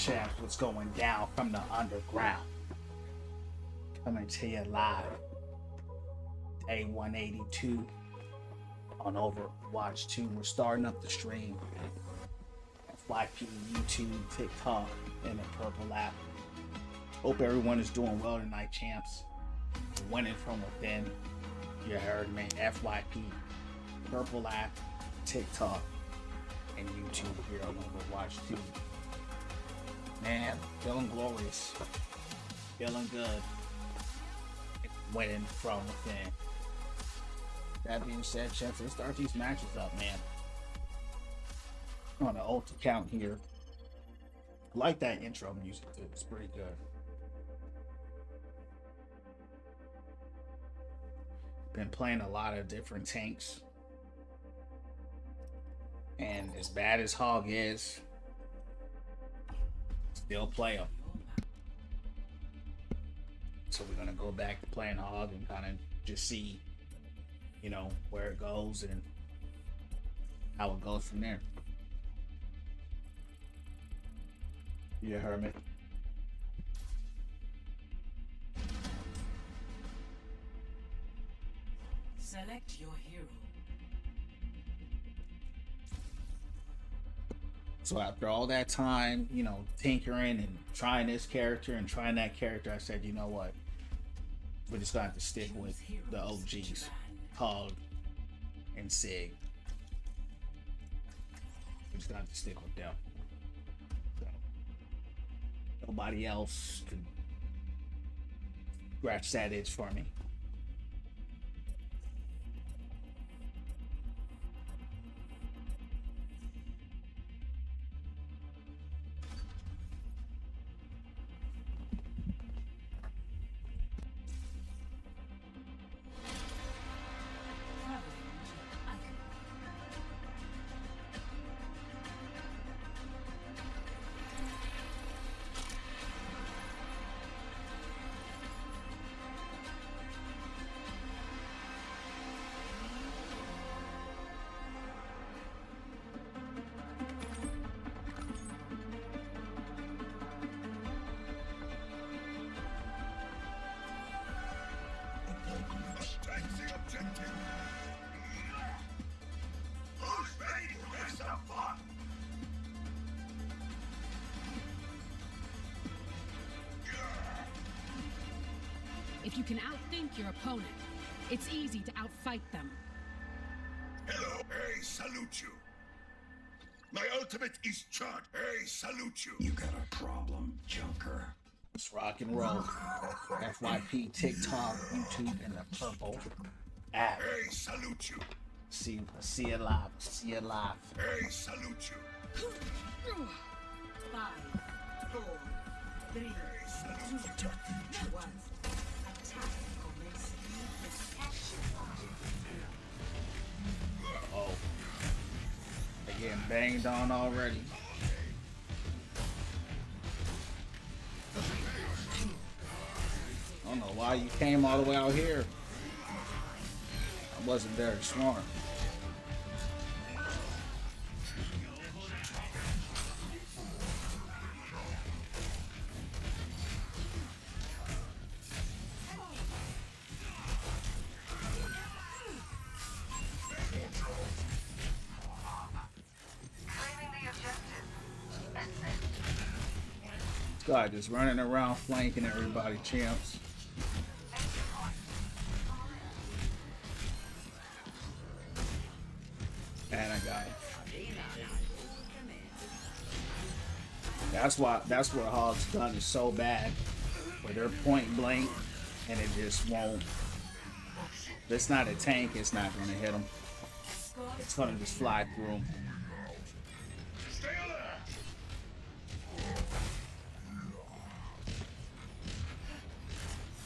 champs, what's going down from the underground? Coming to you live, day 182 on Overwatch 2. We're starting up the stream. FYP, YouTube, TikTok, and the Purple app. Hope everyone is doing well tonight, champs. Winning from within. You heard me. FYP, Purple app, TikTok, and YouTube here on Overwatch 2. Man, feeling glorious. Feeling good. Winning from within. That being said, champs, let's start these matches up, man. On the ult account here. I like that intro music too. It's pretty good. Been playing a lot of different tanks. And as bad as Hog is, still play him. So we're gonna go back to playing Hog and kind of just see, you know, where it goes and how it goes from there. Yeah, Hermit. Select your hero. So after all that time, you know, tinkering and trying this character and trying that character, I said, you know what? We're just gonna have to stick with the OGs, Hog and Sig. We're just gonna have to stick with them. So, nobody else could scratch that itch for me. If you can outthink your opponent, it's easy to outfight them. Hello, I salute you. My ultimate is charged. I salute you. You got a problem, Junker. Let's rock and roll. FYP, TikTok, YouTube, and the Purple app. I salute you. See you live. See you live. I salute you. 5, 4, 3, 2, 1. Attack commencing. Oh, they're getting banged on already. I don't know why you came all the way out here. I wasn't very smart. God, just running around flanking everybody, champs. And I got it. That's where Hog's gun is so bad. Where they're point blank and it just won't. If it's not a tank, it's not gonna hit them. It's gonna just fly through them.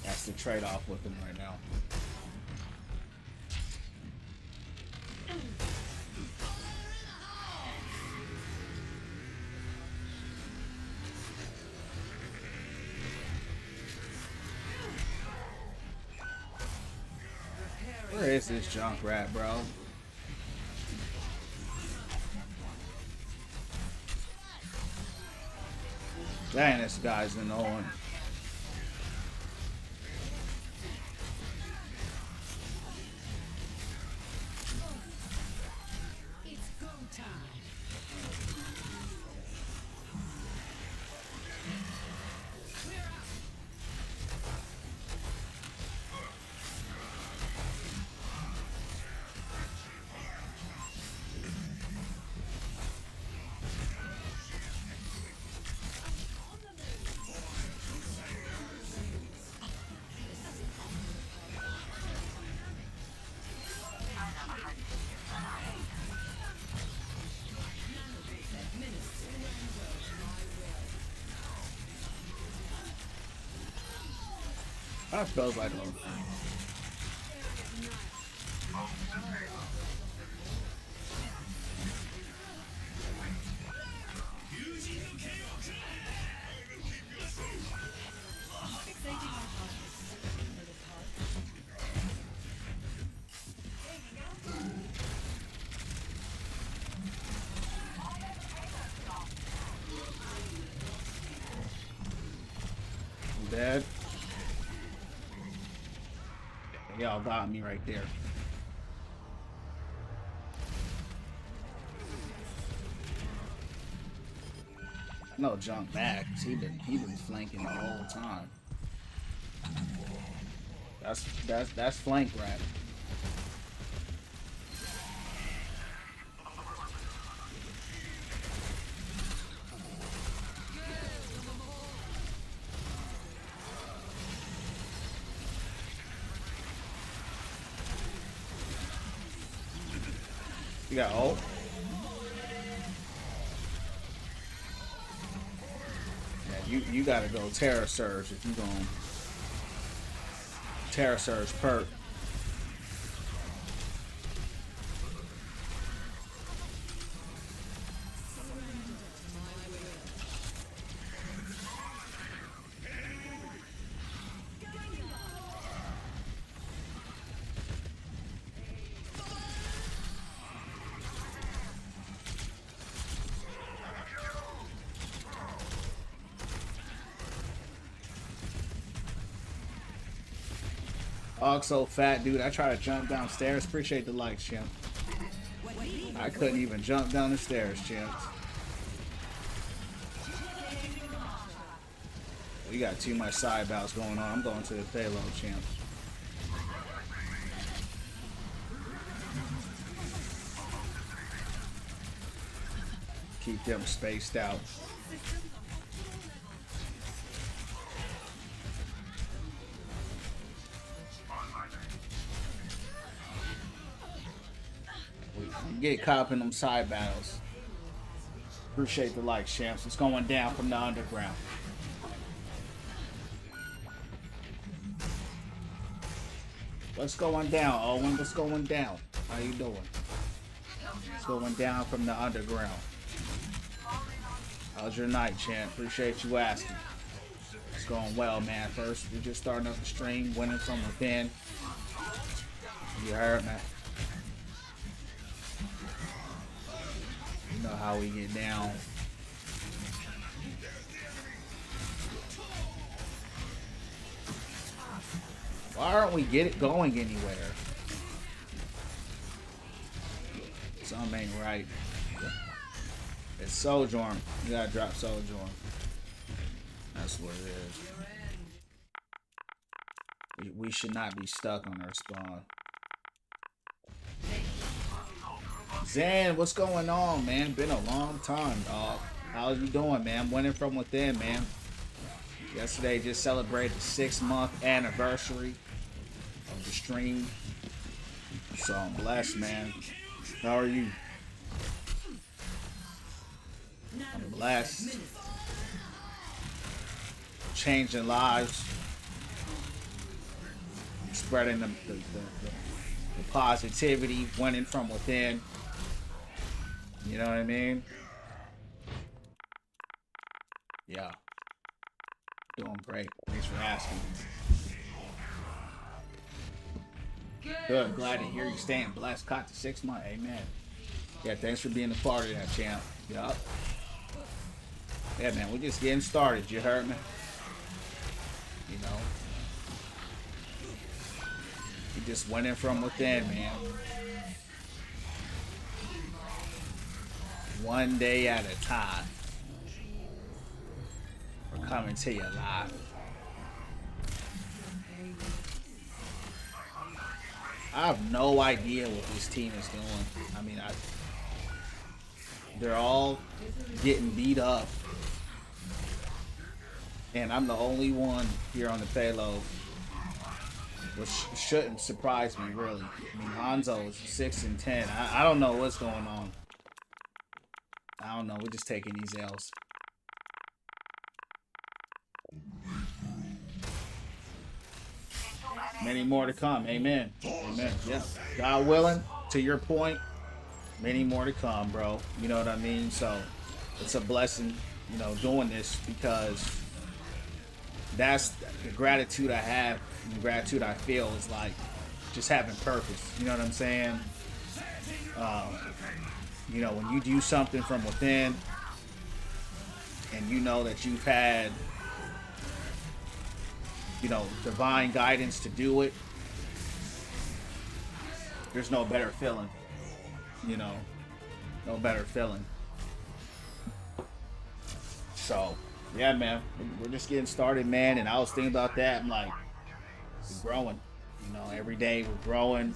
That's the trade-off with him right now. Where is this junk rat, bro? Dang, this guy's annoying. It's go time. That feels like a... I'm dead. Y'all got me right there. I know junk back, 'cause he been flanking the whole time. That's flank rap. You got ult? Yeah, you gotta go Terra Surge if you going Terra Surge perk. So fat, dude. I try to jump downstairs. Appreciate the likes, champ. I couldn't even jump down the stairs, champ. We got too much side bounce going on. I'm going to the payload, champs. Keep them spaced out. Get caught up in them side battles. Appreciate the likes, champs. It's going down from the underground. What's going down, Owen? What's going down? How you doing? It's going down from the underground. How's your night, champ? Appreciate you asking. It's going well, man. First, we're just starting up the stream, winning from within. You heard, man. You know how we get down. Why aren't we going anywhere? Something ain't right. It's Sojourn. You gotta drop Sojourn. That's what it is. We should not be stuck on our spawn. Zan, what's going on, man? Been a long time, dog. How you doing, man? Winning from within, man. Yesterday just celebrated the 6-month anniversary of the stream. So I'm blessed, man. How are you? I'm blessed. Changing lives. Spreading the positivity, winning from within. You know what I mean? Yeah. Doing great. Thanks for asking. Good. Glad to hear you staying blessed. Caught the 6 month. Amen. Yeah, thanks for being a part of that, champ. Yup. Yeah, man, we're just getting started. You heard me? You know, we just went in from within, man. One day at a time. We're coming to you live. I have no idea what this team is doing. I mean, they're all getting beat up. And I'm the only one here on the payload, which shouldn't surprise me, really. I mean, Hanzo is 6 and 10. I don't know what's going on. I don't know. We're just taking these L's. Many more to come. Amen. Amen. Yeah. God willing, to your point, many more to come, bro. You know what I mean? So it's a blessing, you know, doing this, because that's the gratitude I have, and the gratitude I feel is like just having purpose. You know what I'm saying? You know, when you do something from within and you know that you've had, you know, divine guidance to do it, there's no better feeling. You know, no better feeling. So, yeah, man, we're just getting started, man. And I was thinking about that. I'm like, we're growing. You know, every day we're growing,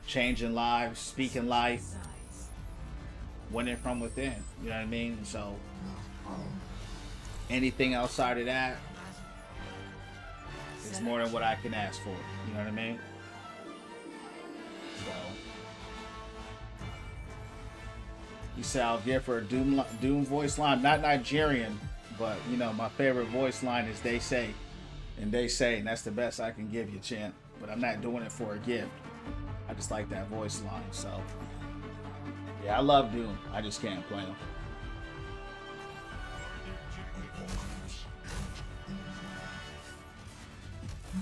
changing lives, speaking life, winning from within. You know what I mean? So, anything outside of that is more than what I can ask for. You know what I mean? So, you say I'll give her a Doom voice line. Not Nigerian, but, you know, my favorite voice line is "they say," and that's the best I can give you, champ. But I'm not doing it for a gift. I just like that voice line. So, yeah, I love Doom. I just can't play him.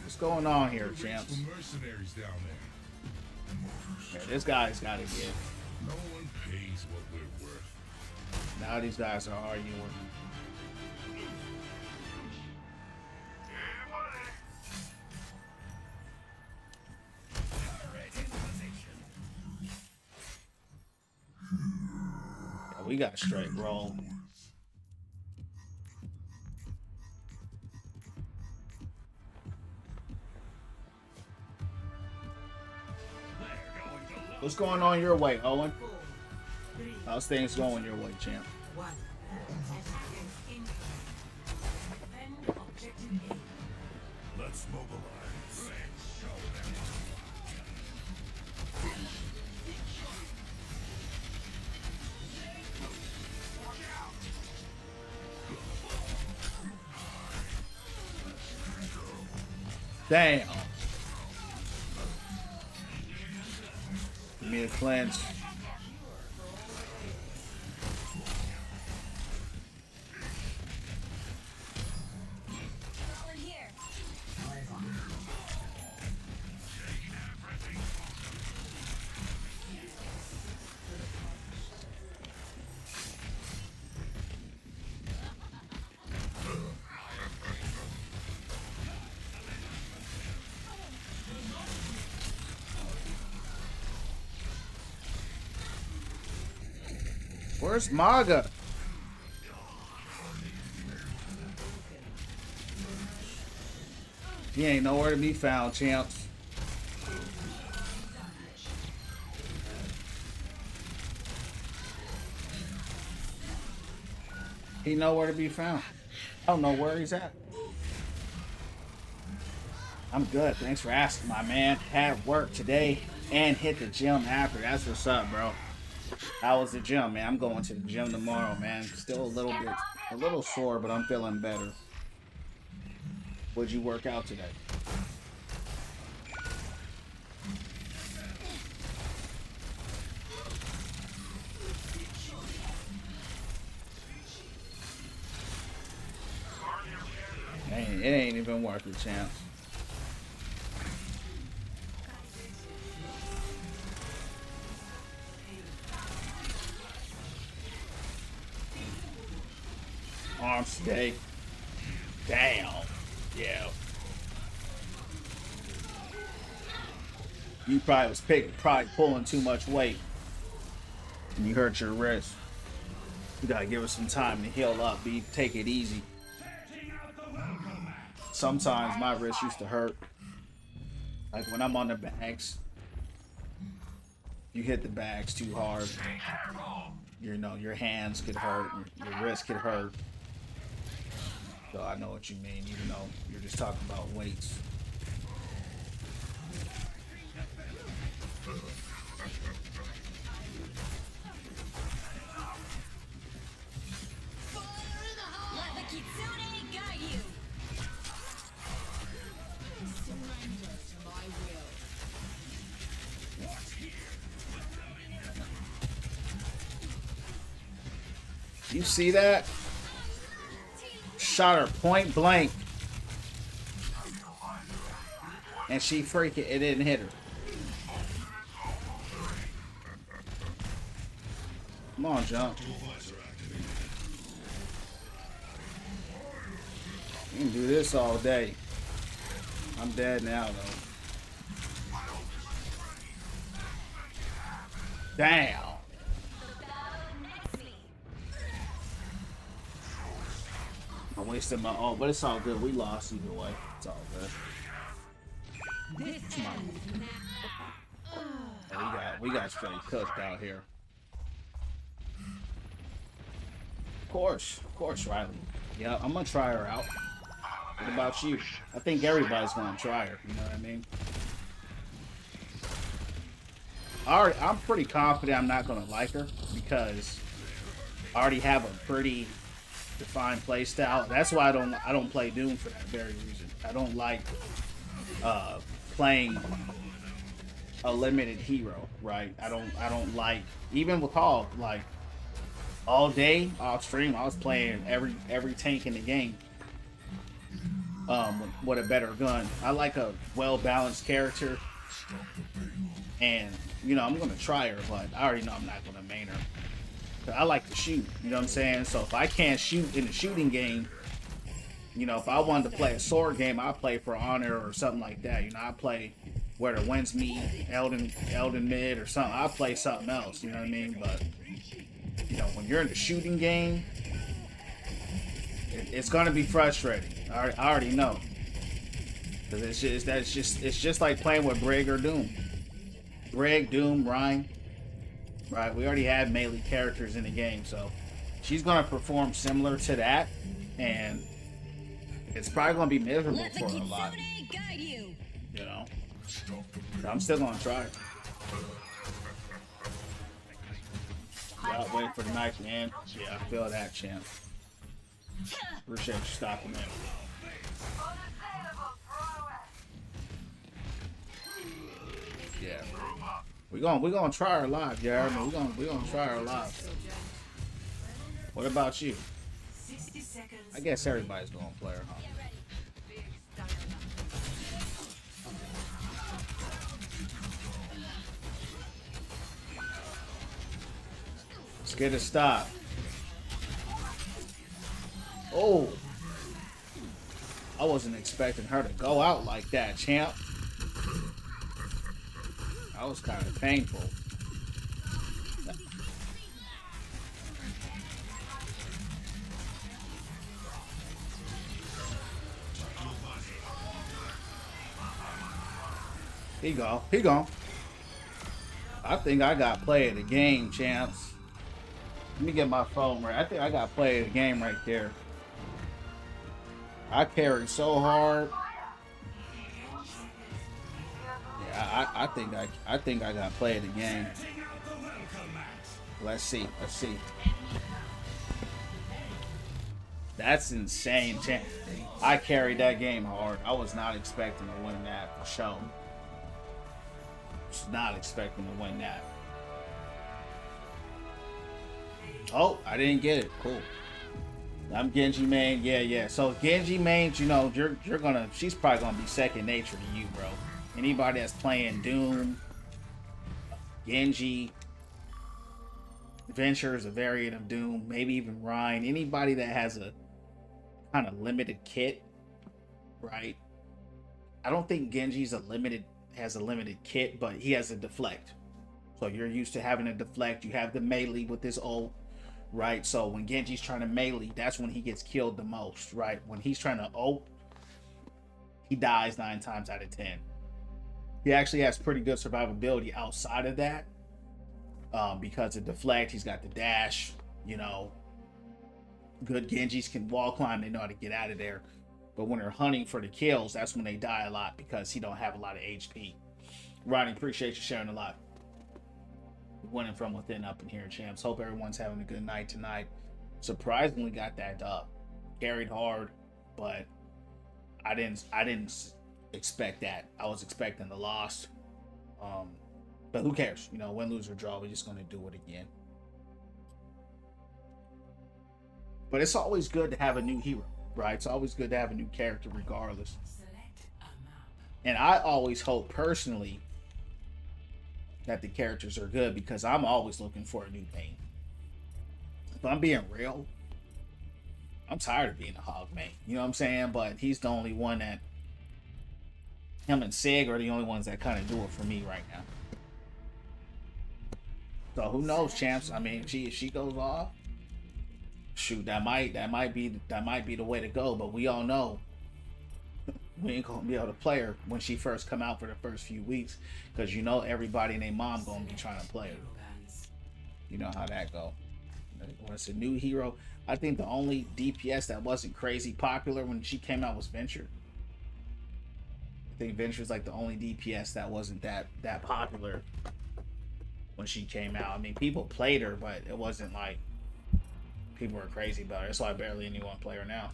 What's going on here, champs? Mercenaries down there. Yeah, this guy's got to give. No one pays what we're worth. Now these guys are arguing. Yeah, we got a straight roll. What's going on your way, Owen? How's things going your way, champ? One. Let's mobilize. Damn. Give me a cleanse. Where's Maga? He ain't nowhere to be found, champs. He nowhere to be found. I don't know where he's at. I'm good. Thanks for asking, my man. Had work today and hit the gym after. That's what's up, bro. How was the gym, man? I'm going to the gym tomorrow, man. Still a little sore, but I'm feeling better. What'd you work out today? It ain't even worth it, champ. arms today. Damn. Yeah. You probably was probably pulling too much weight. And you hurt your wrist. You gotta give it some time to heal up. Take it easy. Sometimes my wrist used to hurt. Like when I'm on the bags. You hit the bags too hard. You know, your hands could hurt. Your wrist could hurt. So I know what you mean, even though you're just talking about weights. Let the Kitsune guide you. Surrender to my will. You see that? Shot her point blank. And she freaking, it didn't hit her. Come on, jump. You can do this all day. I'm dead now, though. Damn. I wasted my ult, but it's all good. We lost either way. It's all good. Come on. And we got straight cooked out here. Of course, Riley. Yeah, I'm gonna try her out. What about you? I think everybody's gonna try her. You know what I mean? I'm pretty confident I'm not gonna like her because I already have a pretty defined play style. That's why I don't play Doom for that very reason. I don't like playing a limited hero, right? I don't like, even with Hog, like all day off stream I was playing every tank in the game with a better gun. I like a well-balanced character, and you know I'm gonna try her, but I already know I'm not gonna main her. I like to shoot, you know what I'm saying? So if I can't shoot in a shooting game, you know, if I wanted to play a sword game, I play for honor or something like that. You know, I play where the winds meet, Elden mid or something. I play something else, you know what I mean? But you know, when you're in the shooting game, it's gonna be frustrating. I already know, because it's just like playing with Brig or Doom. Brig, Doom, Ryan. Right, we already have melee characters in the game, so she's gonna perform similar to that, and it's probably gonna be miserable for a lot. You know, but I'm still gonna try. Y'all wait for the knife, man. Yeah, I feel that, champ. Appreciate you stopping in. Yeah. We're gonna try her live, Jared. We're gonna try her live. What about you? 60 seconds. I guess everybody's gonna play her, huh? Let's get a stop. Oh, I wasn't expecting her to go out like that, champ. That was kind of painful. He go. I think I got play of the game, champs. Let me get my phone right. I think I got play of the game right there. I carried so hard. Yeah, I think I got play of the game. Let's see. That's insane. I carried that game hard. I was not expecting to win that for sure. Was not expecting to win that. Oh, I didn't get it. Cool. I'm Genji main. Yeah. So Genji mains, you know, she's probably gonna be second nature to you, bro. Anybody that's playing Doom, Genji, Venture is a variant of Doom, maybe even Ryan. Anybody that has a kind of limited kit, right? I don't think Genji's has a limited kit, but he has a deflect. So you're used to having a deflect. You have the melee with his ult, right? So when Genji's trying to melee, that's when he gets killed the most, right? When he's trying to ult, he dies 9 times out of 10. He actually has pretty good survivability outside of that, because of deflect. He's got the dash, you know. Good Genjis can wall climb. They know how to get out of there. But when they're hunting for the kills, that's when they die a lot because he don't have a lot of HP. Ronnie, appreciate you sharing a lot. Winning from within up in here, champs. Hope everyone's having a good night tonight. Surprisingly got that dub. Carried hard, but I didn't expect that. I was expecting the loss. But who cares? You know, win, lose, or draw. We're just going to do it again. But it's always good to have a new hero, right? It's always good to have a new character regardless. And I always hope personally that the characters are good because I'm always looking for a new main. If I'm being real, I'm tired of being a hog main. You know what I'm saying? But he's the only one that... Him and Sig are the only ones that kind of do it for me right now. So who knows, champs? I mean, if she goes off, shoot, that might be the way to go. But we all know we ain't gonna be able to play her when she first come out for the first few weeks, because you know everybody and their mom gonna be trying to play her. You know how that go. When it's a new hero, I think the only DPS that wasn't crazy popular when she came out was Venture. I think Venture's like the only DPS that wasn't that popular when she came out. I mean, people played her, but it wasn't like people were crazy about her. That's why barely anyone play her now.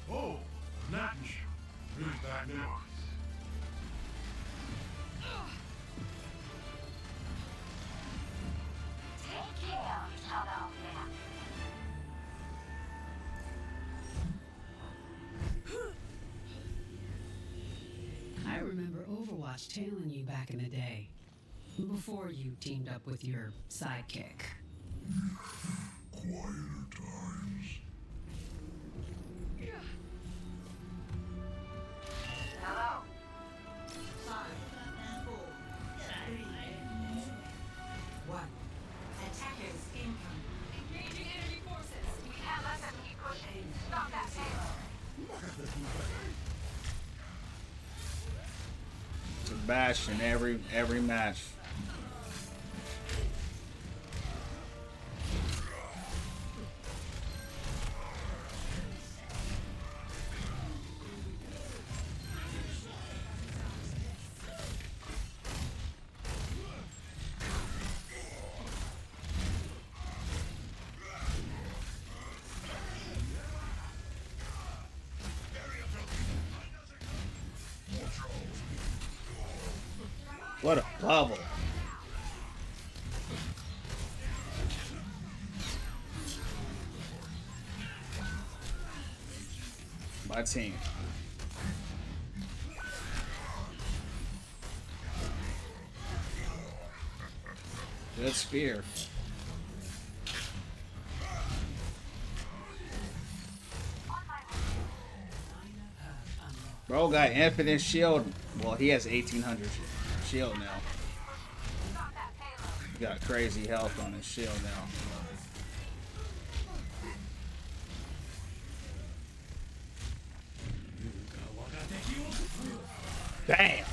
Oh, not you. Who's that now? Take care of each other out there. I remember Overwatch tailing you back in the day. Before you teamed up with your sidekick. Quieter times. Hello. What? Attackers incoming. Engaging enemy forces. We have us and keep pushing. Stop that payload. To bash in every match. What a bubble. My team. Good spear. Bro got infinite shield. Well, he has 1800 shield now. He got crazy health on his shield now. Damn.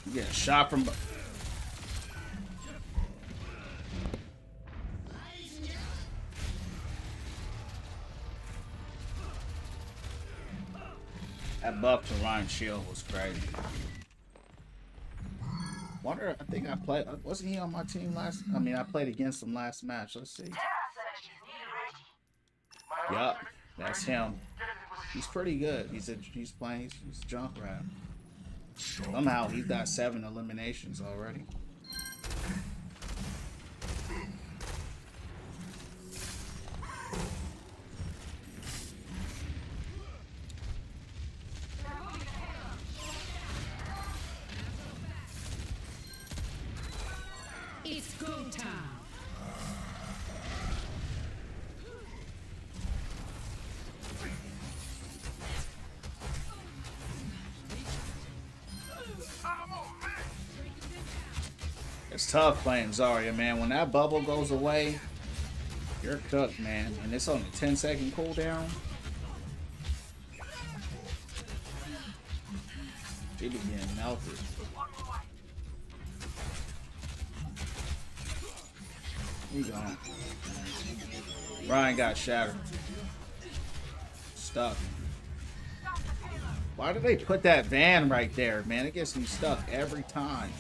You get a shot from... That buff to Ryan Shield was crazy. Wonder, I think I played. Wasn't he on my team last? I mean, I played against him last match. Let's see. Yup, that's him. He's pretty good. He's playing. He's Junkrat. Somehow he's got 7 eliminations already. It's go time. It's tough playing Zarya, man. When that bubble goes away, you're cooked, man. And it's only a 10-second cooldown. She be getting melted. You gone. Ryan got shattered. Stuck. Why do they put that van right there, man? It gets me stuck every time.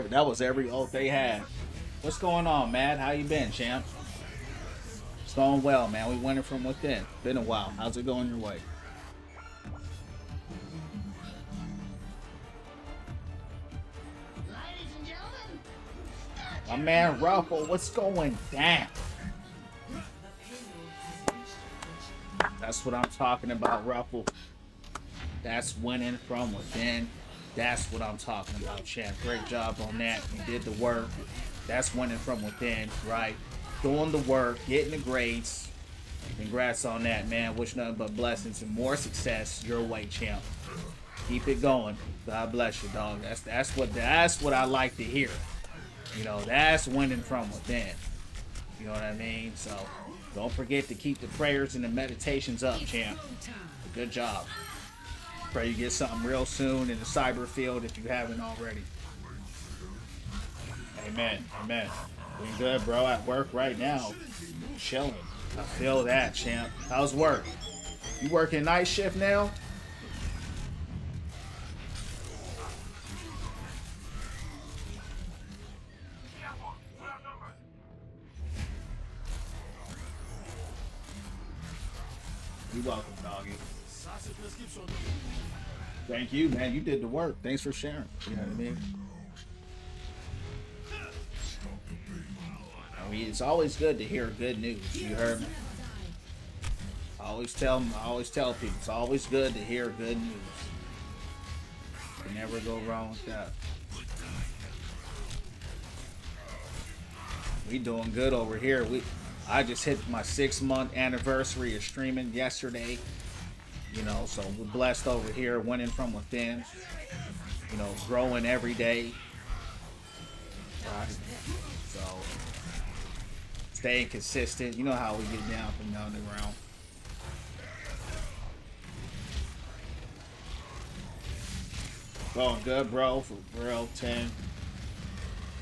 That was every ult they had. What's going on, Matt? How you been, champ? It's going well, man. We winning from within. Been a while. How's it going your way? My man Ruffle, what's going down? That's what I'm talking about, Ruffle. That's winning from within. That's what I'm talking about, champ. Great job on that. You did the work. That's winning from within, right? Doing the work, getting the grades. Congrats on that, man. Wish nothing but blessings and more success your way, champ. Keep it going. God bless you, dog. That's what I like to hear. You know, that's winning from within. You know what I mean? So don't forget to keep the prayers and the meditations up, champ. Good job. Pray you get something real soon in the cyber field if you haven't already. Amen. Amen. Doing good, bro. At work right now. Chilling. I feel that, champ. How's work? You working night shift now? You're welcome, doggy. Thank you, man. You did the work. Thanks for sharing. You know what I mean? I mean, it's always good to hear good news. You heard me? I always tell people it's always good to hear good news. You never go wrong with that. We doing good over here. I just hit my 6-month anniversary of streaming yesterday. You know, so we're blessed over here, winning from within. You know, growing every day. Right? So, staying consistent. You know how we get down from the underground. Going good, bro. For real, 10.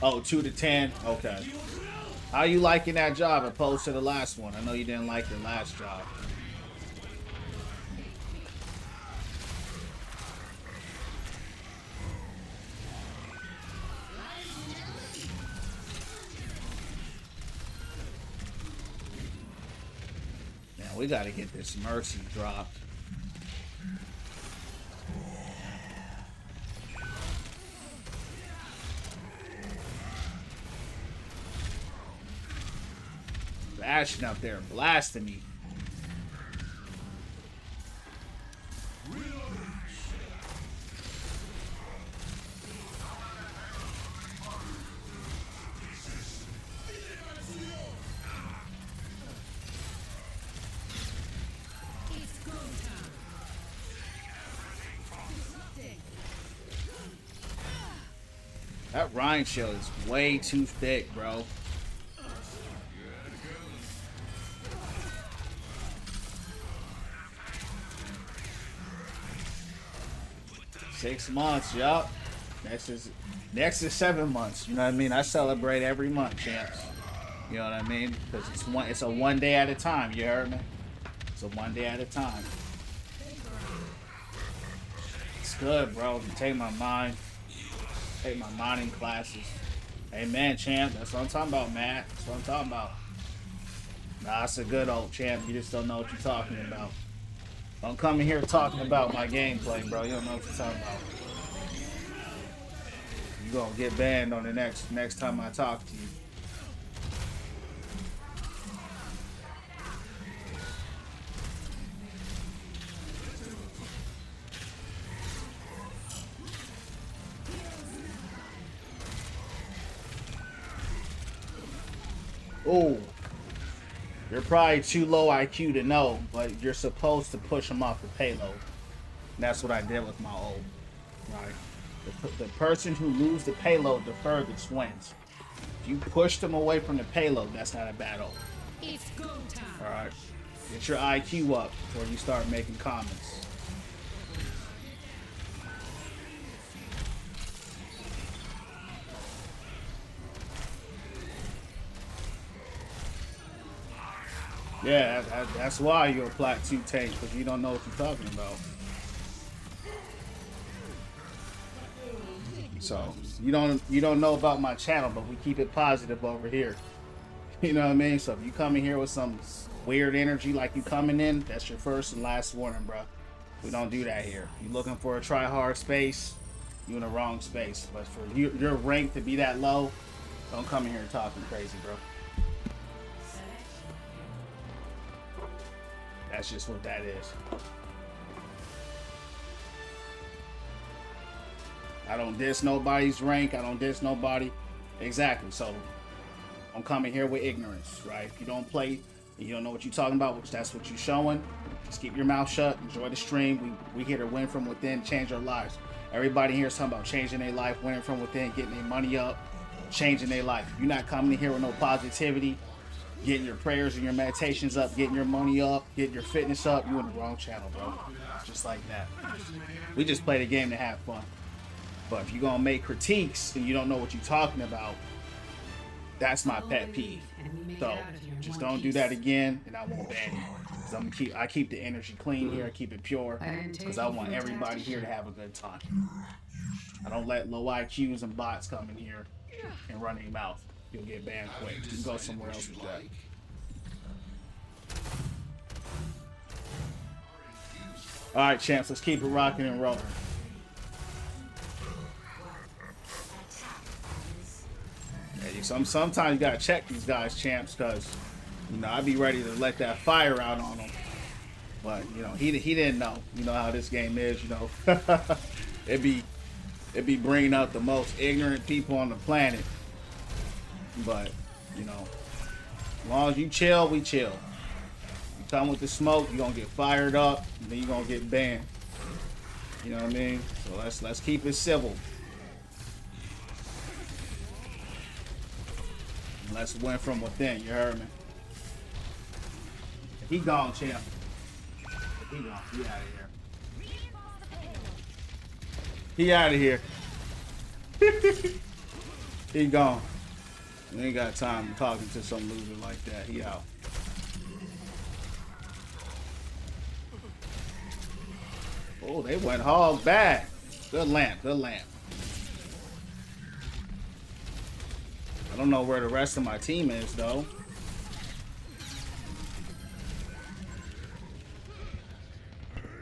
Oh, 2 to 10. Okay. How you liking that job opposed to the last one? I know you didn't like the last job. Now we got to get this Mercy dropped. Ashton up there blasting me. It's go time. That Rhine shield is way too thick, bro. Six months, yup. Next is 7 months. You know what I mean? I celebrate every month, champs. You know what I mean? Because it's a one day at a time. You heard me? It's a one day at a time. It's good, bro. You take my mind. Take my mining classes. Amen, champ. That's what I'm talking about, Matt. That's what I'm talking about. Nah, it's a good old champ. You just don't know what you're talking about. Don't come in here talking about my gameplay, bro. You don't know what you're talking about. You gonna get banned on the next time I talk to you. Oh, you're probably too low IQ to know, but you're supposed to push them off the payload. And that's what I did with my ult. Right? The person who loses the payload the furthest wins. If you push them away from the payload, that's not a bad ult. It's go time. All right, get your IQ up before you start making comments. Yeah, that's why you're a plat 2 tank, because you don't know what you're talking about. So you don't know about my channel, but we keep it positive over here. You know what I mean? So if you come in here with some weird energy like you coming in, that's your first and last warning, bro. We don't do that here. You looking for a try hard space, you in the wrong space. But for your rank to be that low, don't come in here talking crazy, bro. That's just what that is. I don't diss nobody's rank. I don't diss nobody. Exactly. So don't come in here with ignorance, right? If you don't play and you don't know what you're talking about, which that's what you're showing, just keep your mouth shut. Enjoy the stream. We here to win from within, change our lives. Everybody here is talking about changing their life, winning from within, getting their money up, changing their life. If you're not coming in here with no positivity, getting your prayers and your meditations up, getting your money up, getting your fitness up, you in the wrong channel, bro. Just like that. We just play the game to have fun. But if you're gonna make critiques and you don't know what you're talking about, that's my pet peeve. So just don't do that again, and I won't ban you. I keep the energy clean here. I keep it pure because I want everybody here to have a good time. I don't let low IQs and bots come in here and run your mouth. You'll get banned quick. You can go somewhere else with that. All right, champs. Let's keep it rocking and rolling. Yeah, sometimes you gotta check these guys, champs, because I'd be ready to let that fire out on them. But he didn't know. You know how this game is. It'd be bringing out the most ignorant people on the planet. But as long as you chill, we chill. You come with the smoke, you're gonna get fired up, and then you're gonna get banned. You know what I mean? So let's keep it civil. Let's win from within. You heard me? He gone, champ. He gone. He out of here. He out of here. He gone. We ain't got time talking to some loser like that. He out. Oh, they went hog bad. Good lamp. Good lamp. I don't know where the rest of my team is, though.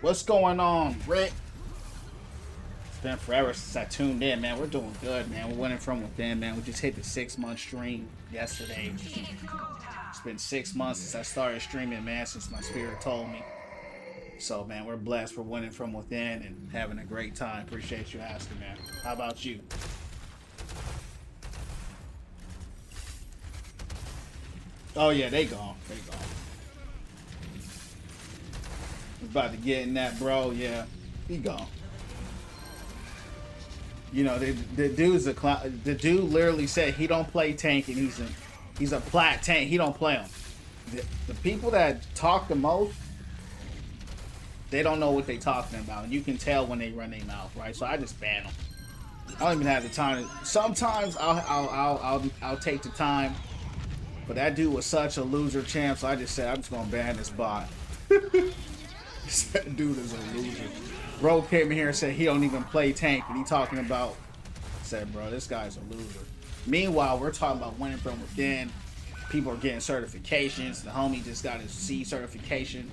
What's going on, Rick? It's been forever since I tuned in, man. We're doing good, man. We're winning from within, man. We just hit the 6-month stream yesterday. It's been 6 months since I started streaming, man, since my spirit told me. So, man, we're blessed. We're winning from within and having a great time. Appreciate you asking, man. How about you? Oh, yeah, they gone. They gone. About to get in that, bro. Yeah, he gone. You know, the dude's a clown. The dude literally said he don't play tank, and he's a plat tank. He don't play him. The people that talk the most, they don't know what they talking about, and you can tell when they run their mouth, right? So I just ban them. I don't even have the time. Sometimes I'll take the time, but that dude was such a loser champ, so I just said I'm just gonna ban this bot. That dude is a loser. Bro came in here and said he don't even play tank, and he talking about. Said, bro, this guy's a loser. Meanwhile, we're talking about winning from within. People are getting certifications. The homie just got his C certification.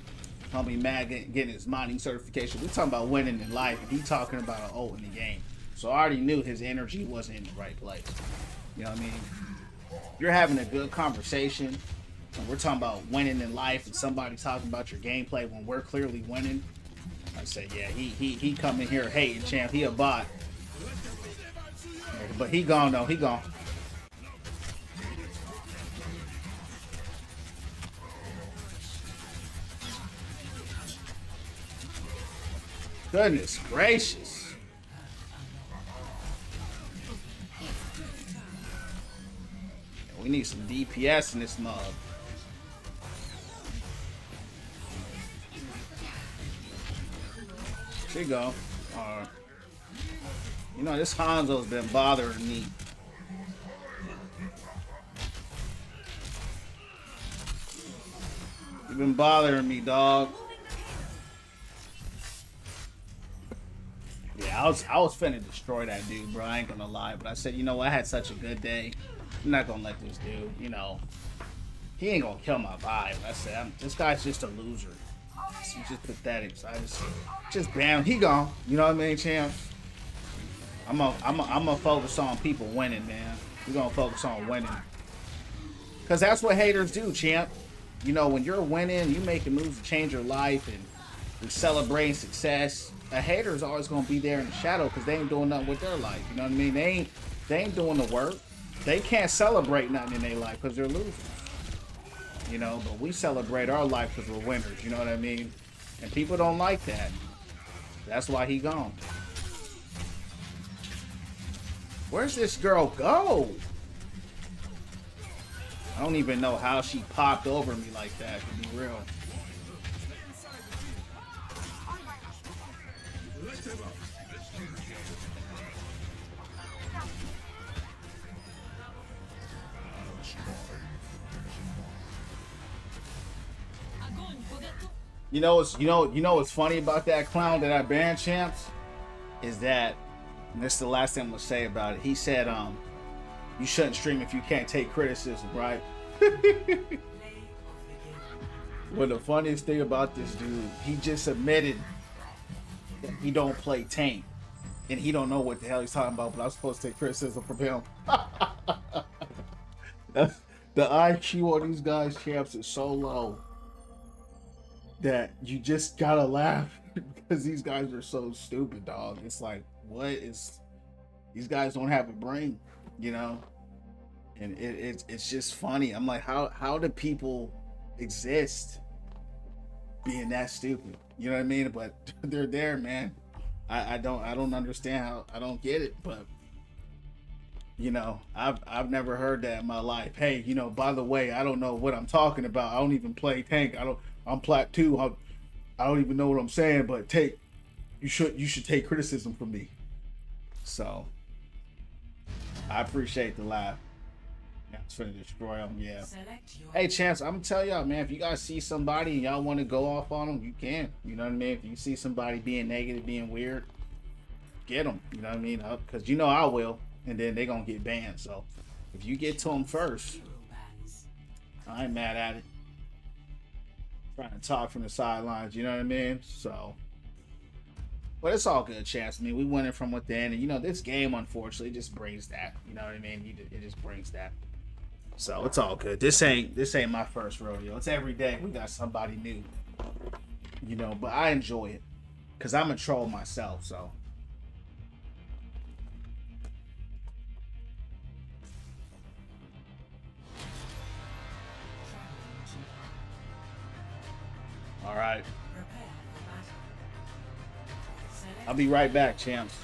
Homie Matt getting his mining certification. We're talking about winning in life, and he talking about an O in the game. So I already knew his energy wasn't in the right place. You know what I mean? You're having a good conversation, and we're talking about winning in life, and somebody talking about your gameplay when we're clearly winning. I say, yeah, he come in here hating, champ. He a bot. But he gone though. He gone. Goodness gracious. We need some DPS in this mug. There you go. You know, this Hanzo's been bothering me. You've been bothering me, dog. Yeah, I was finna destroy that dude, bro. I ain't gonna lie, but I said, you know what? I had such a good day. I'm not gonna let this dude, you know, he ain't gonna kill my vibe. I said, this guy's just a loser. He's just pathetic. So I just ban him. He gone. You know what I mean, champ? I'm gonna focus on people winning, man. We're gonna focus on winning, cause that's what haters do, champ. You know, when you're winning, you making moves to change your life and you're celebrating success. A hater is always gonna be there in the shadow because they ain't doing nothing with their life. You know what I mean? They ain't doing the work. They can't celebrate nothing in their life because they're losers. You know, but we celebrate our life because we're winners. You know what I mean? And people don't like that. That's why he gone. Where's this girl go? I don't even know how she popped over me like that, to be real. You know what's funny about that clown that I banned, champs, is that, and this is the last thing I'm gonna say about it. He said, you shouldn't stream if you can't take criticism, right? Well, the funniest thing about this dude, he just admitted that he don't play tank, and he don't know what the hell he's talking about. But I'm supposed to take criticism from him. The IQ on these guys, champs, is so low that you just gotta laugh because these guys are so stupid, dog. It's like, what is? These guys don't have a brain, you know. And it's just funny. I'm like, how do people exist being that stupid? You know what I mean? But they're there, man. I don't understand how. I don't get it. But you know, I've never heard that in my life. Hey, you know, by the way, I don't know what I'm talking about. I don't even play tank. I'm plat 2. I don't even know what I'm saying. But you should take criticism from me. So I appreciate the laugh. Yeah, it's finna destroy them. Yeah. Hey, Chance, I'm gonna tell y'all, man. If you guys see somebody and y'all want to go off on them, you can. You know what I mean? If you see somebody being negative, being weird, get them. You know what I mean? Because you know I will, and then they gonna get banned. So if you get to them first, I ain't mad at it. Trying to talk from the sidelines. You know what I mean? So. But it's all good, Chance. I mean, we win it from within, and you know this game, unfortunately, just brings that. You know what I mean? It just brings that. So it's all good. This ain't my first rodeo. It's every day we got somebody new. You know, but I enjoy it because I'm a troll myself. So. All right. I'll be right back, champs.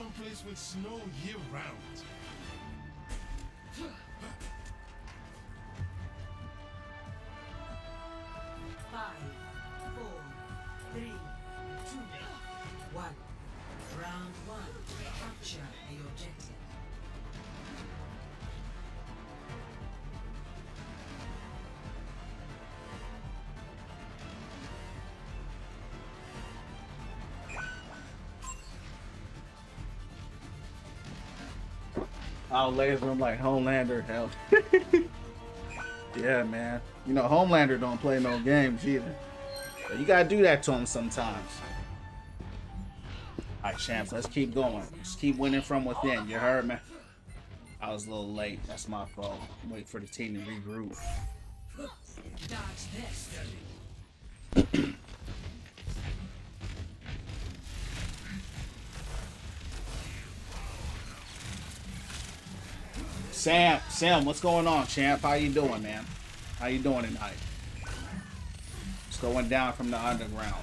someplace with snow year round. 5, 4, 3, 2, 1. Round 1. Capture the objective. I'll laser him like Homelander. Hell. Yeah, man. You know, Homelander don't play no games either. But you gotta do that to him sometimes. Alright, champs, let's keep going. Let's keep winning from within. You heard me? I was a little late. That's my fault. Wait for the team to regroup. Dodge this. Sam, what's going on, champ? How you doing, man? How you doing tonight? It's going down from the underground.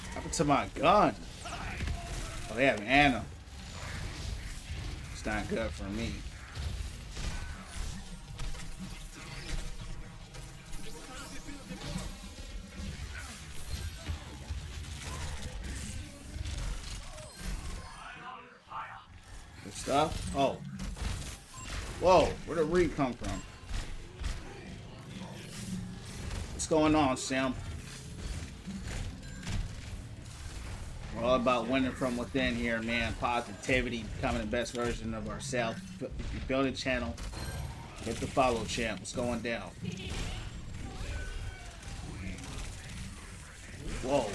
What happened to my gun? Oh, they have Anna. It's not good for me. Good stuff. Oh. Whoa, where did Reed come from? What's going on, Sam? We're all about winning from within here, man. Positivity, becoming the best version of ourselves. If you build a channel, hit the follow, champ. What's going down? Whoa.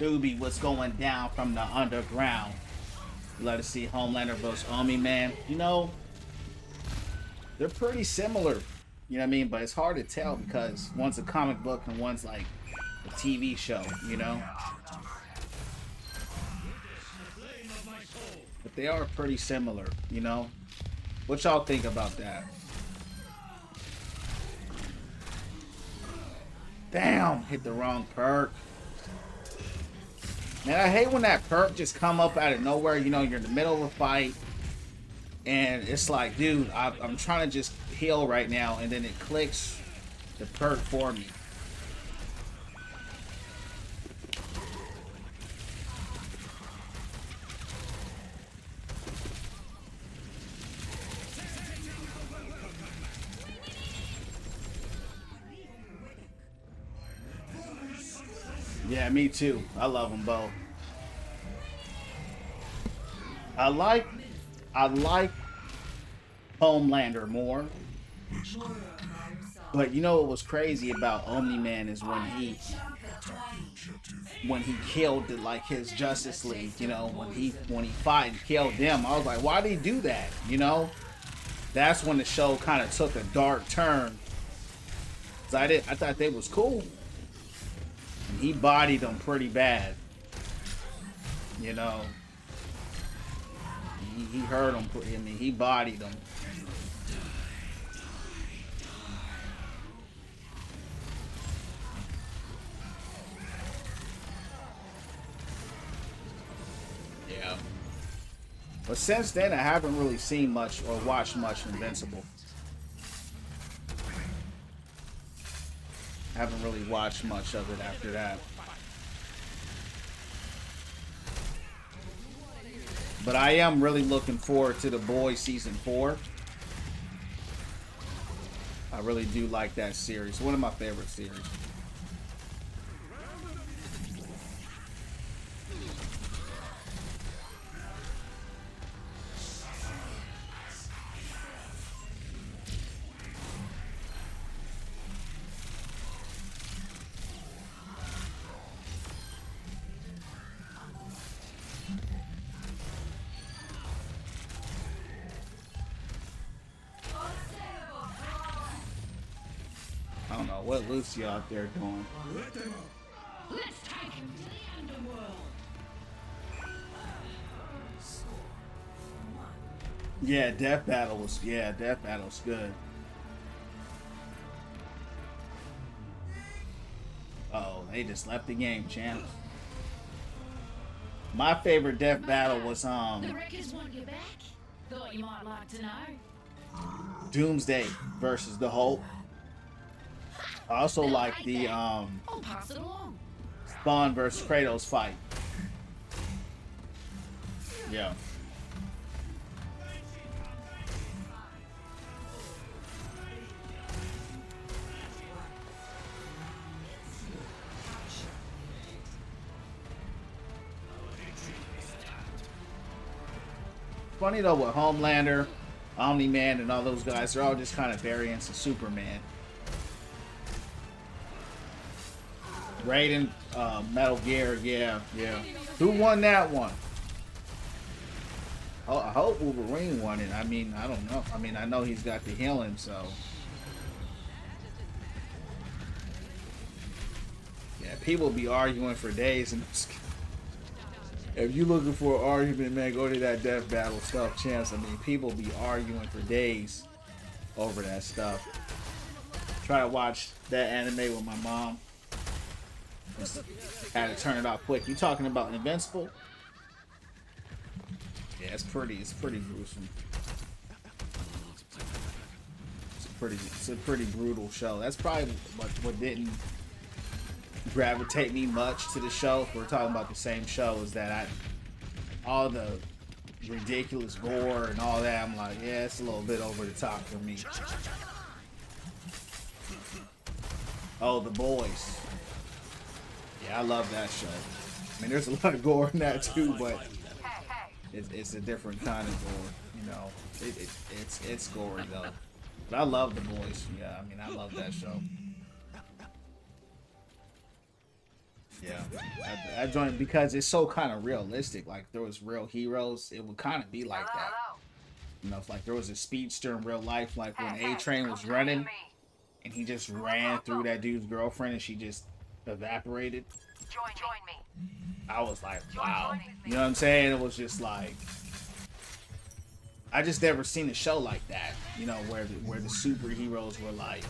Doobie, what's going down from the underground? Let us see Homelander vs. Omi, man. You know, they're pretty similar. You know what I mean? But it's hard to tell because one's a comic book and one's like a TV show, you know? But they are pretty similar, you know? What y'all think about that? Damn, hit the wrong perk. Man, I hate when that perk just come up out of nowhere. You know, you're in the middle of a fight and it's like, dude, I'm trying to just heal right now, and then it clicks the perk for me. Yeah, me too. I love them both. I like Homelander more. But you know what was crazy about Omni-Man is when he killed like his Justice League, you know, when he fought and killed them, I was like, why did he do that? You know? That's when the show kind of took a dark turn. 'Cause I thought they was cool. And he bodied them pretty bad. You know. He hurt them. I mean, he bodied them. Yeah. But since then, I haven't really seen much or watched much Invincible. Haven't really watched much of it after that. But I am really looking forward to The Boys Season 4. I really do like that series. One of my favorite series. don't know what Lucy out there doing. Let them up. Let's take him to the underworld. Yeah, Death Battle's good. Oh, they just left the game, champ. My favorite Death Battle was The Wreckers want you back. Thought you might like to know. Doomsday versus the Hulk. I also like the I'll pass it along. Spawn versus Kratos fight. Yeah. Funny though, with Homelander, Omni-Man, and all those guys, they're all just kind of variants of Superman. Raiden, Metal Gear, yeah. Who won that one? Oh, I hope Wolverine won it. I mean, I don't know. I mean, I know he's got the healing, so. Yeah, people be arguing for days, and if you looking for an argument, man, go to that Death Battle stuff, chance. I mean, people be arguing for days over that stuff. Try to watch that anime with my mom. Had to turn it off quick. You talking about Invincible? Yeah, it's pretty gruesome. It's a pretty brutal show. That's probably what didn't gravitate me much to the show. If we're talking about the same show, is that all the ridiculous gore and all that, I'm like, yeah, it's a little bit over the top for me. Oh, The Boys. Yeah, I love that show. I mean, there's a lot of gore in that too, but it's a different kind of gore. You know, it's gory though. But I love The Boys. Yeah, I mean, I love that show. Yeah, I joined because it's so kind of realistic. Like, if there was real heroes, it would kind of be like that. You know, if like there was a speedster in real life, like when A-Train was running and he just ran through that dude's girlfriend and she just evaporated. Join me. I was like, wow. You know what I'm saying? It was just like, I just never seen a show like that. You know, where the superheroes were like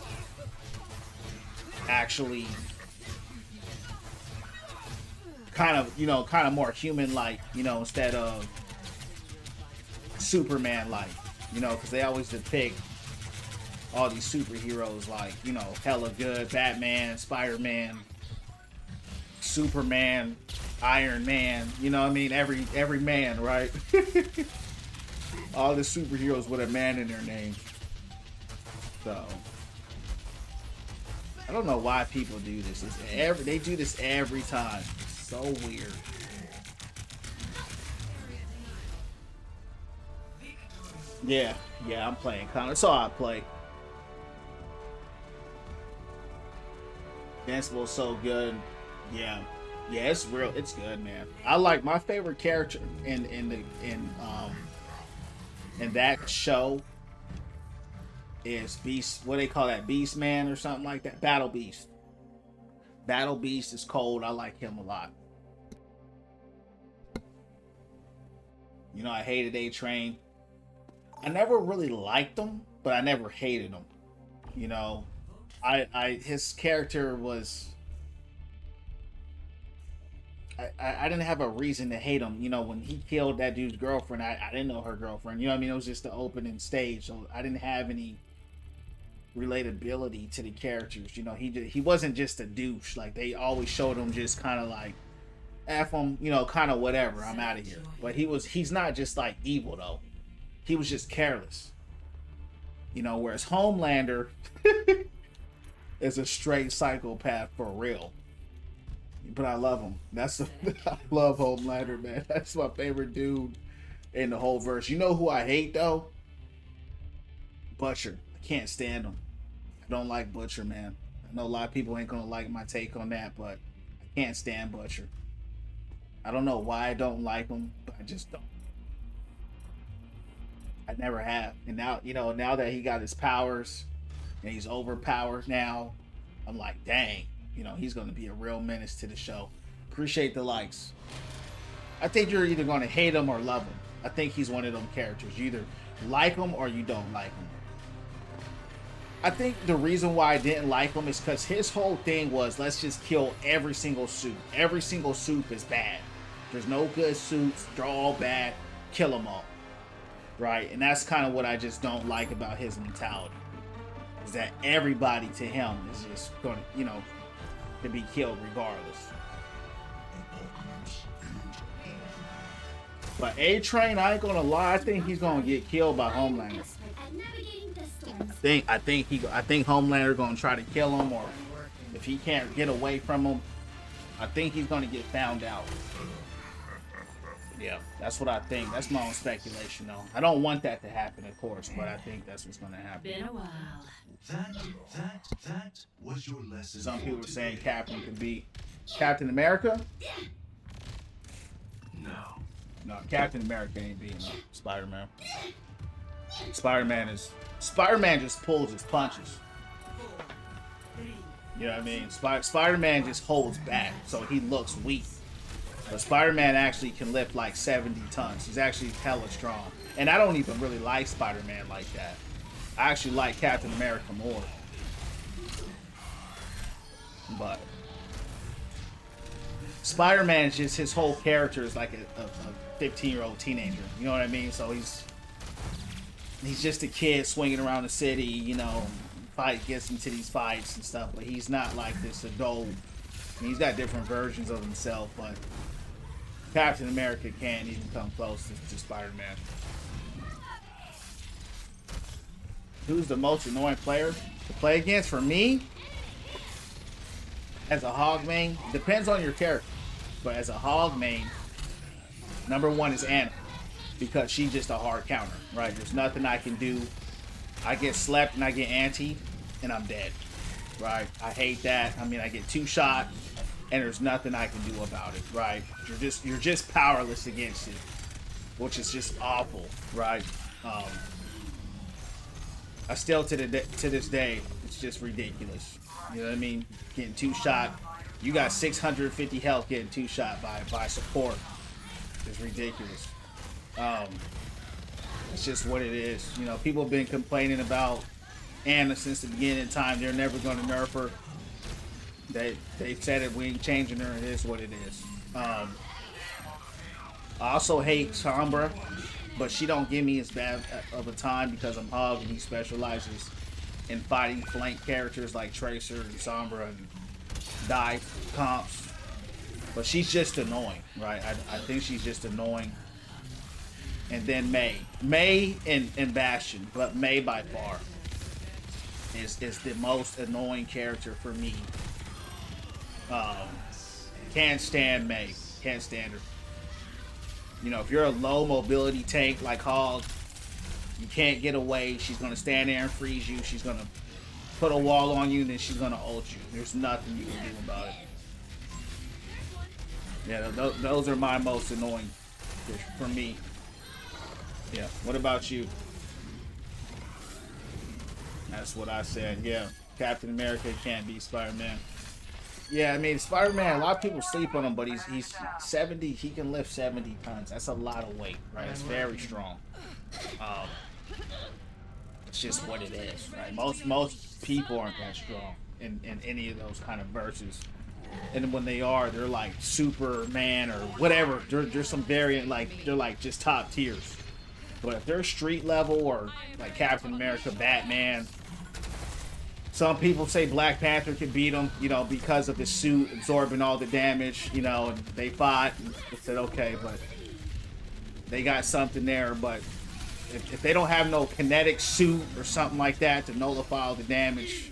actually kind of more human like, you know, instead of Superman like, you know, because they always depict all these superheroes like, you know, hella good. Batman, Spider-Man, Superman, Iron Man, you know what I mean? Every man, right? All the superheroes with a man in their name. So I don't know why people do this. They do this every time. It's so weird. Yeah, I'm playing Connor. That's all I play. Invincible's so good. Yeah, it's real. It's good, man. I like my favorite character in that show is Beast. What do they call that? Beast Man or something like that. Battle Beast. Battle Beast is cold. I like him a lot. You know, I hated A-Train. I never really liked him, but I never hated him. You know, his character was. I didn't have a reason to hate him. You know, when he killed that dude's girlfriend, I didn't know her girlfriend. You know what I mean? It was just the opening stage, so I didn't have any relatability to the characters. You know, he wasn't just a douche. Like, they always showed him just kind of like, F him, you know, kind of whatever, I'm out of here. But he's not just like evil though. He was just careless. You know, whereas Homelander is a straight psychopath for real. But I love him. I love Homelander, man. That's my favorite dude in the whole verse. You know who I hate though? Butcher. I can't stand him. I don't like Butcher, man. I know a lot of people ain't gonna like my take on that, but I can't stand Butcher. I don't know why I don't like him, but I just don't. I never have. And now, you know, now that he got his powers and he's overpowered now, I'm like, dang, you know, he's gonna be a real menace to the show. Appreciate the likes. I think you're either gonna hate him or love him. I think he's one of them characters. You either like him or you don't like him. I think the reason why I didn't like him is because his whole thing was, let's just kill every single suit. Every single suit is bad. There's no good suits. They're all bad. Kill them all. Right? And that's kind of what I just don't like about his mentality. Is that everybody to him is just going to, you know, to be killed regardless. But A-Train, I ain't gonna lie, I think he's gonna get killed by Homelander. I think Homelander gonna try to kill him, or if he can't get away from him, I think he's gonna get found out. Yeah, that's what I think. That's my own speculation, though. I don't want that to happen, of course, but I think that's what's gonna happen. Been a while. That was your lesson. Some people were saying Captain could be Captain America. No, Captain America ain't beating up Spider-Man. Spider-Man just pulls his punches. You know what I mean? Spider-Man just holds back, so he looks weak. But Spider-Man actually can lift like 70 tons. He's actually hella strong. And I don't even really like Spider-Man like that. I actually like Captain America more. But Spider-Man is just, his whole character is like a 15-year-old teenager. You know what I mean? So he's just a kid swinging around the city, you know, gets into these fights and stuff, but he's not like this adult. I mean, he's got different versions of himself, but Captain America can't even come close to Spider-Man. Who's the most annoying player to play against? For me, as a hog main, depends on your character, but as a hog main, number one is Anna, because she's just a hard counter, right? There's nothing I can do. I get slept and I get anti and I'm dead, right? I hate that. I mean, I get two shot and there's nothing I can do about it, right? You're just powerless against it, which is just awful, right? I still to this day, it's just ridiculous. You know what I mean? Getting two shot, you got 650 health getting two shot by support. It's ridiculous. It's just what it is. You know, people have been complaining about Anna since the beginning of time. They're never going to nerf her. They've said it. We ain't changing her. It is what it is. I also hate Sombra, but she don't give me as bad of a time because I'm Hog and he specializes in fighting flank characters like Tracer and Sombra and dive comps. But she's just annoying, right? I think she's just annoying. And then May and Bastion, but May by far is the most annoying character for me. Can't stand May. Can't stand her. You know, if you're a low mobility tank like Hog, you can't get away. She's gonna stand there and freeze you. She's gonna put a wall on you, and then she's gonna ult you. There's nothing you can do about it. Yeah, those are my most annoying for me. Yeah, what about you? That's what I said. Yeah, Captain America can't beat Spider-Man. Yeah, I mean, Spider-Man, a lot of people sleep on him, but he's 70. He can lift 70 tons. That's a lot of weight, right? It's very strong. It's just what it is, right? Most people aren't that strong in any of those kind of verses. And when they are, they're like Superman or whatever. There's some variant, like they're like just top tiers. But if they're street level or like Captain America, Batman, some people say Black Panther could beat them, you know, because of the suit absorbing all the damage, you know, and they fought and said, okay, but they got something there. But if they don't have no kinetic suit or something like that to nullify all the damage,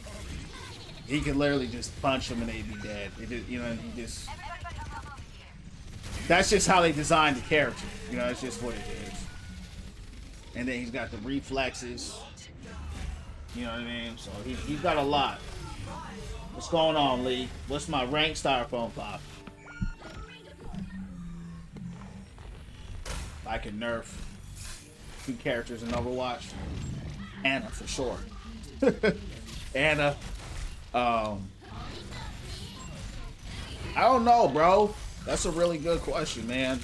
he could literally just punch them and they'd be dead. You know, he just, that's just how they designed the character. You know, it's just what it is. And then he's got the reflexes. You know what I mean? So he's got a lot. What's going on, Lee? What's my rank styrofoam pop? I can nerf 2 characters in Overwatch. Anna for sure. Anna. I don't know, bro. That's a really good question, man.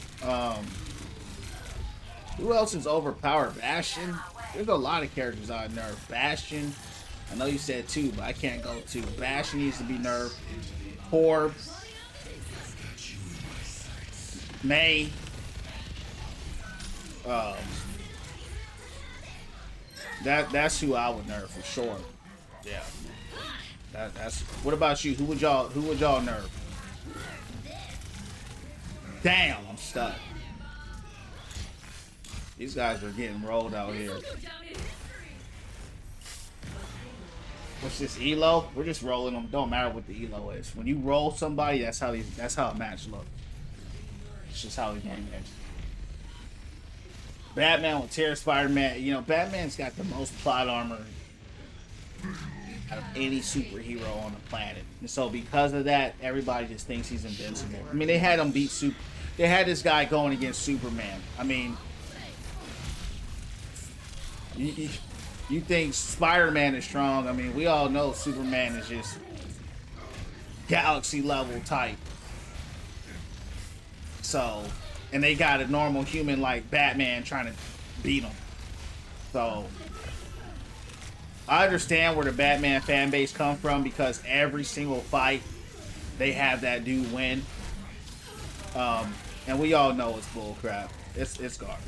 Who else is overpowered? Bastion? There's a lot of characters I nerf. Bastion. I know you said 2, but I can't go 2. Bastion needs to be nerfed. Orb. May. That's who I would nerf for sure. Yeah. That's. What about you? Who would y'all nerf? Damn, I'm stuck. These guys are getting rolled out here. What's this, elo? We're just rolling them. Don't matter what the elo is. When you roll somebody, that's how a match looks. It's just how the game is. Batman will tear Spider-Man. You know, Batman's got the most plot armor out of any superhero on the planet. And so because of that, everybody just thinks he's invincible. I mean, they had him beat They had this guy going against Superman. I mean, you think Spider-Man is strong. I mean, we all know Superman is just galaxy level type. So, and they got a normal human like Batman trying to beat him. So, I understand where the Batman fan base come from because every single fight they have that dude win. And we all know it's bullcrap. It's garbage.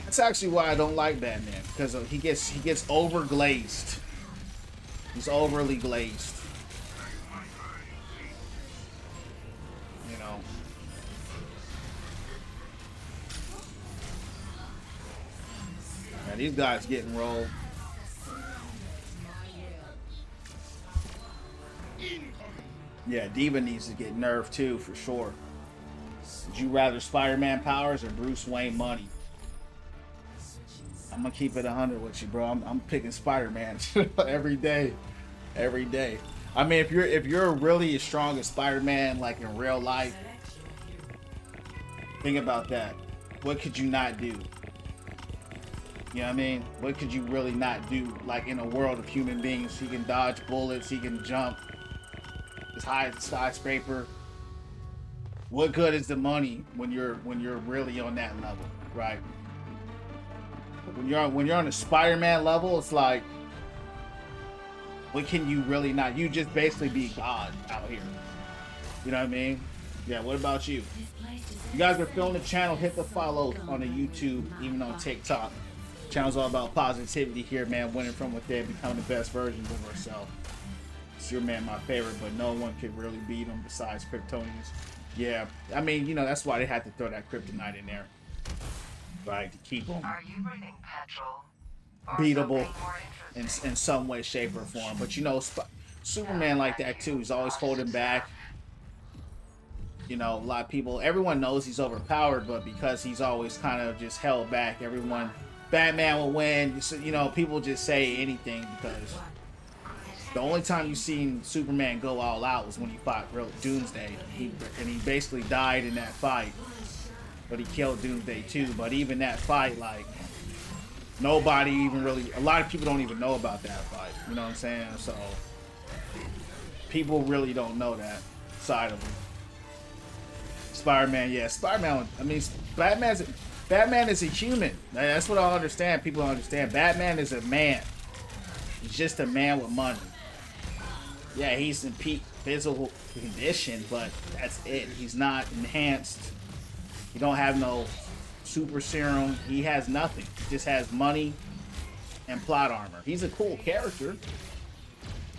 That's actually why I don't like Batman, because he gets over glazed. He's overly glazed. You know. Yeah, these guys getting rolled. Yeah, Diva needs to get nerfed too, for sure. Would you rather Spider-Man powers or Bruce Wayne money? I'm gonna keep it 100 with you, bro. I'm picking Spider-Man every day. I mean, if you're really as strong as Spider-Man, like in real life, think about that. What could you not do? You know what I mean? What could you really not do? Like in a world of human beings, he can dodge bullets, he can jump as high as a skyscraper. What good is the money when you're really on that level, right? When you're on a Spider-Man level, it's like, what can you really not? You just basically be God out here. You know what I mean? Yeah. What about you? You guys are feeling the channel. Hit the follow on the YouTube, even on TikTok. Channel's all about positivity here, man. Winning from within, becoming the best versions of ourselves. It's your man, my favorite, but no one could really beat him besides Kryptonians. Yeah, I mean, you know, that's why they had to throw that kryptonite in there, right? To keep them beatable in some way, shape, or form. But you know, Superman like that too. He's always holding back. You know, a lot of people, everyone knows he's overpowered, but because he's always kind of just held back, Batman will win. You know, people just say anything because the only time you've seen Superman go all out was when he fought Doomsday. He basically died in that fight. But he killed Doomsday too. But even that fight, like, nobody even really... A lot of people don't even know about that fight. You know what I'm saying? So, people really don't know that side of him. Spider-Man, yeah. Spider-Man, I mean, Batman is a human. That's what I understand. People don't understand. Batman is a man. He's just a man with money. Yeah, he's in peak physical condition, but that's it. He's not enhanced. He don't have no super serum. He has nothing. He just has money and plot armor. He's a cool character,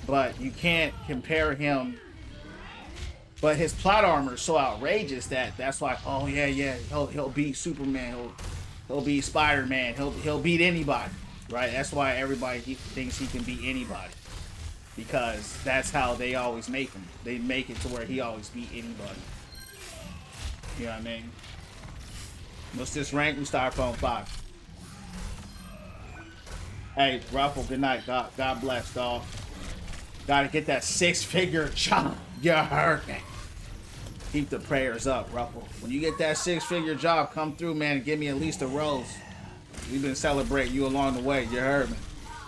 but you can't compare him. But his plot armor is so outrageous that's why, oh yeah, he'll beat Superman. He'll beat Spider-Man. He'll beat anybody, right? That's why everybody thinks he can beat anybody. Because that's how they always make him. They make it to where he always beat anybody. You know what I mean? What's this rank? We start from 5. Hey, Ruffle, good night. God bless, dog. Gotta get that 6-figure job. You heard me. Keep the prayers up, Ruffle. When you get that 6-figure job, come through, man, and give me at least a rose. We've been celebrating you along the way. You heard me.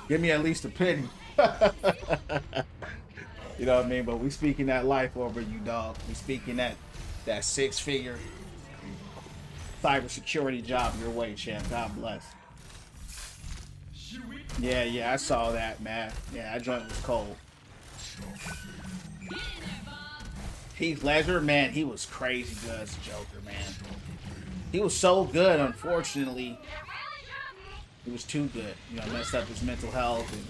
Give me at least a penny. You know what I mean? But we speaking that life over you, dog. We speaking that six-figure cybersecurity job your way, champ. God bless. Yeah, I saw that, man. Yeah, that joint was cold. Heath Ledger, man, he was crazy good as a Joker, man. He was so good, unfortunately. He was too good. You know, messed up his mental health and,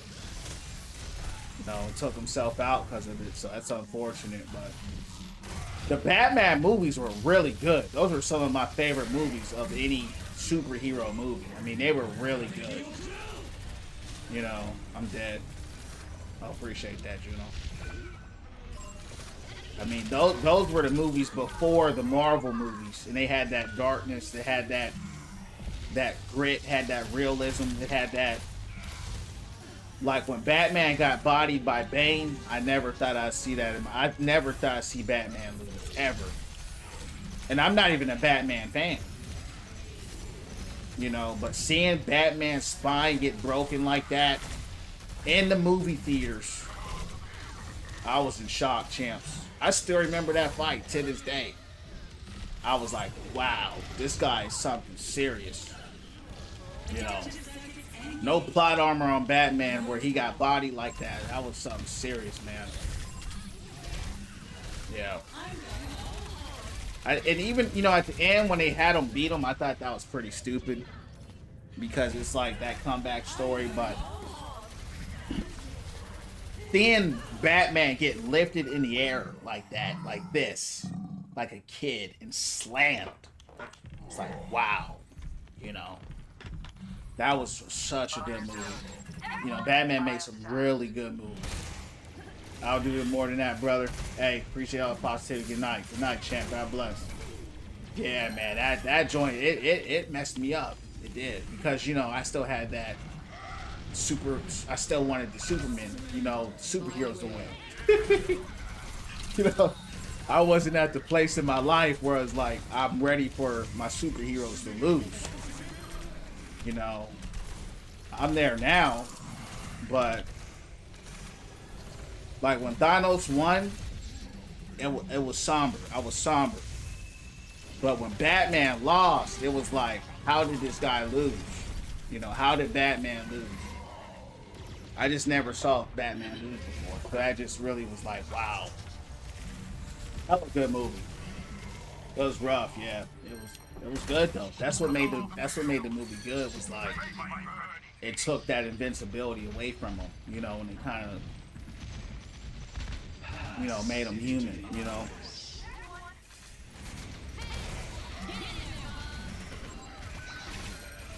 you know, took himself out because of it. So that's unfortunate. But the Batman movies were really good. Those are some of my favorite movies of any superhero movie. I mean, they were really good. You know, I'm dead. I appreciate that, Juno. I mean, those were the movies before the Marvel movies, and they had that darkness, they had that grit, had that realism, it had that. Like when Batman got bodied by Bane, I never thought I'd see that. I never thought I'd see Batman lose ever, and I'm not even a Batman fan. You know, but seeing Batman's spine get broken like that in the movie theaters, I was in shock, champs. I still remember that fight to this day. I was like, wow, this guy is something serious. You know, no plot armor on Batman where he got bodied like that. That was something serious, man. Yeah. And even, you know, at the end when they had him beat him, I thought that was pretty stupid. Because it's like that comeback story, but seeing Batman get lifted in the air like that, like this, like a kid, and slammed. It's like, wow. You know. That was such a good movie. You know, Batman made some really good movies. I'll do it more than that, brother. Hey, appreciate all the positivity. Good night. Good night, champ. God bless. Yeah, man, that joint, it messed me up. It did. Because, you know, I still had that I still wanted the Superman, you know, superheroes to win. You know, I wasn't at the place in my life where it's like, I'm ready for my superheroes to lose. You know, I'm there now, but like when Thanos won, it was somber. I was somber. But when Batman lost, it was like, how did this guy lose? You know, how did Batman lose? I just never saw Batman lose before. So that just really was like, wow. That was a good movie. It was rough, yeah. It was good though. That's what made the movie good, was like it took that invincibility away from him, you know, and it kind of, you know, made him human, you know.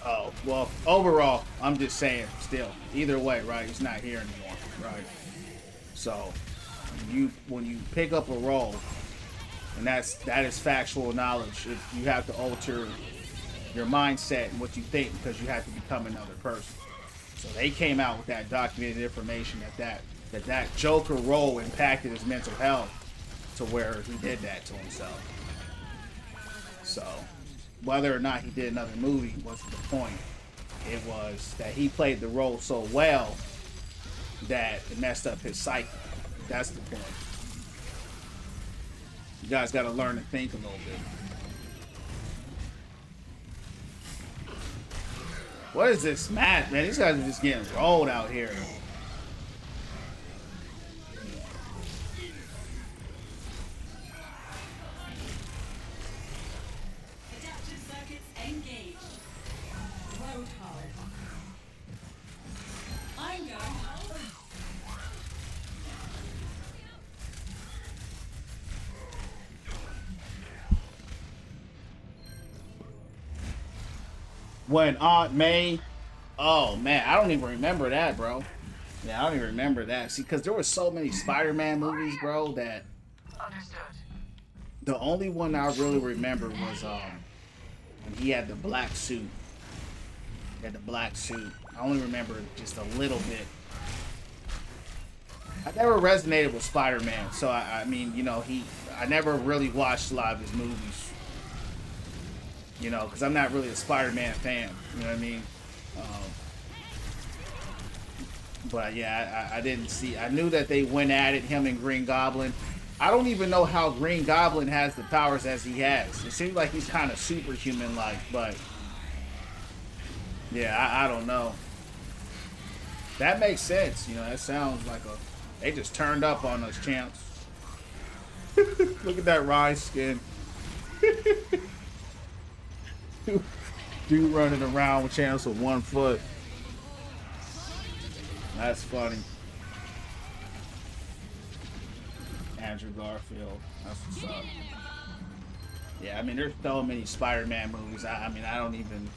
Oh, well, overall, I'm just saying, still, either way, right, he's not here anymore, right? So, when you pick up a role, and that is factual knowledge, you have to alter your mindset and what you think, because you have to become another person. So they came out with that documented information that Joker role impacted his mental health to where he did that to himself. So whether or not he did another movie wasn't the point. It was that he played the role so well that it messed up his psyche. That's the point. You guys got to learn to think a little bit. What is this match, man? These guys are just getting rolled out here. Adaptive circuits engaged. Road hard. I'm going home. When Aunt May, oh man, I don't even remember that, bro. Yeah, I don't even remember that. See, because there were so many Spider-Man movies, bro, that Understood. the only one I really remember was when he had the black suit. He had the black suit. I only remember just a little bit. I never resonated with Spider-Man, so I mean, you know, I never really watched a lot of his movies. You know, because I'm not really a Spider-Man fan. You know what I mean? But yeah, I didn't see. I knew that they went at it, him and Green Goblin. I don't even know how Green Goblin has the powers as he has. It seems like he's kind of superhuman like, but yeah, I don't know. That makes sense. You know, that sounds like a. They just turned up on us, champs. Look at that Rye skin. Dude running around with champs with 1 foot. That's funny. Andrew Garfield. That's what's up. Yeah, I mean, there's so many Spider-Man movies. I mean, I don't even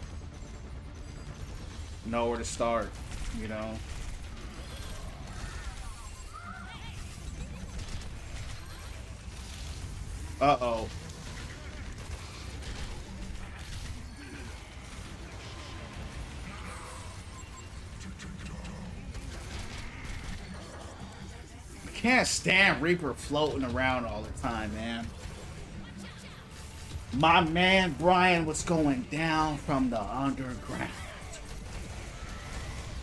know where to start, you know? Uh-oh. I can't stand Reaper floating around all the time, man. My man Brian was going down from the underground.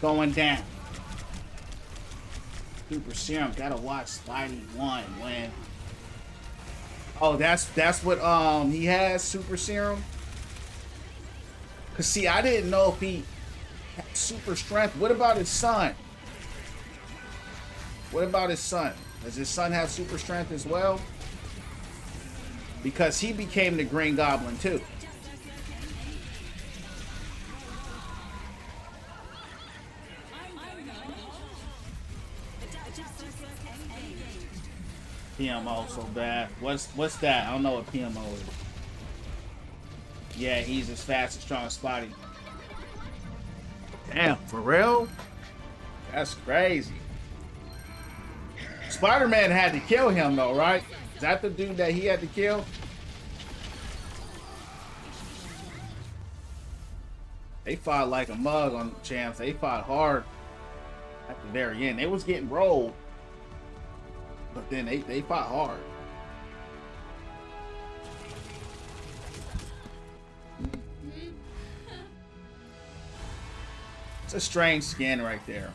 Going down. Super Serum, gotta watch Spidey 1 when. Oh, that's what he has, Super Serum. Cause see, I didn't know if he had super strength. What about his son? What about his son? Does his son have super strength as well? Because he became the Green Goblin too. PMO so bad. What's that? I don't know what PMO is. Yeah, he's as fast as strong as Spotty. Damn, for real? That's crazy. Spider-Man had to kill him though, right? Is that the dude that he had to kill? They fought like a mug on champs. They fought hard at the very end. They was getting rolled. But then they fought hard. It's a strange skin right there.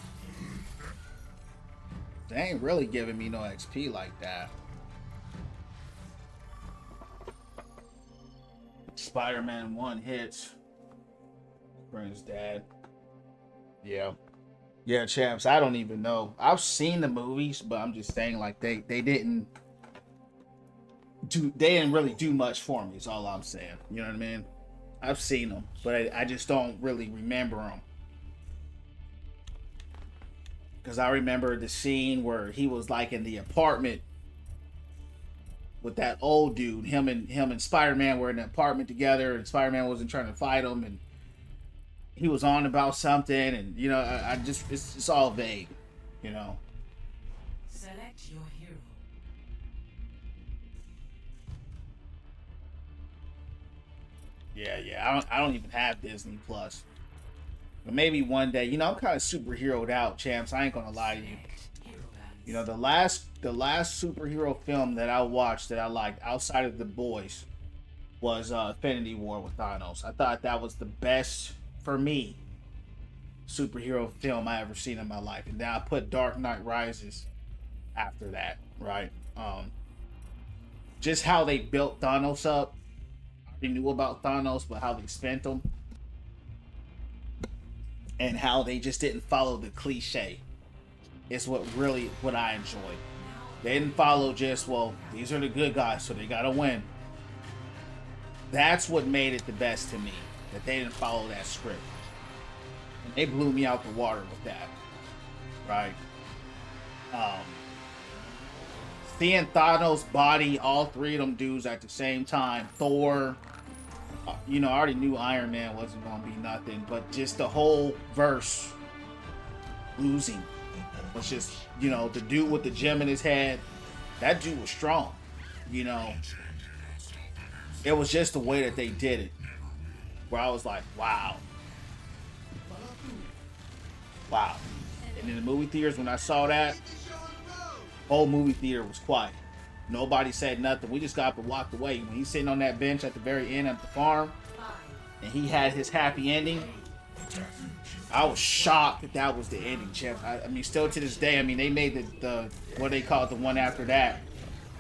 They ain't really giving me no XP like that. Spider-Man 1 hits. Brings dad. Yeah. Yeah, champs, I don't even know. I've seen the movies, but I'm just saying like they didn't really do much for me, is all I'm saying. You know what I mean? I've seen them, but I just don't really remember them. Because I remember the scene where he was like in the apartment with that old dude. Him and Spider-Man were in the apartment together, and Spider-Man wasn't trying to fight him, and he was on about something, and you know, I just it's all vague, you know. Select your hero. Yeah. I don't even have Disney Plus. But maybe one day, you know, I'm kind of superheroed out, champs. I ain't gonna lie to you. You know, the last superhero film that I watched that I liked outside of The Boys was Infinity War with Thanos. I thought that was the best, for me, superhero film I ever seen in my life. And then I put Dark Knight Rises after that, right? Just how they built Thanos up. I knew about Thanos, but how they spent him. And how they just didn't follow the cliche is what I enjoy. They didn't follow just, well, these are the good guys, so they gotta win. That's what made it the best to me, that they didn't follow that script. And they blew me out the water with that, right? Seeing Thanos body all three of them dudes at the same time, Thor, you know, I already knew Iron Man wasn't gonna be nothing, but just the whole verse losing was just, you know, the dude with the gem in his head, that dude was strong, you know. It was just the way that they did it, where I was like, wow. And in the movie theaters, when I saw that, whole movie theater was quiet. Nobody said nothing. We just got up and walked away. When he's sitting on that bench at the very end at the farm, and he had his happy ending, I was shocked that that was the ending, Jeff. I mean, still to this day, I mean, they made the what they call it, the one after that,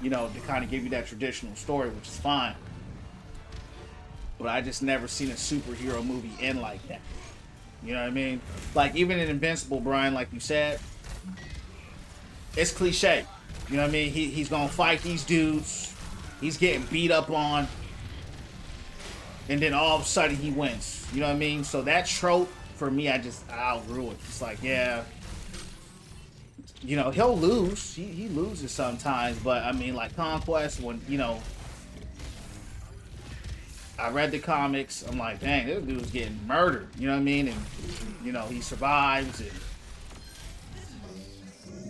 you know, to kind of give you that traditional story, which is fine. But I just never seen a superhero movie end like that. You know what I mean? Like, even in Invincible, Brian, like you said, it's cliche. You know what I mean? He's gonna fight these dudes. He's getting beat up on. And then all of a sudden he wins. You know what I mean? So that trope, for me, I outgrew it. It's like, yeah. You know, he'll lose. He loses sometimes. But, I mean, like, Conquest, when, you know, I read the comics, I'm like, dang, this dude's getting murdered. You know what I mean? And, you know, he survives. And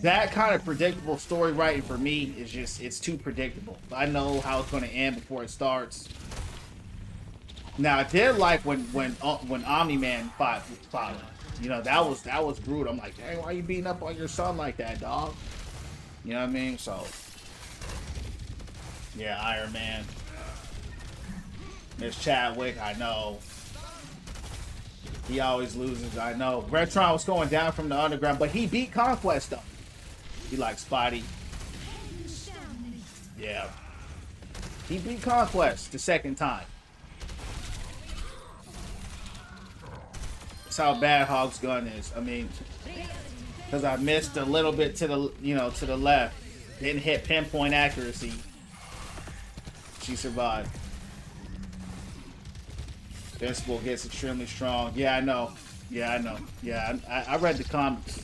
that kind of predictable story writing for me is just, it's too predictable. I know how it's going to end before it starts. Now, I did like when Omni-Man fought him. You know, that was brutal. I'm like, dang, why are you beating up on your son like that, dog? You know what I mean? So, yeah, Iron Man. There's Chadwick, I know. He always loses, I know. Retron was going down from the underground, but he beat Conquest, though. He like Spotty. Yeah. He beat Conquest the second time. That's how bad Hog's gun is. I mean, because I missed a little bit to the, you know, to the left. Didn't hit pinpoint accuracy. She survived. Invincible gets extremely strong. Yeah, I know. Yeah, I know. Yeah, I read the comics.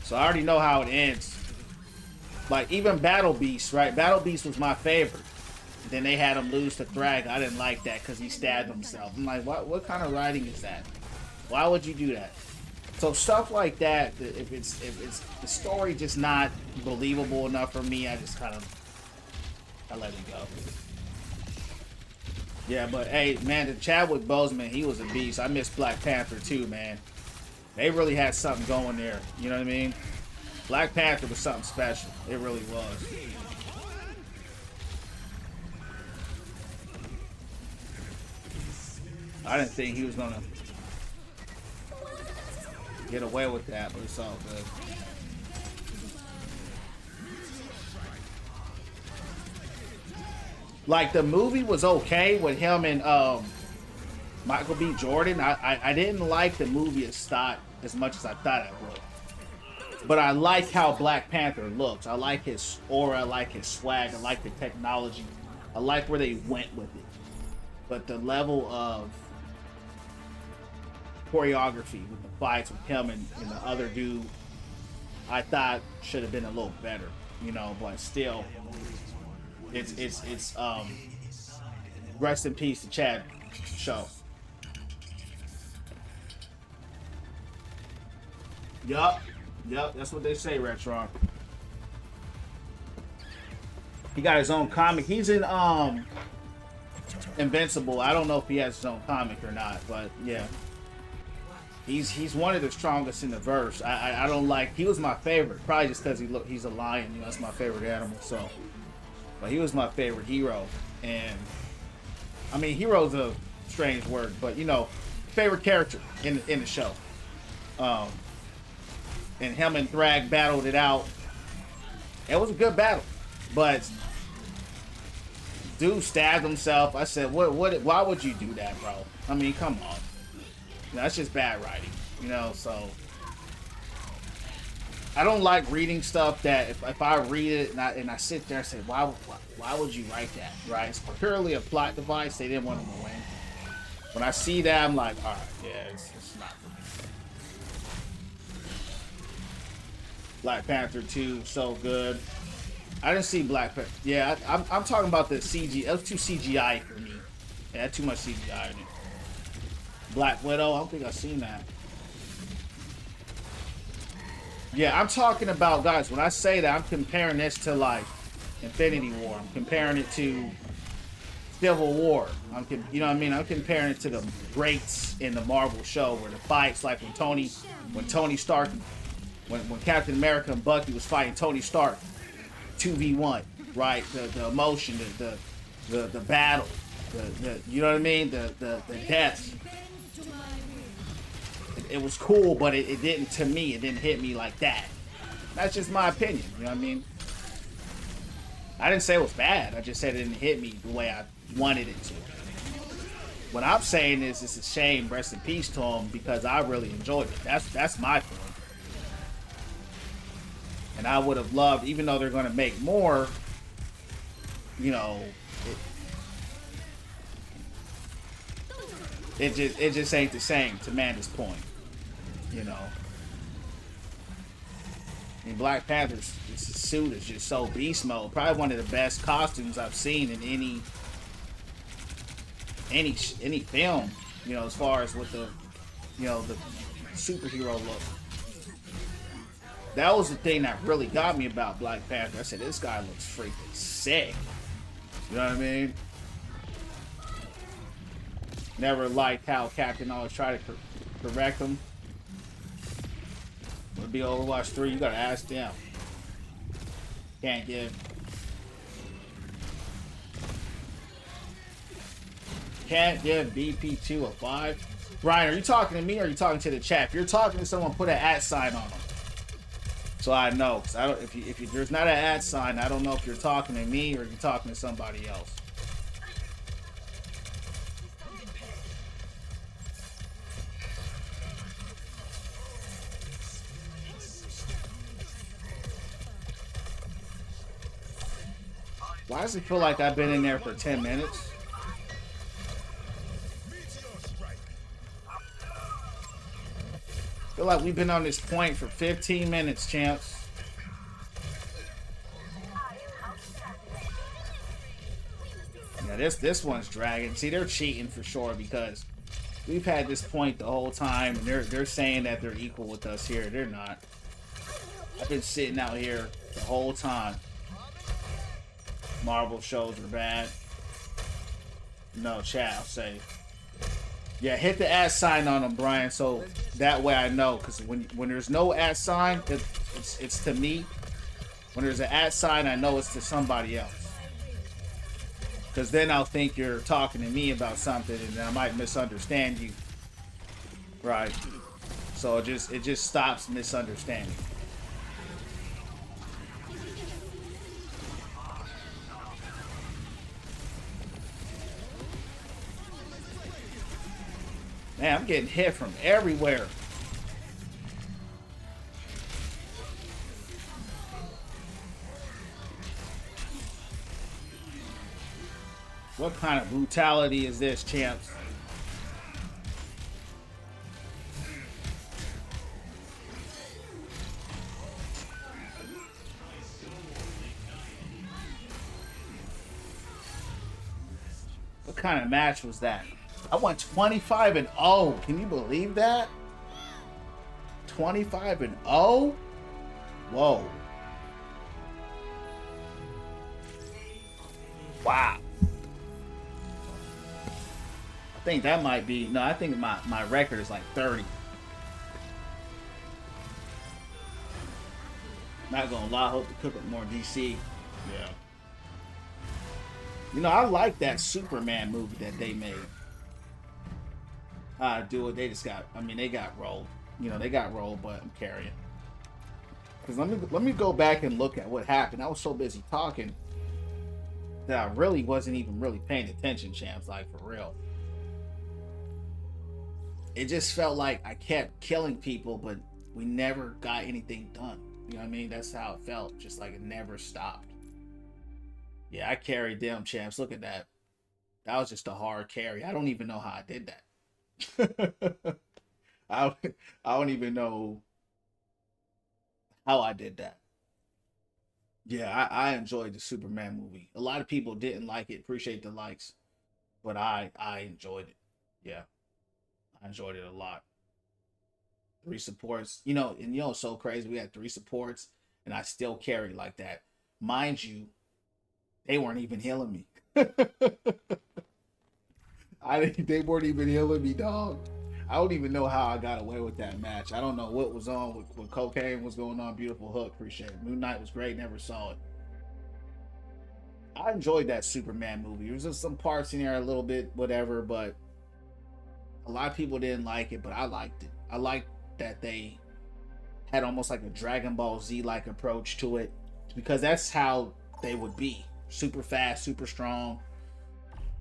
So I already know how it ends. Like, even Battle Beast, right? Battle Beast was my favorite. Then they had him lose to Thrag. I didn't like that because he stabbed himself. I'm like, what kind of writing is that? Why would you do that? So stuff like that, if it's the story just not believable enough for me, I just kind of, I let it go. Yeah, but hey, man, the Chadwick Boseman, he was a beast. I miss Black Panther too, man. They really had something going there. You know what I mean? Black Panther was something special. It really was. I didn't think he was gonna get away with that, but it's all good. Like, the movie was okay with him and Michael B. Jordan. I didn't like the movie as much as I thought I would. But I like how Black Panther looks. I like his aura, I like his swag, I like the technology. I like where they went with it. But the level of choreography with the fights with him and the other dude, I thought should have been a little better, you know, but still, it's rest in peace to Chad show. Yup, that's what they say, Retron. He got his own comic. He's in Invincible. I don't know if he has his own comic or not, but yeah. He's one of the strongest in the verse. I don't like, he was my favorite, probably just because he's a lion, you know, that's my favorite animal, so. But he was my favorite hero, and I mean, hero's a strange word, but you know, favorite character in the show. And him and Thrag battled it out. It was a good battle, but dude stabbed himself. I said, what? Why would you do that, bro? I mean, come on. That's just bad writing, you know. So I don't like reading stuff that if I read it and I sit there and say, why would you write that, right? It's purely a plot device. They didn't want him to win. When I see that, I'm like, all right, yeah, it's not for me. Black Panther 2, so good. I didn't see Black Panther. Yeah, I'm talking about the CG. That was too CGI for me. Yeah, too much CGI in it. Black Widow, I don't think I've seen that. Yeah, I'm talking about, guys, when I say that, I'm comparing this to, like, Infinity War. I'm comparing it to Civil War. You know what I mean? I'm comparing it to the greats in the Marvel show where the fights, like when Tony Stark, when Captain America and Bucky was fighting Tony Stark, 2v1, right? The emotion, the battle, the you know what I mean? The deaths. it was cool, but it didn't, to me, it didn't hit me like that. That's just my opinion, you know what I mean? I didn't say it was bad, I just said it didn't hit me the way I wanted it to. What I'm saying is it's a shame, rest in peace to him, because I really enjoyed it. That's my point. And I would have loved, even though they're gonna make more, you know, it just ain't the same, to Amanda's point. You know. I mean, Black Panther's suit is just so beast mode. Probably one of the best costumes I've seen in any film. You know, as far as with the, you know, the superhero look. That was the thing that really got me about Black Panther. I said, this guy looks freaking sick. You know what I mean? Never liked how Captain always tried to correct him. Would be Overwatch 3, you gotta ask them. Can't give BP2 a 5. Brian, are you talking to me or are you talking to the chat? If you're talking to someone, put an @ sign on them. So I know. 'Cause I don't, if there's not an @ sign, I don't know if you're talking to me or you're talking to somebody else. Why does it feel like I've been in there for 10 minutes? I feel like we've been on this point for 15 minutes, champs. Yeah, this one's dragging. See, they're cheating for sure because we've had this point the whole time, and they're saying that they're equal with us here. They're not. I've been sitting out here the whole time. Marvel shows are bad. No, chat, I'll say. Yeah, hit the @ sign on them, Brian, so that way I know. Because when there's no @ sign, it's to me. When there's an @ sign, I know it's to somebody else. Because then I'll think you're talking to me about something, and then I might misunderstand you. Right. So it just stops misunderstanding. Man, I'm getting hit from everywhere. What kind of brutality is this, champs? What kind of match was that? I went 25-0. Can you believe that? 25-0? Whoa. Wow. I think that might be... No, I think my record is like 30. Not gonna lie, I hope to cook up more DC. Yeah. You know, I like that Superman movie that they made. Do it. They just got... I mean, they got rolled. You know, they got rolled, but I'm carrying. Because let me go back and look at what happened. I was so busy talking that I really wasn't even really paying attention, champs. Like, for real. It just felt like I kept killing people, but we never got anything done. You know what I mean? That's how it felt. Just like it never stopped. Yeah, I carried them, champs. Look at that. That was just a hard carry. I don't even know how I did that. I don't even know how I did that. Yeah, I enjoyed the Superman movie. A lot of people didn't like it. Appreciate the likes, but I enjoyed it. Yeah, I enjoyed it a lot. 3 supports, you know, and you know, it's so crazy. We had 3 supports, and I still carried like that. Mind you, they weren't even healing me. They weren't even healing me, dog. I don't even know how I got away with that match. I don't know what was on with cocaine was going on. Beautiful hook, appreciate it. Moon Knight was great, never saw it. I enjoyed that Superman movie. There was just some parts in there a little bit, whatever, but a lot of people didn't like it, but I liked it. I like that they had almost like a Dragon Ball Z like approach to it, because that's how they would be. Super fast, super strong.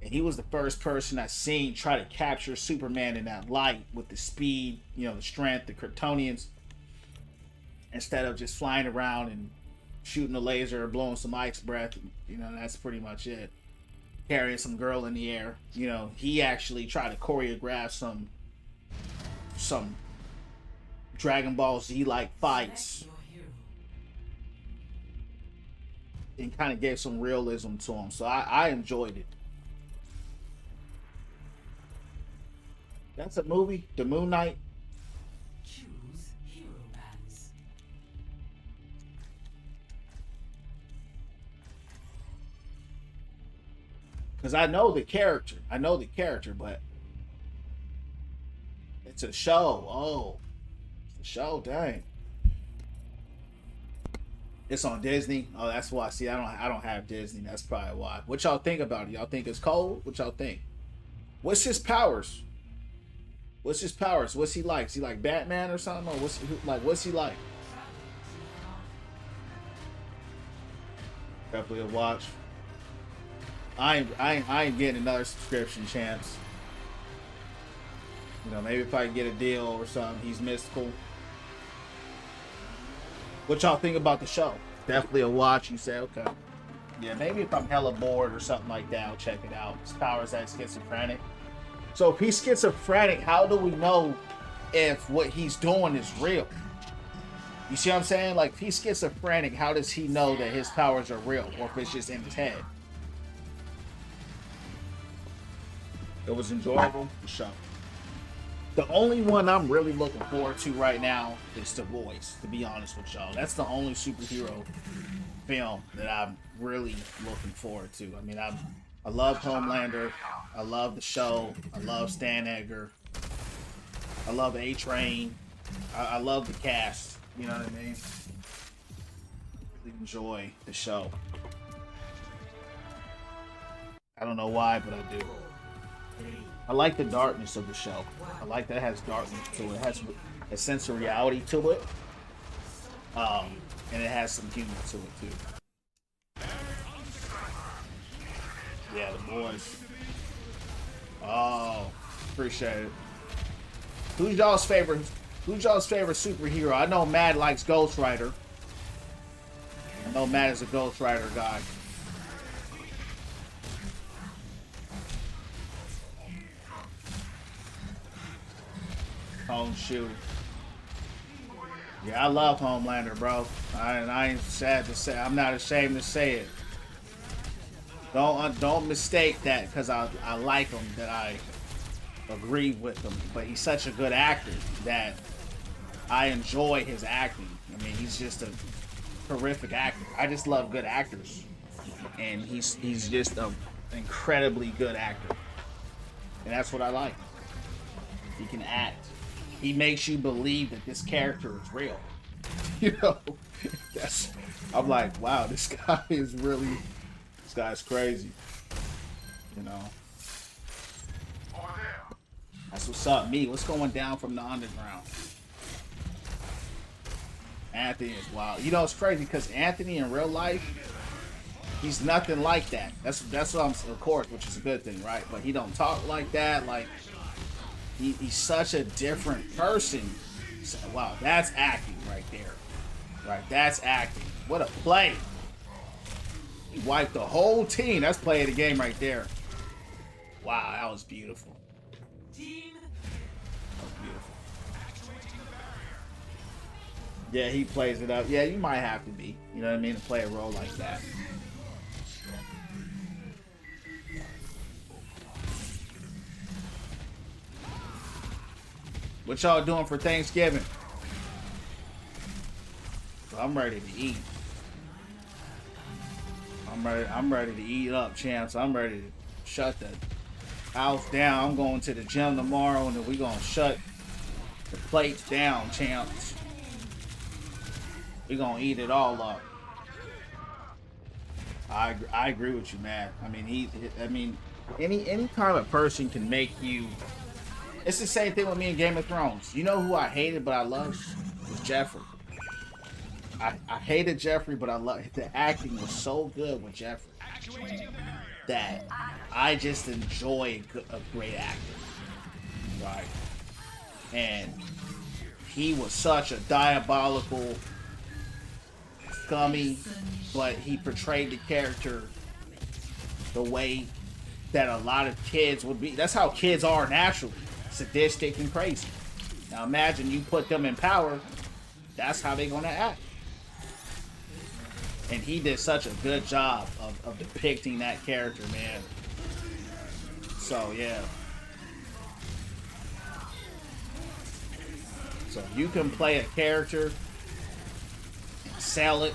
And he was the first person I seen try to capture Superman in that light with the speed, you know, the strength, the Kryptonians, instead of just flying around and shooting a laser or blowing some ice breath. You know, that's pretty much it. Carrying some girl in the air. You know, he actually tried to choreograph some Dragon Ball Z like fights and kind of gave some realism to him. So I enjoyed it. That's a movie, The Moon Knight. Choose hero bands. Because I know the character. But it's a show. Oh, it's a show. Dang. It's on Disney. Oh, that's why. See, I don't have Disney. That's probably why. What y'all think about it? Y'all think it's cold? What y'all think? What's his powers? What's he like? Is he like Batman or something? Or what's he like? Definitely a watch. I ain't getting another subscription, chance. You know, maybe if I can get a deal or something. He's mystical. What y'all think about the show? Definitely a watch. You say, okay. Yeah, maybe if I'm hella bored or something like that, I'll check it out. His powers that schizophrenic. So if he's schizophrenic, how do we know if what he's doing is real? You see what I'm saying? Like, if he's schizophrenic, how does he know that his powers are real, or if it's just in his head? It was enjoyable. The show. The only one I'm really looking forward to right now is The Voice, to be honest with y'all. That's the only superhero film that I'm really looking forward to. I mean, I love Homelander. I love the show. I love Stan Edgar. I love A-Train. I love the cast. You know what I mean? Really enjoy the show. I don't know why, but I do. I like the darkness of the show. I like that it has darkness to it. It has a sense of reality to it. And it has some humor to it too. Yeah, the boys. Oh, appreciate it. Who's y'all's favorite superhero? I know Matt likes Ghost Rider. I know Matt is a Ghost Rider guy. Oh shoot. Yeah, I love Homelander, bro. I ain't sad to say. I'm not ashamed to say it. Don't mistake that because I like him, that I agree with him. But he's such a good actor that I enjoy his acting. I mean, he's just a terrific actor. I just love good actors, and he's just an incredibly good actor, and that's what I like. He can act. He makes you believe that this character is real. You know, I'm like, wow, this guy's crazy. You know, that's what's up. Me, what's going down from the underground? Anthony is wild. You know, it's crazy because Anthony in real life, he's nothing like that. That's what I'm, of course, which is a good thing, right? But he don't talk like that. Like, he's such a different person. So, wow, that's acting right there. Right, that's acting. What a play. He wiped the whole team. That's play of the game right there. Wow, that was beautiful. That was beautiful. Yeah, he plays it up. Yeah, you might have to be. You know what I mean? To play a role like that. What y'all doing for Thanksgiving? I'm ready to eat. I'm ready to eat up, champs. I'm ready to shut the house down. I'm going to the gym tomorrow, and then we're gonna shut the plates down, champs. We're gonna eat it all up. I agree with you, man. I mean, any kind of person can make you It's the same thing with me in Game of Thrones. You know who I hated but I loved? Was Jeffrey. I hated Jeffrey, but I love the acting was so good with Jeffrey that I just enjoy a great actor, right? And he was such a diabolical, scummy, but he portrayed the character the way that a lot of kids would be. That's how kids are naturally, sadistic and crazy. Now imagine you put them in power, that's how they're gonna act. And he did such a good job of depicting that character, man. So, yeah. So, if you can play a character and sell it,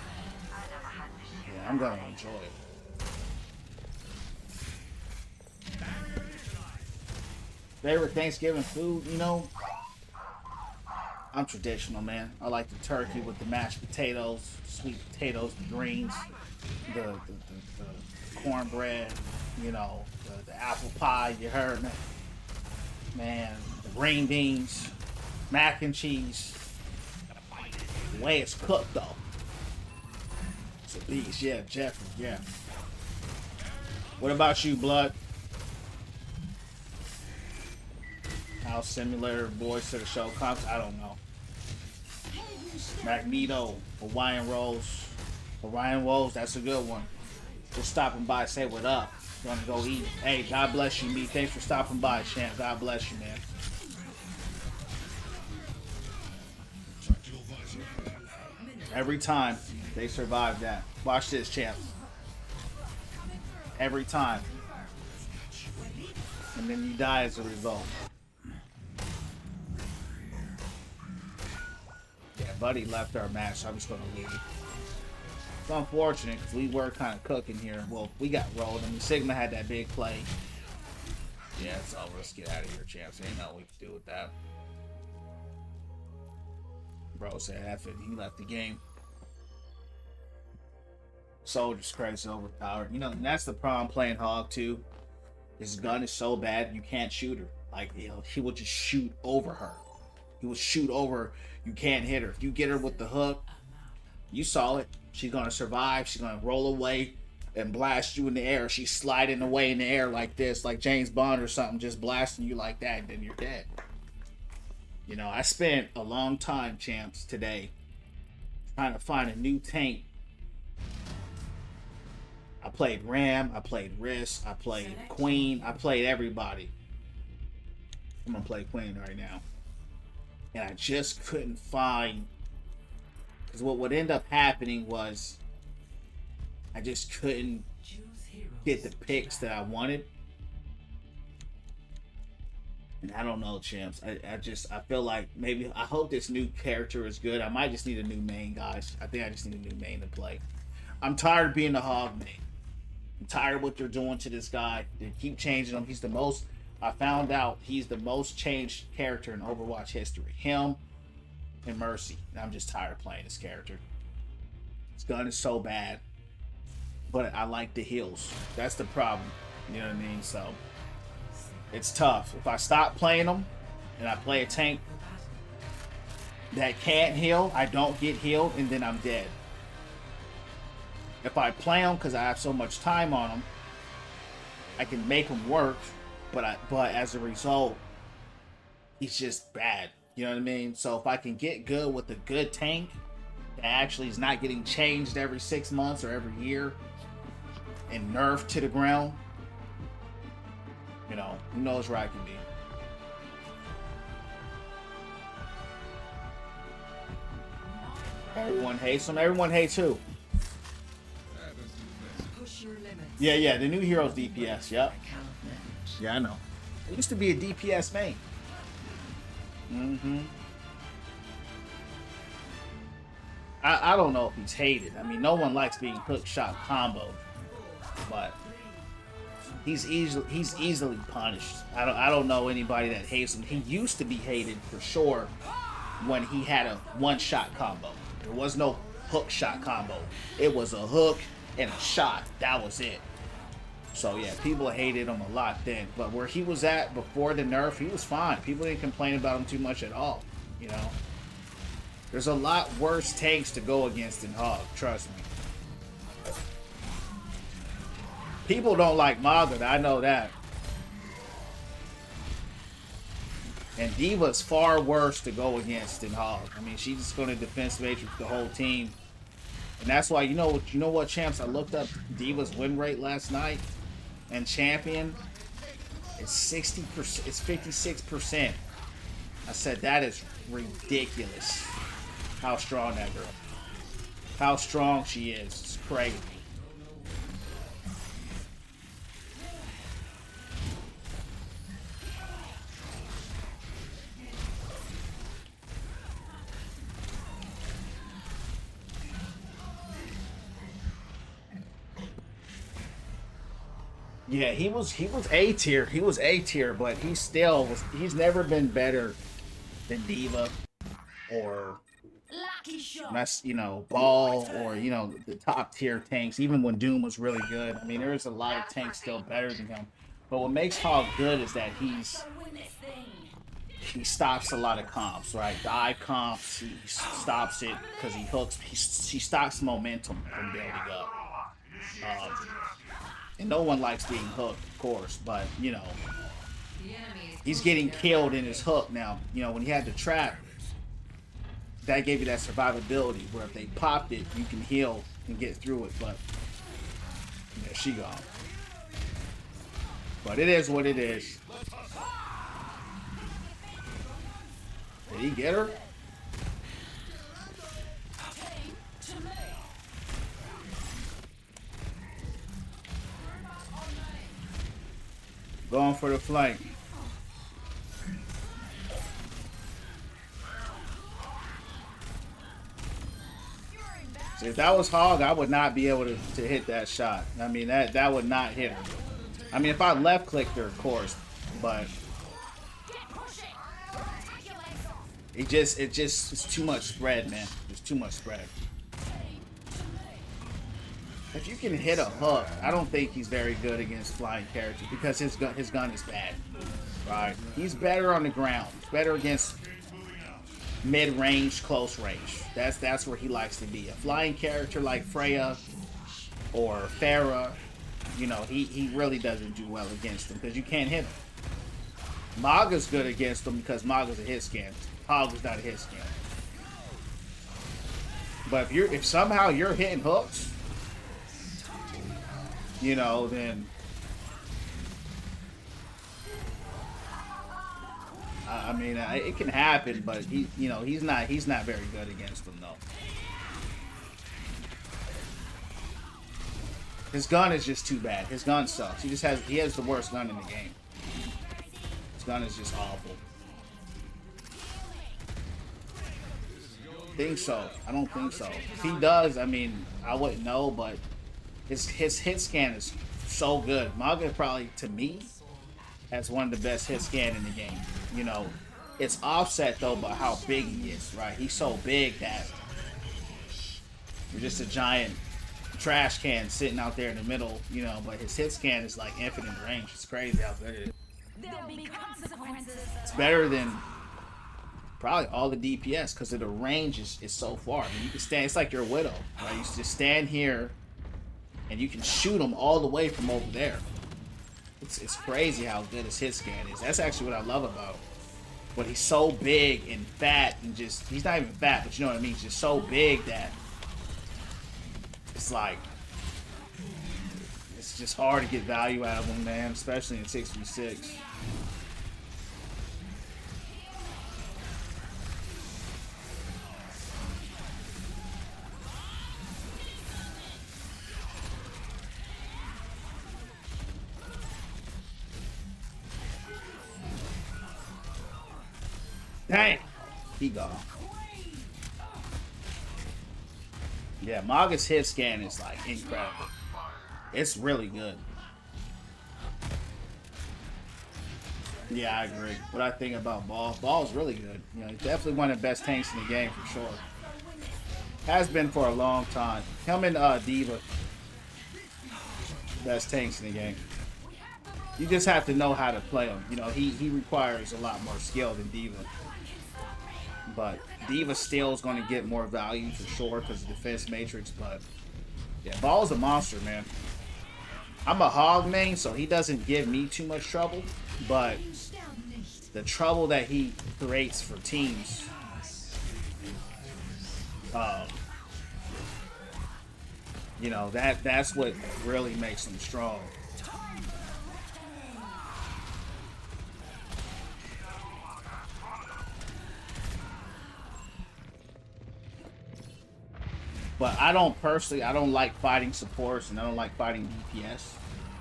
yeah, I'm going to enjoy it. Favorite Thanksgiving food, you know? I'm traditional, man. I like the turkey with the mashed potatoes, sweet potatoes, the greens, the cornbread, you know, the apple pie, you heard me. Man, the green beans, mac and cheese. The way it's cooked, though. So these, yeah, Jeffrey, yeah. What about you, Blood? How similar Boys to the Show comes, I don't know. Magneto, Hawaiian Rolls. Hawaiian Rolls, that's a good one. Just stopping by, say what up. Gonna go eat. Hey, God bless you, me. Thanks for stopping by, champ. God bless you, man. Every time they survive that. Watch this, champ. Every time. And then you die as a result. Yeah, Buddy left our match, so I'm just gonna leave. It's unfortunate because we were kind of cooking here. Well, we got rolled. I mean, Sigma had that big play. Yeah, it's over. Let's get out of here, champs. Ain't nothing we can do with that. Bro said F it. He left the game. Soldier's crazy overpowered. You know, and that's the problem playing Hog too. His gun is so bad you can't shoot her. Like, you know, he will just shoot over her. He will shoot over. You can't hit her. If you get her with the hook, you saw it. She's gonna survive. She's gonna roll away and blast you in the air. She's sliding away in the air like this, like James Bond or something, just blasting you like that, and then you're dead. You know, I spent a long time, champs, today trying to find a new tank. I played Ram, I played Risk, I played Queen, I played everybody. I'm gonna play Queen right now. And I just couldn't find, because what would end up happening was I just couldn't get the picks that I wanted. And I don't know, champs. I feel like maybe, I hope this new character is good. I might just need a new main, guys. I think I just need a new main to play. I'm tired of being the Hog main. I'm tired of what they're doing to this guy. They keep changing him. He's the most, I found out he's the most changed character in Overwatch history. Him and Mercy. And I'm just tired of playing this character. His gun is so bad. But I like the heals. That's the problem. You know what I mean? So it's tough. If I stop playing them and I play a tank that can't heal, I don't get healed, and then I'm dead. If I play them because I have so much time on them, I can make them work, but as a result, he's just bad. You know what I mean? So if I can get good with a good tank that actually is not getting changed every 6 months or every year and nerfed to the ground, you know, who knows where I can be. Everyone hates him. Everyone hates who? Yeah, the new hero's DPS, yep. Yeah, I know. It used to be a DPS main. I don't know if he's hated. I mean, no one likes being hook shot combo, but he's easily punished. I don't know anybody that hates him. He used to be hated for sure when he had a one-shot combo. There was no hook shot combo. It was a hook and a shot. That was it. So yeah, people hated him a lot then. But where he was at before the nerf, he was fine. People didn't complain about him too much at all. You know, there's a lot worse tanks to go against than Hog. Trust me. People don't like Maga. I know that. And Diva's far worse to go against than Hog. I mean, she's just going to defense matrix the whole team. And that's why, you know what, champs? I looked up Diva's win rate last night. And Champion, it's 60%. It's 56%. I said, that is ridiculous. How strong that girl. How strong she is. It's crazy. Yeah, he was A tier. He was A tier, but he still was. He's never been better than Diva or that's, you know, Ball or, you know, the top tier tanks. Even when Doom was really good. I mean, there's a lot of tanks still better than him. But what makes Hog good is that he stops a lot of comps, right? Dive comps, he stops it because he hooks. He stops momentum from building up. And no one likes being hooked, of course, but, you know, he's getting killed in his hook now. You know, when he had the trap, that gave you that survivability, where if they popped it, you can heal and get through it, but yeah, she gone. But it is what it is. Did he get her? Going for the flank. See, if that was Hog, I would not be able to hit that shot. I mean, that would not hit her. I mean, if I left clicked her, of course, but it's too much spread, man. There's too much spread. If you can hit a hook, I don't think he's very good against flying characters because his gun is bad, right? He's better on the ground. He's better against mid-range, close range. That's where he likes to be. A flying character like Freya or Pharah, you know, he really doesn't do well against them because you can't hit him. Maga's good against them because Maga's a hit scan. Hog is not a hit scan. But if somehow you're hitting hooks, you know, then I mean, it can happen, but he's not very good against them though. His gun is just too bad. His gun sucks. He has the worst gun in the game. His gun is just awful. Think so? I don't think so. If he does, I mean, I wouldn't know, but his hit scan is so good. Maga probably, to me, has one of the best hit scan in the game. You know, it's offset though by how big he is, right? He's so big that you're just a giant trash can sitting out there in the middle, you know, but his hit scan is like infinite range. It's crazy how good it is. It's better than probably all the DPS because of the range is so far. I mean, you can stand, it's like you're a Widow, right? You just stand here and you can shoot them all the way from over there. It's crazy how good his hit scan is. That's actually what I love about. But he's so big and fat and just, he's not even fat, but you know what I mean? He's just so big that it's like, it's just hard to get value out of him, man, especially in 6v6. Dang, he gone. Yeah, Maga's hit scan is like incredible. It's really good. Yeah, I agree. What I think about Ball, Ball's really good. You know, he's definitely one of the best tanks in the game for sure. Has been for a long time. Him and Diva. best tanks in the game. You just have to know how to play him. You know, he requires a lot more skill than D.Va. But D.Va still is going to get more value for sure because of defense matrix. But yeah, Ball's a monster, man. I'm a hog main, so he doesn't give me too much trouble. But the trouble that he creates for teams, you know, that's what really makes him strong. But I don't like fighting supports and I don't like fighting DPS.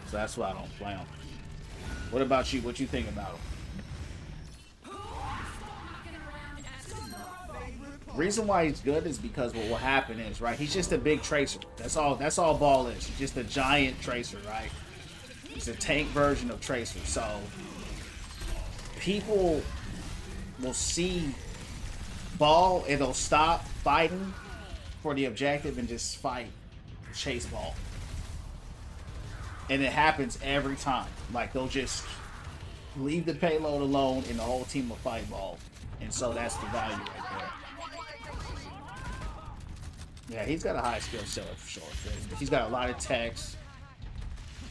So that's why I don't play them. What about you? What you think about him? Reason why he's good is because what will happen is, right, he's just a big tracer. That's all Ball is. He's just a giant tracer, right? He's a tank version of Tracer. So people will see Ball and they'll stop fighting for the objective and just fight chase Ball. And it happens every time. Like, they'll just leave the payload alone and the whole team will fight Ball. And so that's the value right there. Yeah, he's got a high skill set for sure. He's got a lot of techs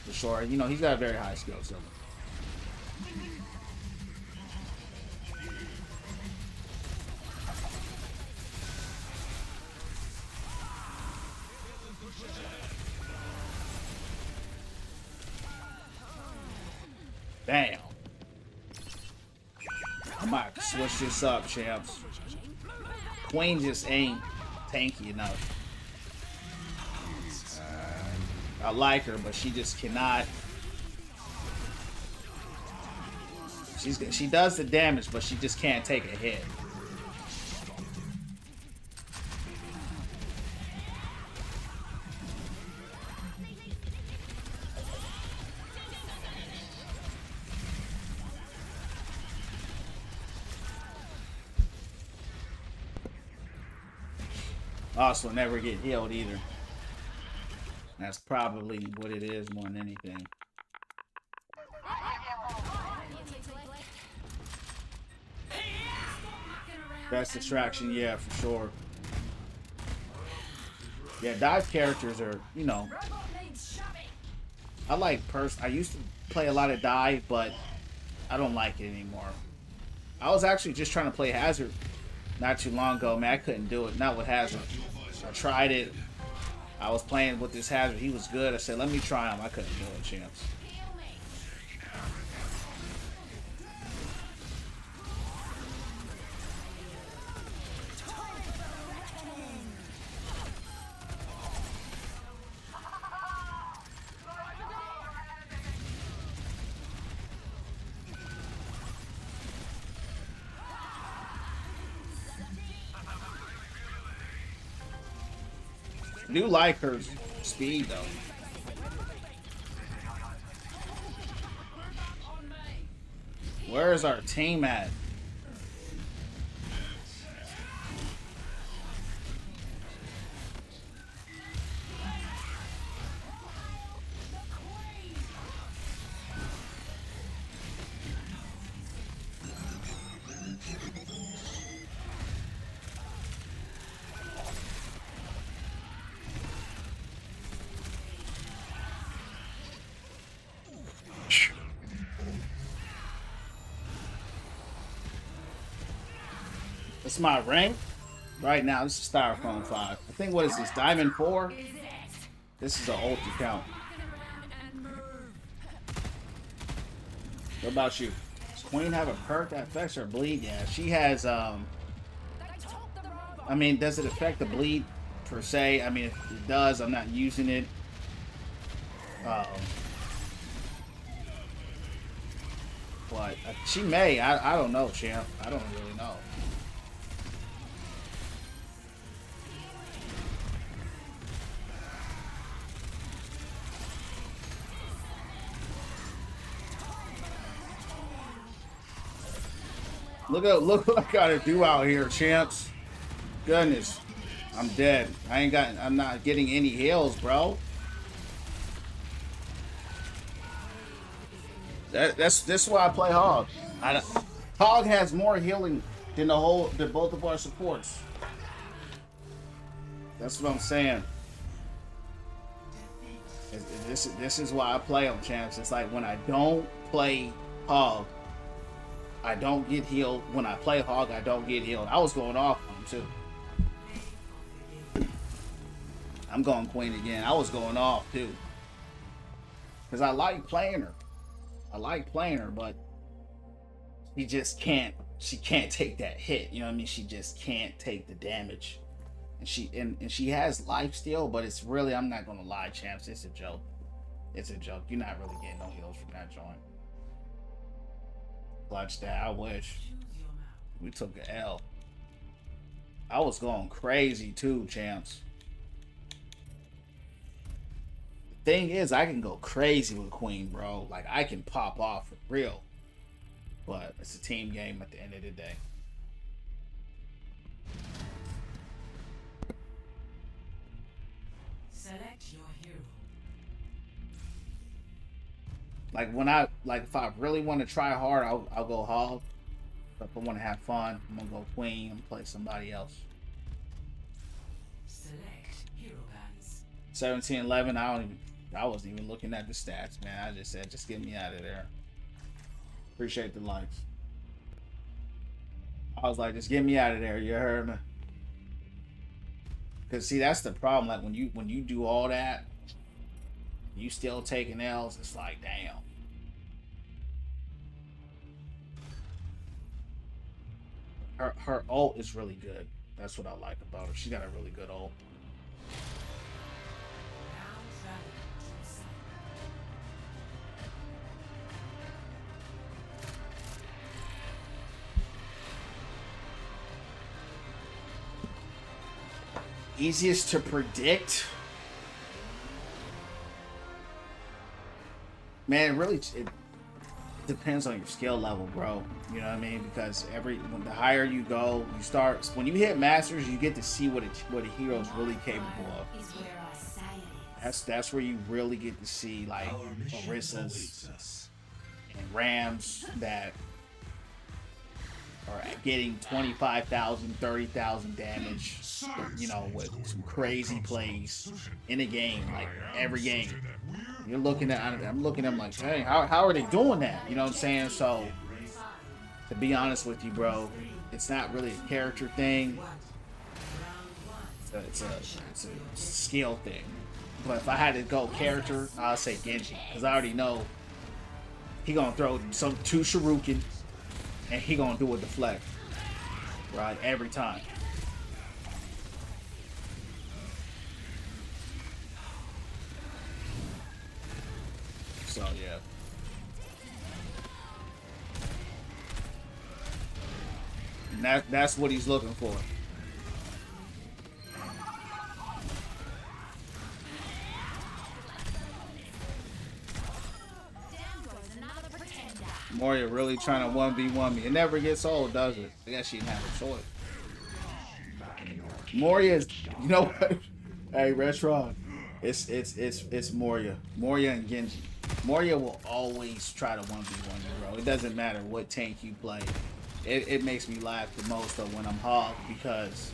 for sure. You know, he's got a very high skill set. Damn. I might switch this up, champs. Queen just ain't tanky enough. I like her, but she just cannot. She does the damage, but she just can't take a hit. Also never get healed either. That's probably what it is more than anything. Best distraction, yeah, for sure. Yeah, dive characters are, you know, I used to play a lot of dive, but I don't like it anymore. I was actually just trying to play Hazard not too long ago. Man, I couldn't do it. Not with Hazard. I tried it. I was playing with this Hazard. He was good. I said, let me try him. I couldn't do it, champs. I do like her speed though. Where is our team at? It's my rank right now. This is Styrofoam 5. I think, what is this, Diamond 4? This is an ult account. What about you? Does Queen have a perk that affects her bleed? Yeah, she has, I mean, does it affect the bleed per se? I mean, if it does, I'm not using it. But she may. I don't know, champ. I don't really know. Look what I gotta do out here, champs. Goodness. I'm dead. I'm not getting any heals, bro. That's why I play Hog. Hog has more healing than than both of our supports. That's what I'm saying. This is why I play them, champs. It's like when I don't play Hog, I don't get healed. When I play Hog, I don't get healed. I was going off on him too. I'm going Queen again. I was going off too. Because I like playing her. But she just can't take that hit. You know what I mean? She just can't take the damage. And she has life steal, but it's really, I'm not gonna lie, champs, it's a joke. It's a joke. You're not really getting no heals from that joint. Clutch that, I wish. We took an L. I was going crazy too, champs. The thing is, I can go crazy with Queen, bro. Like, I can pop off for real. But it's a team game at the end of the day. Select your hero. If I really want to try hard, I'll go Hog. But if I want to have fun, I'm gonna go Queen and play somebody else. Select hero guns. 17-11. I wasn't even looking at the stats, man. I just said, just get me out of there. Appreciate the likes. I was like, just get me out of there. You heard me? Cause see, that's the problem. Like when you do all that, you still taking L's. It's like, damn. Her ult is really good. That's what I like about her. She got a really good ult. Easiest to predict, man. It depends on your skill level, bro. You know what I mean? Because when the higher you go, when you hit masters, you get to see what a hero's really capable of. That's where you really get to see like Orissas and Rams that are getting 25,000, 30,000 damage, you know, with some crazy plays in a game, like every game. I'm looking at them like, hey, how are they doing that? You know what I'm saying? So, to be honest with you, bro, it's not really a character thing. It's a skill thing. But if I had to go character, I'll say Genji, because I already know he gonna throw two Shuriken. And he gonna do a deflect, right? Every time. So yeah. And that's what he's looking for. Moria really trying to 1v1 me. It never gets old, does it? I guess she didn't have a choice. Moria is, you know what? Hey, Retron, it's Moria. Moria and Genji. Moria will always try to 1v1 you, bro. It doesn't matter what tank you play. It makes me laugh the most though when I'm Hog, because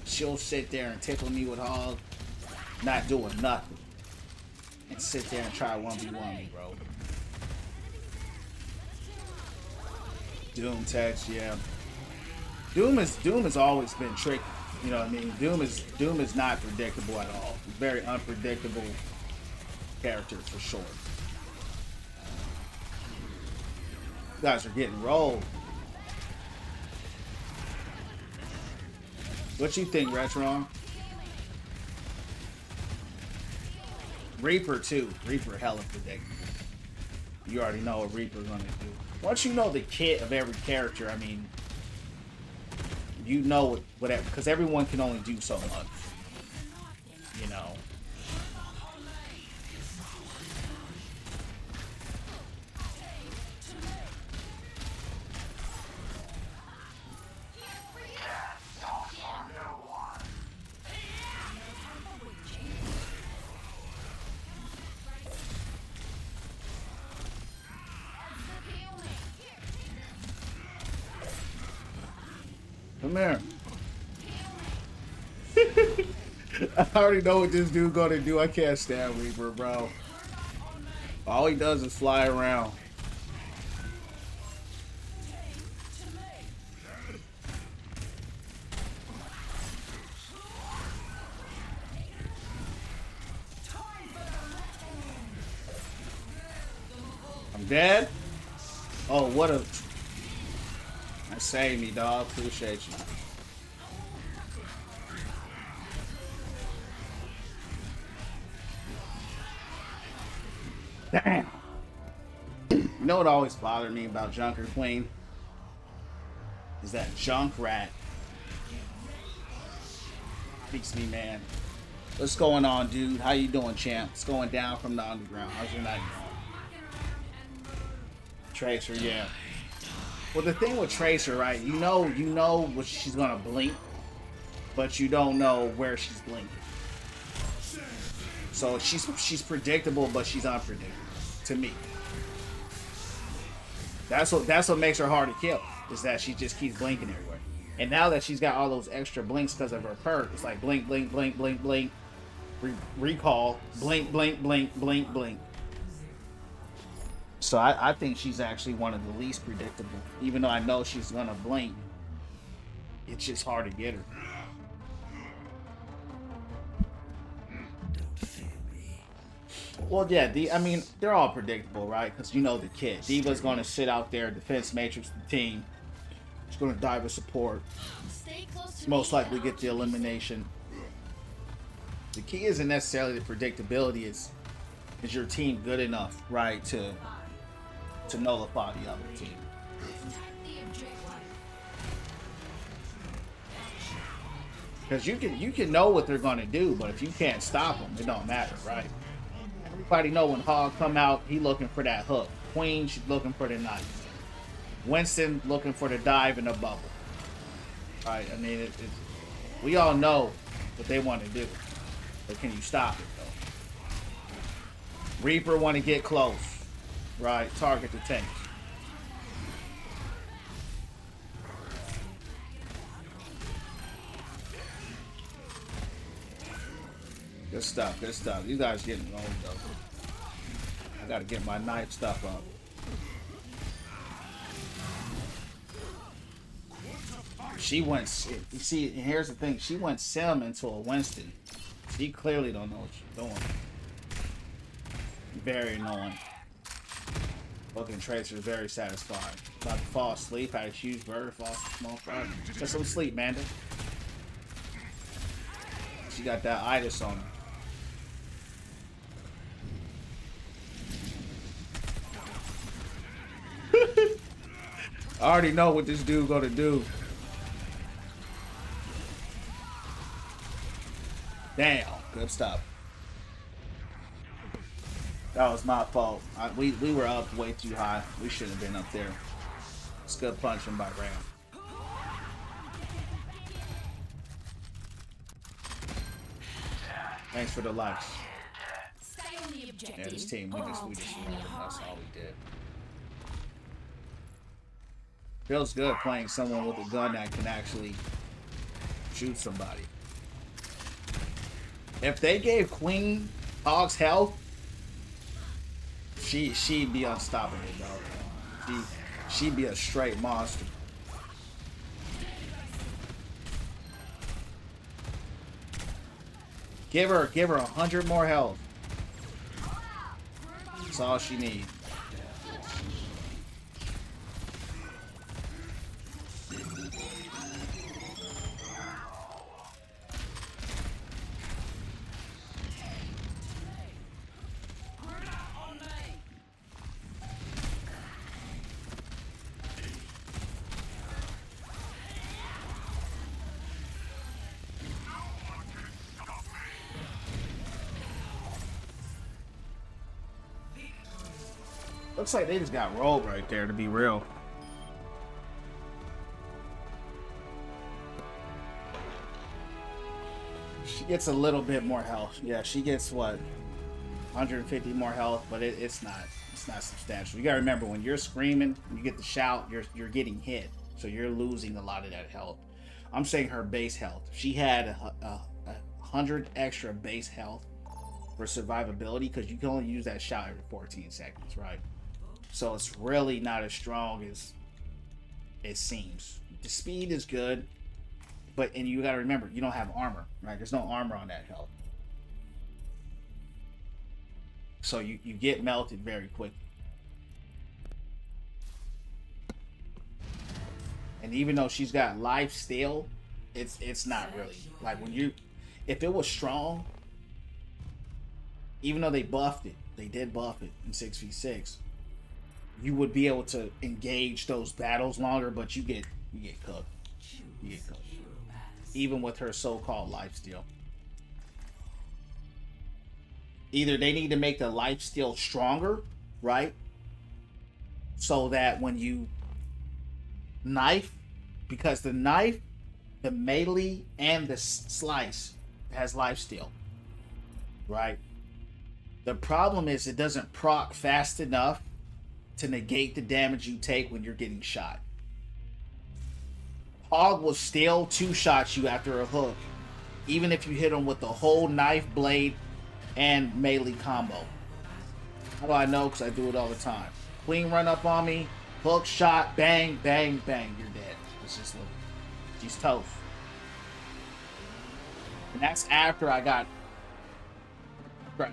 she'll sit there and tickle me with Hog, not doing nothing, and sit there and try 1v1 me, bro. Doom text, yeah. Doom has always been tricky. You know what I mean? Doom is not predictable at all. Very unpredictable character for sure. You guys are getting rolled. What you think, Retron? Reaper too. Reaper hella predictable. You already know what Reaper's gonna do. Once you know the kit of every character, I mean, you know whatever, because everyone can only do so much, you know. Come here. I already know what this dude gonna do. I can't stand Reaper, bro. All he does is fly around. I'm dead? Oh, what a... That saved me, dog. Appreciate you. Damn. You know what always bothered me about Junker Queen? Is that junk rat. Beats me, man. What's going on, dude? How you doing, champ? It's going down from the underground. How's your night going? Tracer, yeah. Well, the thing with Tracer, right? You know what she's gonna blink, but you don't know where she's blinking. So she's predictable, but she's unpredictable to me. That's what makes her hard to kill, is that she just keeps blinking everywhere. And now that she's got all those extra blinks because of her perk, it's like blink, blink, blink, blink, blink, recall, blink, blink, blink, blink, blink. So I think she's actually one of the least predictable. Even though I know she's gonna blink, it's just hard to get her. Well, yeah, I mean, they're all predictable, right? Because you know the kid. Diva's going to sit out there, defense matrix the team. She's going to dive with support. Most likely get the elimination. The key isn't necessarily the predictability. Is your team good enough, right, to nullify the other team? Because you can know what they're going to do, but if you can't stop them, it don't matter, right? Everybody know when Hog come out, he looking for that hook. Queen, she's looking for the knife. Winston looking for the dive in the bubble. Right? I mean, we all know what they want to do, but can you stop it though? Reaper want to get close, right? Target the tanks. Good stuff, good stuff. You guys getting old though. I gotta get my knife stuff up. She went, you see, here's the thing. She went Sim into a Winston. She clearly don't know what she's doing. Very annoying. Looking Tracer is very satisfying. About to fall asleep, had a huge burger, fall small fry. Get some sleep, Manda. She got that itis on her. I already know what this dude gonna do. Damn, good stuff. That was my fault. We were up way too high. We shouldn't have been up there. It's good punching by Ram. Thanks for the likes. Yeah, this team, we just rolled them. That's all we did. Feels good playing someone with a gun that can actually shoot somebody. If they gave Queen Hog's health, she'd be unstoppable, dog. She'd be a straight monster. Give her 100 more health. That's all she needs. Looks like they just got rolled right there, to be real. She gets a little bit more health. Yeah, she gets what? 150 more health, but it's not substantial. You gotta remember, when you're screaming, when you get the shout, you're getting hit. So you're losing a lot of that health. I'm saying her base health. She had a 100 extra base health for survivability because you can only use that shot every 14 seconds, right? So it's really not as strong as it seems. The speed is good, and you gotta remember, you don't have armor, right? There's no armor on that health. So you get melted very quickly. And even though she's got life steal, it's not really. Like if it was strong, even though they buffed it, they did buff it in 6v6, you would be able to engage those battles longer, but you get cooked. You get cooked. Even with her so-called life steal. Either they need to make the life steal stronger, right? So that when you knife, because the knife, the melee, and the slice has life steal, right? The problem is it doesn't proc fast enough to negate the damage you take when you're getting shot. Hog will still two-shot you after a hook, even if you hit him with the whole knife, blade, and melee combo. How do I know? Because I do it all the time. Queen run up on me, hook, shot, bang, bang, bang, you're dead. It's just little. She's toast. And that's after I got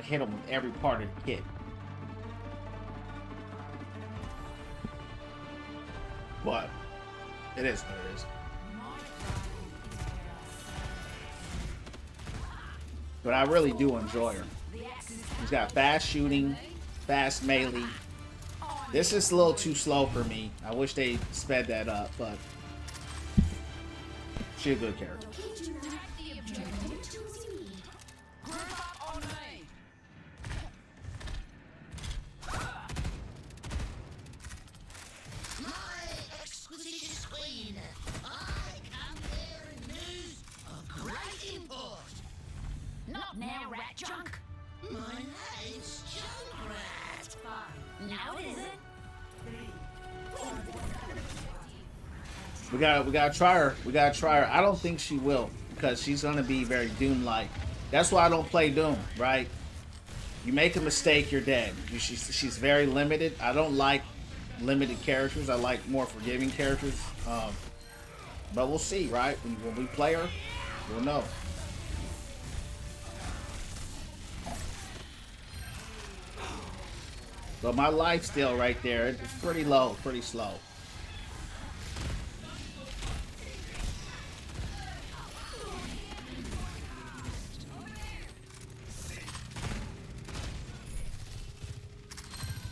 hit him with every part of the kit. But it is what it is. But I really do enjoy her. She's got fast shooting, fast melee. This is a little too slow for me. I wish they sped that up, but she's a good character. Not now, rat junk. My name's Junkrat. Now it isn't. We gotta try her. We gotta try her. I don't think she will, because she's gonna be very Doom-like. That's why I don't play Doom, right? You make a mistake, you're dead. She's very limited. I don't like limited characters. I like more forgiving characters. But we'll see, right? When we play her, we'll know. But my life steal right there, it's pretty low, pretty slow.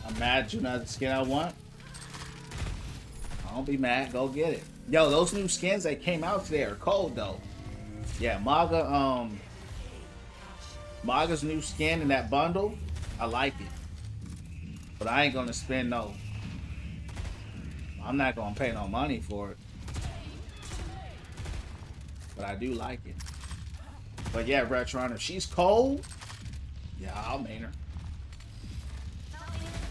I'm mad you not the skin I want. Don't be mad, go get it. Yo, those new skins that came out today are cold though. Yeah, Maga's new skin in that bundle, I like it. But I ain't gonna spend no. I'm not gonna pay no money for it. But I do like it. But yeah, Retron, if she's cold, yeah, I'll main her.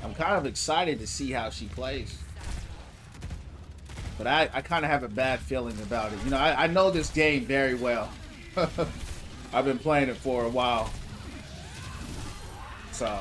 I'm kind of excited to see how she plays. But I kind of have a bad feeling about it. You know, I know this game very well. I've been playing it for a while. So.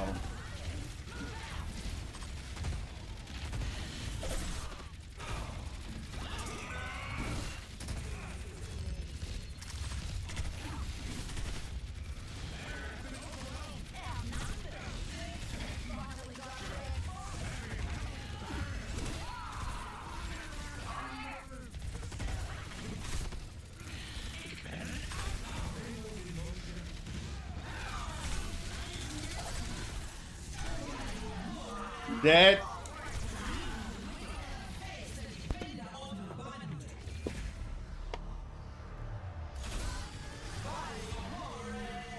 Dead.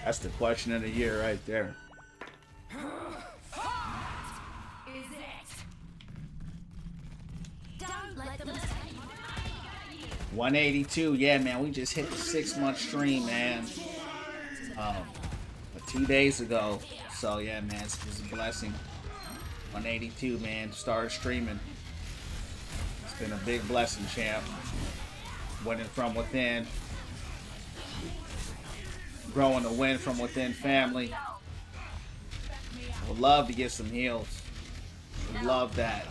That's the question of the year right there. Is it? Don't let them 182, yeah, man. We just hit the 6-month stream, man. 2 days ago. So yeah, man, it was a blessing. 182, man. Started streaming. It's been a big blessing, champ. winning from within, growing the win from within family. Would love to get some heals. Would love that.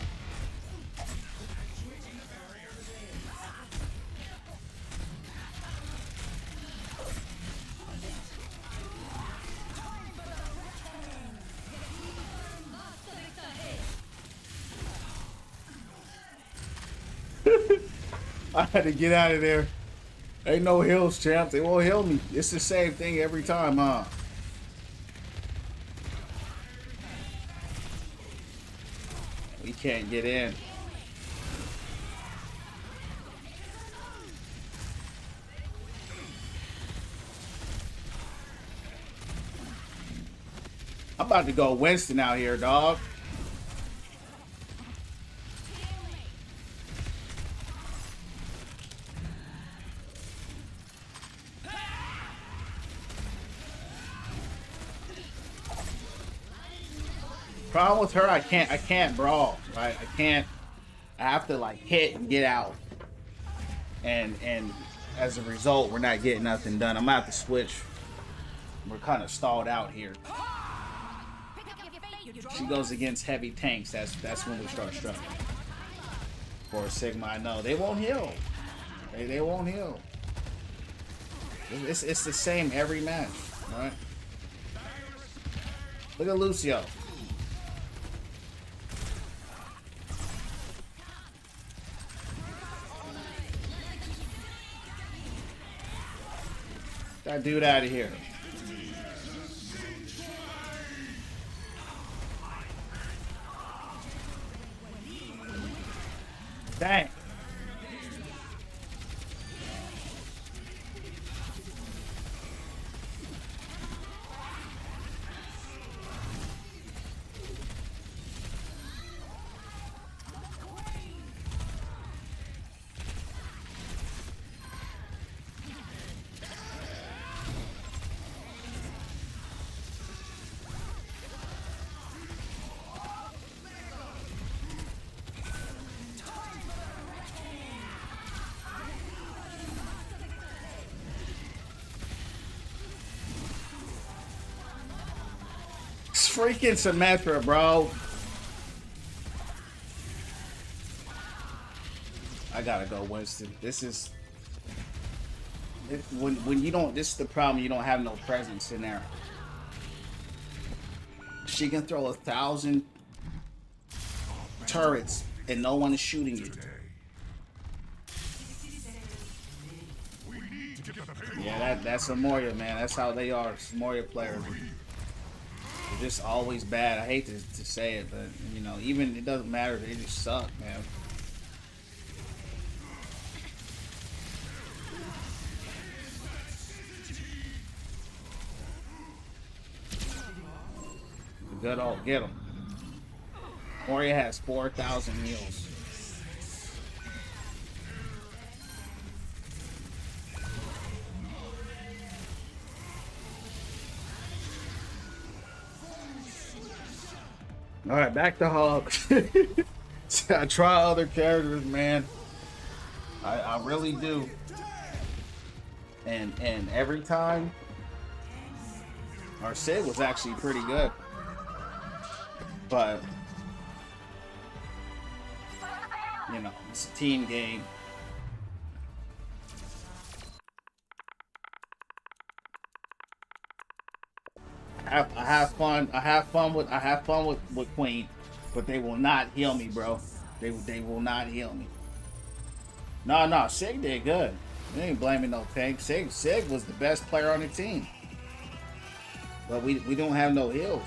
I had to get out of there. Ain't no heals, champ. They won't heal me. It's the same thing every time, huh? We can't get in. I'm about to go Winston out here, dog. Problem with her, I can't brawl, right? I have to like hit and get out. And as a result, we're not getting nothing done. I'm gonna have to switch. We're kind of stalled out here. She goes against heavy tanks. That's when we start struggling. For a Sigma, I know they won't heal. They won't heal. It's the same every match, right? Look at Lucio. That dude out of here. Dang. It's freaking Symmetra, bro. I gotta go Winston. This is when you don't. This is the problem. You don't have no presence in there. She can throw 1,000 turrets and no one is shooting you. Yeah, that's a Moria, man. That's how they are. Moria players. They're just always bad. I hate to say it, but you know, even it doesn't matter. They just suck, man. Good old, get him. Moria has 4,000 heals. All right, back to Hog. I try other characters, man. I really do. And every time, our Sid was actually pretty good. But, you know, it's a team game. I have fun with Queen, but they will not heal me, bro. They will not heal me. No, Sig did good. We ain't blaming no tank. Sig was the best player on the team. But we don't have no heals.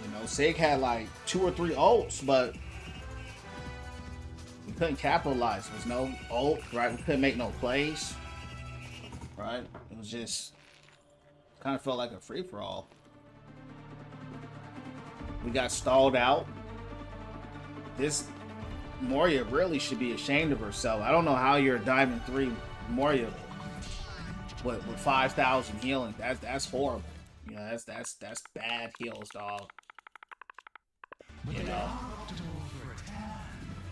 You know, Sig had like 2 or 3 ults, but we couldn't capitalize. There was no ult, right? We couldn't make no plays. Right? It was just kind of felt like a free-for-all. We got stalled out. This Moria really should be ashamed of herself. I don't know how you're a Diamond 3 Moria with 5,000 healing. That's horrible. You know, that's bad heals, dog. You know.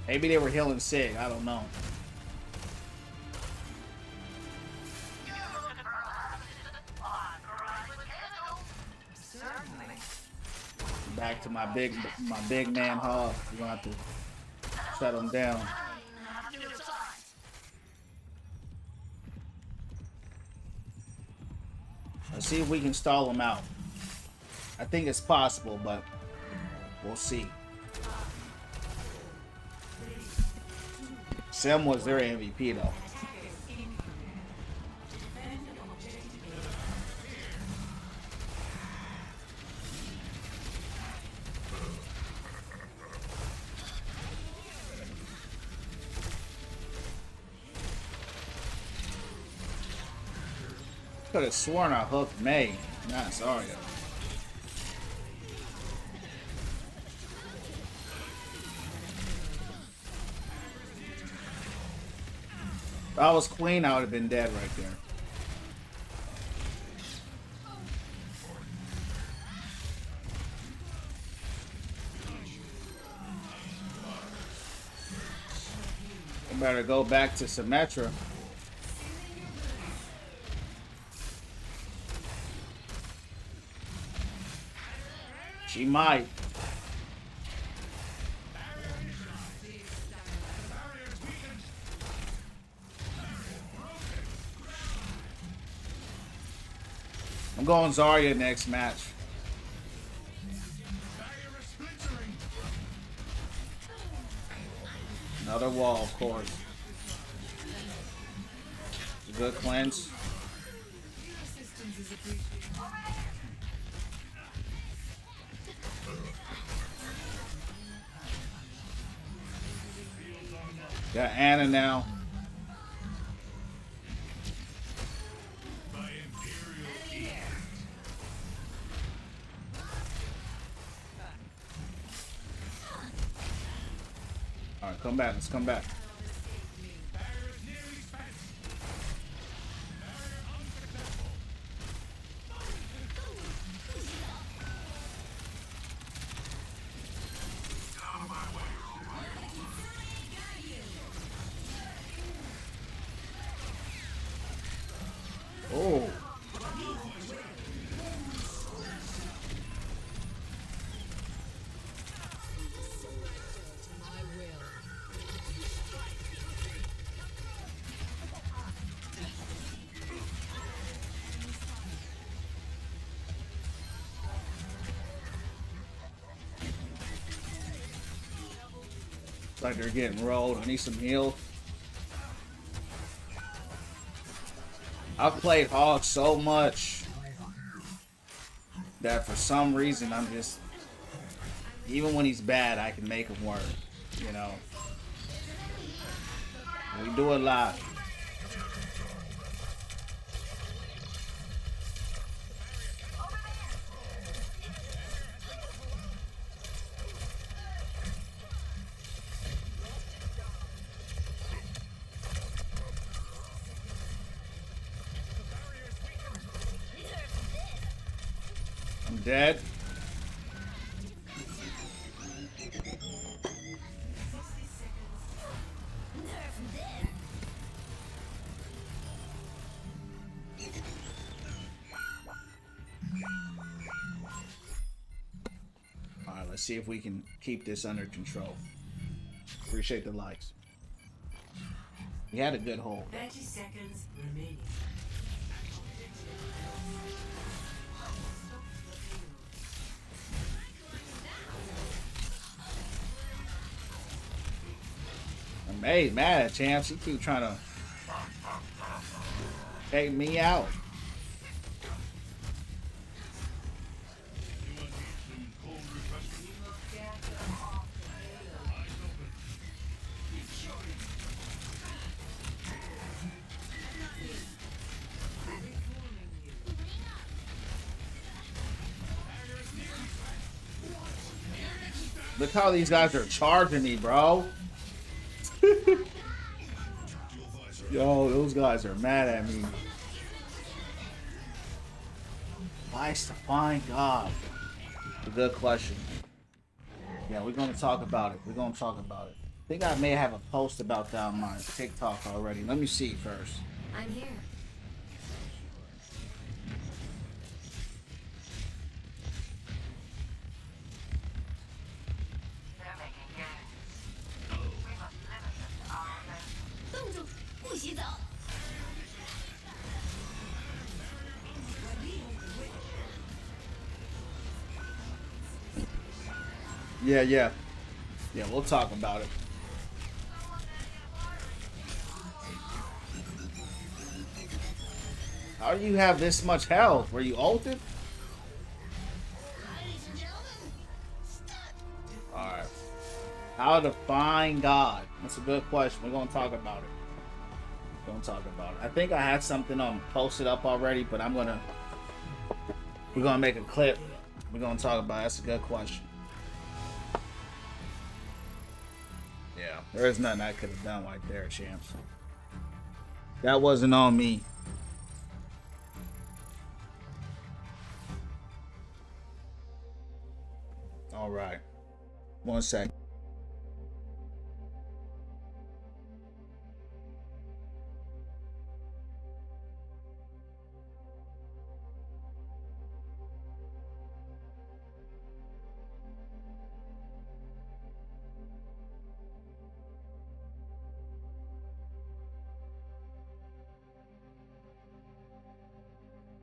Maybe they were healing Sig. I don't know. back to my big man hog. We're gonna have to shut him down. Let's see if we can stall him out. I think it's possible, but we'll see. Sim was their MVP though. Could have sworn I hooked May. Nah, sorry. If I was Queen, I would have been dead right there. I better go back to Symmetra. She might. I'm going Zarya next match. Another wall, of course. Good cleanse. Got Anna now. Alright, come back. Let's come back. Oh. Looks like they're getting rolled. I need some heal. I've played Hog so much that for some reason I'm just, even when he's bad, I can make him work, you know. We do a lot. I'm dead. All right, let's see if we can keep this under control. Appreciate the likes. We had a good hold. 30 seconds remaining. I'm mad at champs. He keep trying to take me out. Look how these guys are charging me, bro. Yo, those guys are mad at me. Why is to find God? A good question. Yeah, we're gonna talk about it. We're gonna talk about it. I think I may have a post about that on my TikTok already. Let me see first. I'm here. Yeah. We'll talk about it. How do you have this much health? Were you ulted? Alright. How to find God? That's a good question. We're gonna talk about it. I think I had something posted up already, but we're gonna make a clip. We're gonna talk about it. That's a good question. Yeah, there is nothing I could have done right there, champs. That wasn't on me. All right. 1 second.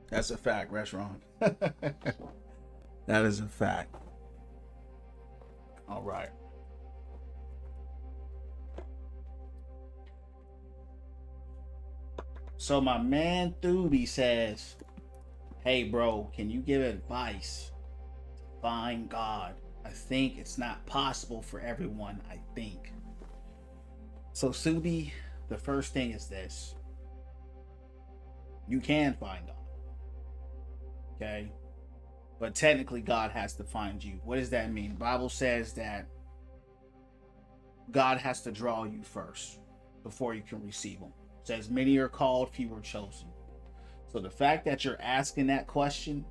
That's a fact, restaurant. That is a fact. All right. So my man Thuby says, hey bro, can you give advice to find God? I think it's not possible for everyone, I think. So Thuby, the first thing is this. You can find God. Okay? But technically God has to find you. What does that mean? The Bible says that God has to draw you first before you can receive him. It says many are called, few are chosen. So the fact that you're asking that question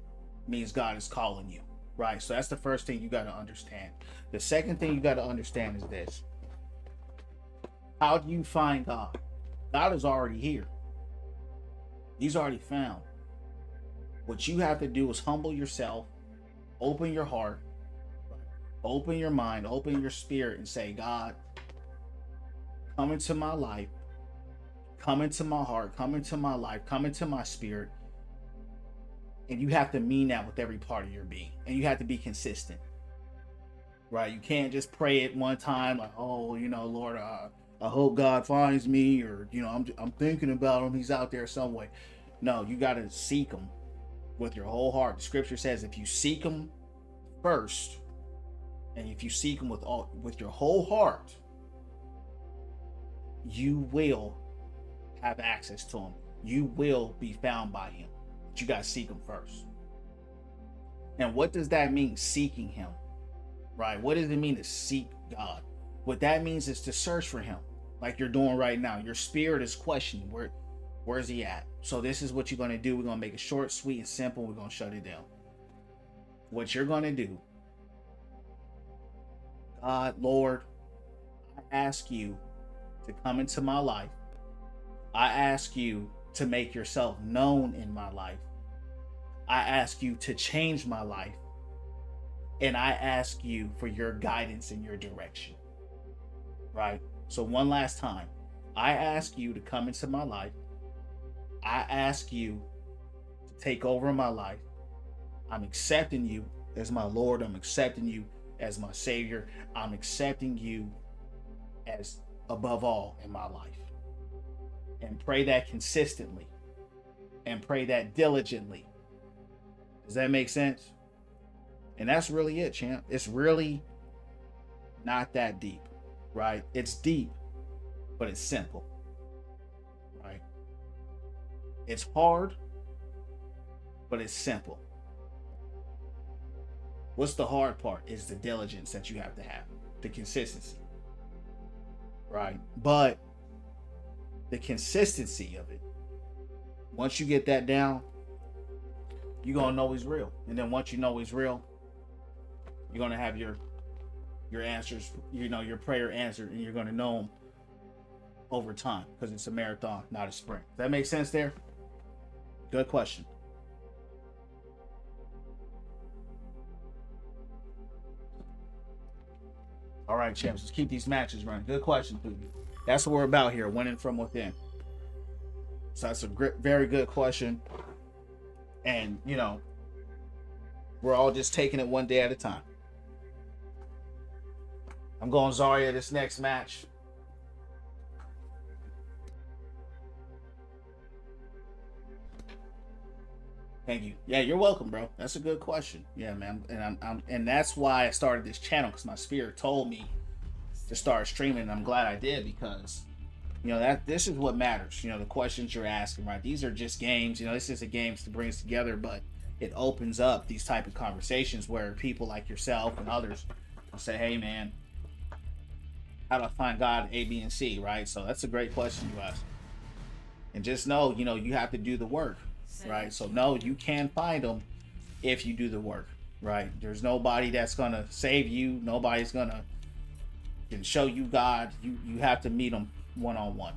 means God is calling you, right? So that's the first thing you got to understand. The second thing you got to understand is this. How do you find God? God is already here. He's already found. What you have to do is humble yourself, open your heart, open your mind, open your spirit, and say, God, come into my life, come into my heart, come into my life, come into my spirit. And you have to mean that with every part of your being. And you have to be consistent, right? You can't just pray it one time like, oh, Lord, I hope God finds me, or, I'm thinking about him. He's out there some way. No, you got to seek him with your whole heart. The scripture says if you seek him first, and if you seek him with your whole heart, you will have access to him. You will be found by him. But you got to seek him first. And what does that mean, seeking him? Right? What does it mean to seek God? What that means is to search for him, like you're doing right now. Your spirit is questioning, where's he at? So this is what you're going to do. We're going to make it short, sweet, and simple. We're going to shut it down. What you're going to do, God, Lord, I ask you to come into my life. I ask you to make yourself known in my life. I ask you to change my life. And I ask you for your guidance and your direction. Right? So one last time, I ask you to come into my life. I ask you to take over my life. I'm accepting you as my Lord. I'm accepting you as my Savior. I'm accepting you as above all in my life. And pray that consistently. And pray that diligently. Does that make sense? And that's really it, champ. It's really not that deep, right? It's deep, but it's simple, right? It's hard, but it's simple. What's the hard part is the diligence that you have to have, the consistency, right? But the consistency of it, once you get that down, you're going to know he's real. And then once you know he's real, you're going to have your answers, your prayer answered, and you're going to know them over time because it's a marathon, not a sprint. Does that make sense there? Good question. All right, champs, let's keep these matches running. Good question, Poogie. That's what we're about here, winning from within. So that's a very good question. And, we're all just taking it one day at a time. I'm going Zarya this next match. Thank you. Yeah, you're welcome, bro. That's a good question. Yeah, man. And and that's why I started this channel, because my spirit told me to start streaming, and I'm glad I did, because that this is what matters. The questions you're asking, right? These are just games. This is a games to bring us together, but it opens up these type of conversations where people like yourself and others will say, "Hey, man, how do I find God A, B, and C?" Right? So that's a great question you asked. And just know, you have to do the work, right? So no, you can find them if you do the work, right? There's nobody that's gonna save you. Nobody's gonna can show you God. You have to meet them one on one.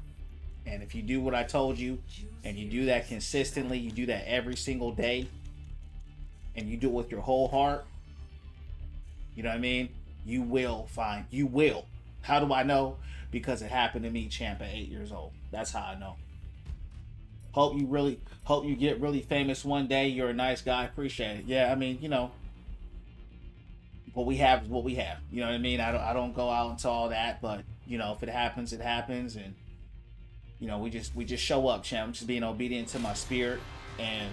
And if you do what I told you, and you do that consistently, you do that every single day, and you do it with your whole heart, you know what I mean? You will find. You will. How do I know? Because it happened to me, champ, at 8 years old. That's how I know. Hope you get really famous one day. You're a nice guy. Appreciate it. Yeah, I mean, what we have is what we have. You know what I mean? I don't go out into all that, but if it happens, it happens, and we just show up, champ. I'm just being obedient to my spirit, and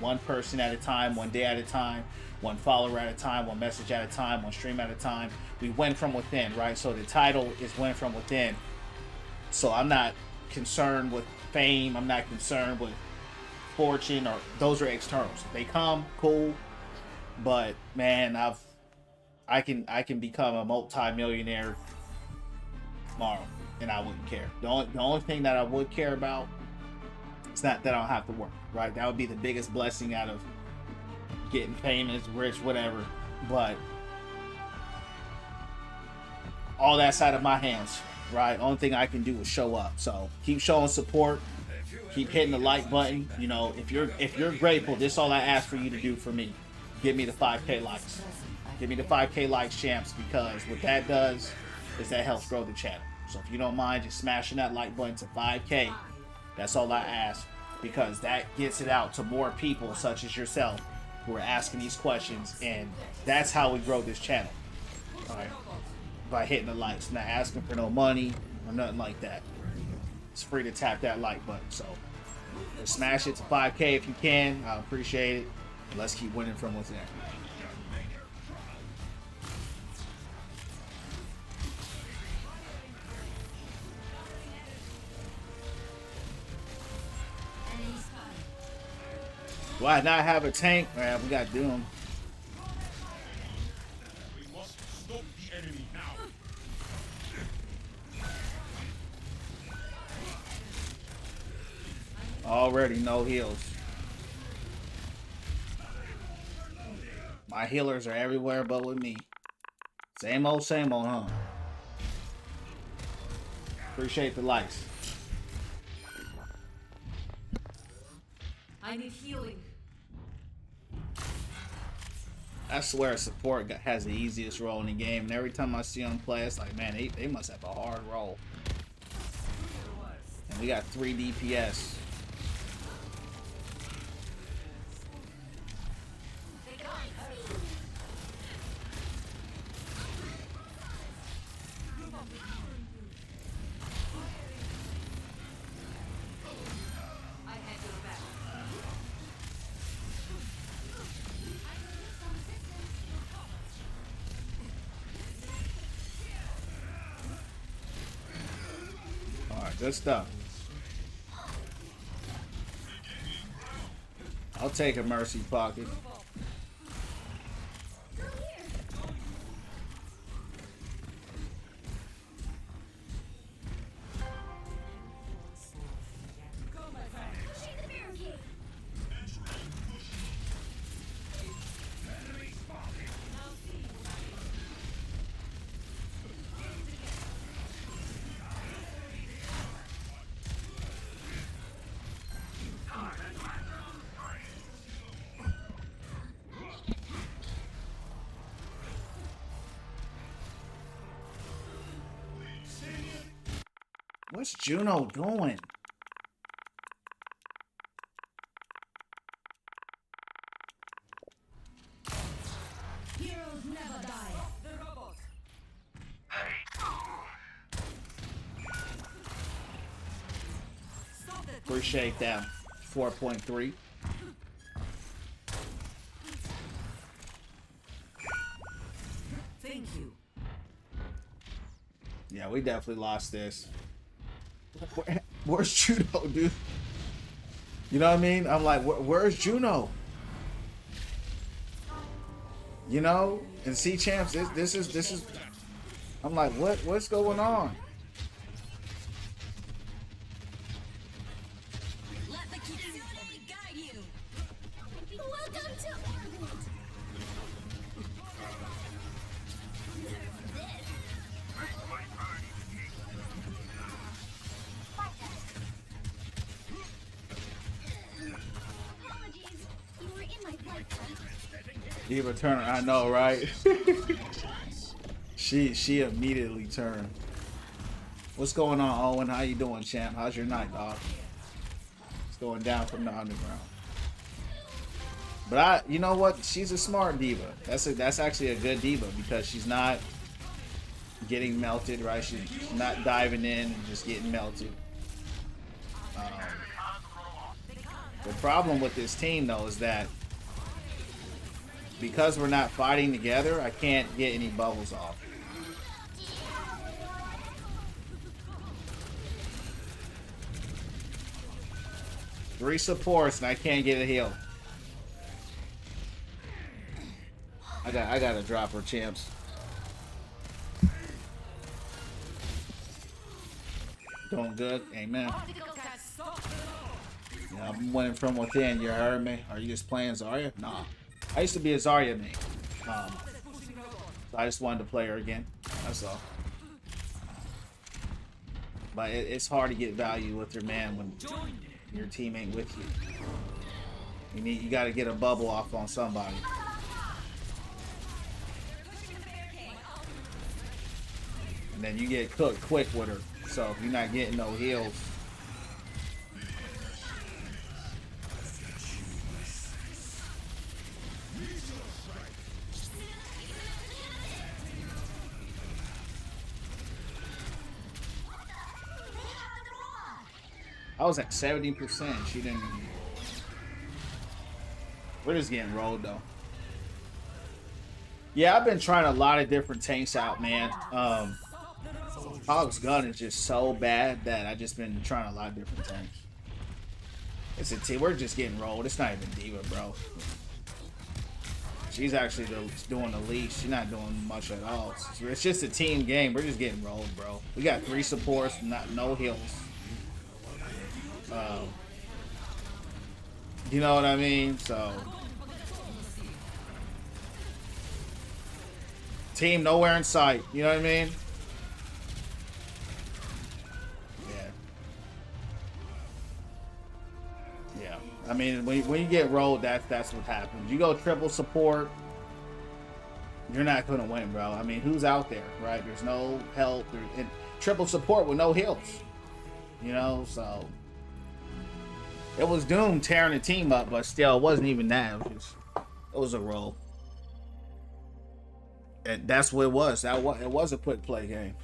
one person at a time, one day at a time, one follower at a time, one message at a time, one stream at a time. We win from within, right? So the title is win from within. So I'm not concerned with fame. I'm not concerned with fortune, or those are externals. If they come, cool. But man, I can become a multi-millionaire tomorrow, and I wouldn't care. The only thing that I would care about is not that I don't have to work, right? That would be the biggest blessing out of getting famous, rich, whatever. But all that's out of my hands, right? Only thing I can do is show up. So keep showing support. Keep hitting the like button. If you're grateful, this is all I ask for you to do for me. Give me the 5K likes. Give me the 5K likes, champs, because what that does is that helps grow the channel. So if you don't mind just smashing that like button to 5K, that's all I ask, because that gets it out to more people such as yourself who are asking these questions, and that's how we grow this channel. All right, by hitting the likes, not asking for no money or nothing like that. It's free to tap that like button. So smash it to 5K if you can. I appreciate it. Let's keep winning from within. Do I not have a tank? Man, we got Doom. We must stop the enemy now. Already no heals. My healers are everywhere but with me. Same old, huh? Appreciate the likes. I need healing. I swear support has the easiest role in the game, and every time I see them play, it's like, man, they must have a hard role. And we got 3 DPS. Good stuff. I'll take a mercy pocket. What's Juno doing? Heroes never die. The robot. Appreciate that. 4.3. Thank you. Yeah, we definitely lost this. Where's Juno, dude? You know what I mean? I'm like, where's Juno? You know? And see, champs, this is. I'm like, what's going on? Let the Kitsune guide you. Welcome to orbit. Apologies. You were in my flight. Eva Turner, I know, right? she immediately turned. What's going on, Owen? How you doing, champ? How's your night, dog? It's going down from the underground. But you know what? She's a smart diva. That's actually a good diva because she's not getting melted, right? She's not diving in and just getting melted. The problem with this team, though, is that because we're not fighting together, I can't get any bubbles off. Three supports and I can't get a heal. I gotta drop her, champs. Doing good, amen. Yeah, I'm winning from within. You heard me? Are you just playing Zarya? Nah. I used to be a Zarya main. So I just wanted to play her again. That's all. But it's hard to get value with your man when your team ain't with you. You got to get a bubble off on somebody. And then you get cooked quick with her. So if you're not getting no heals. I was at 70%. She didn't. We're just getting rolled though. Yeah, I've been trying a lot of different tanks out, man. Hog's gun is just so bad that I just been trying a lot of different tanks. It's a team. We're just getting rolled. It's not even Diva, bro. She's actually doing the least. She's not doing much at all. It's just a team game. We're just getting rolled, bro. We got 3 supports, no heals. You know what I mean? So team nowhere in sight. You know what I mean? Yeah. I mean, when you get rolled, that's what happens. You go triple support, you're not gonna win, bro. I mean, who's out there, right? There's no help. And triple support with no heals. You know, so it was Doom tearing the team up, but still, it wasn't even that. It was a roll. And that's what it was. It was a quick play game.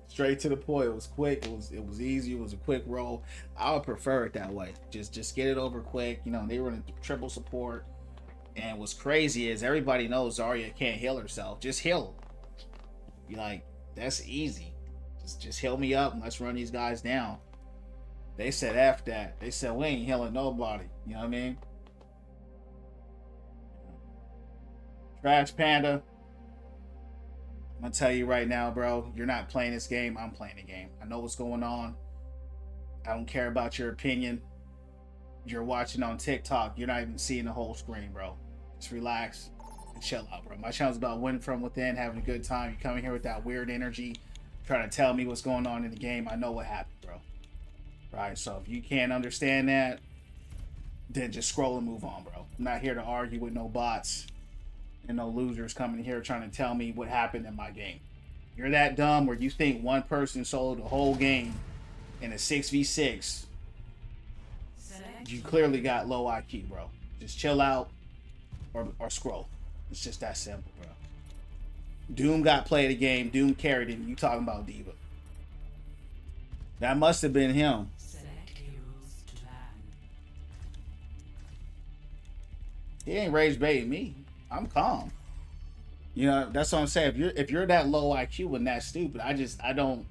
Straight to the point. It was quick. It was easy. It was a quick roll. I would prefer it that way. Just get it over quick. You know, they were in triple support. And what's crazy is everybody knows Zarya can't heal herself. Just heal. You're like, that's easy. Just heal me up and let's run these guys down. They said F that. They said we ain't healing nobody. You know what I mean? Trash Panda. I'm gonna tell you right now, bro. You're not playing this game. I'm playing the game. I know what's going on. I don't care about your opinion. You're watching on TikTok. You're not even seeing the whole screen, bro. Just relax and chill out, bro. My channel's about winning from within, having a good time. You coming here with that weird energy, trying to tell me what's going on in the game. I know what happened, bro. Right, so if you can't understand that, then just scroll and move on, bro. I'm not here to argue with no bots and no losers coming here trying to tell me what happened in my game. You're that dumb where you think one person soloed the whole game in a 6v6. You clearly got low IQ, bro. Just chill out or scroll. It's just that simple, bro. Doom got played the game. Doom carried it. And you talking about Diva. That must have been him. He ain't rage baiting me. I'm calm. You know, that's what I'm saying. If you're that low IQ and that stupid, I don't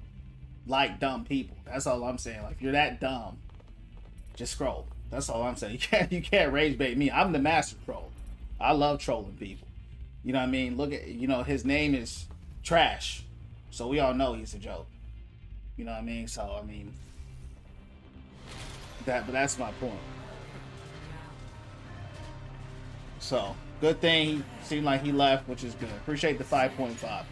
like dumb people. That's all I'm saying. Like, if you're that dumb, just scroll. That's all I'm saying. You can't rage bait me. I'm the master troll. I love trolling people. You know what I mean? Look at, you know, his name is Trash. So we all know he's a joke. You know what I mean? So I mean but that's my point. So, good thing he seemed like he left, which is good. Appreciate the 5.5.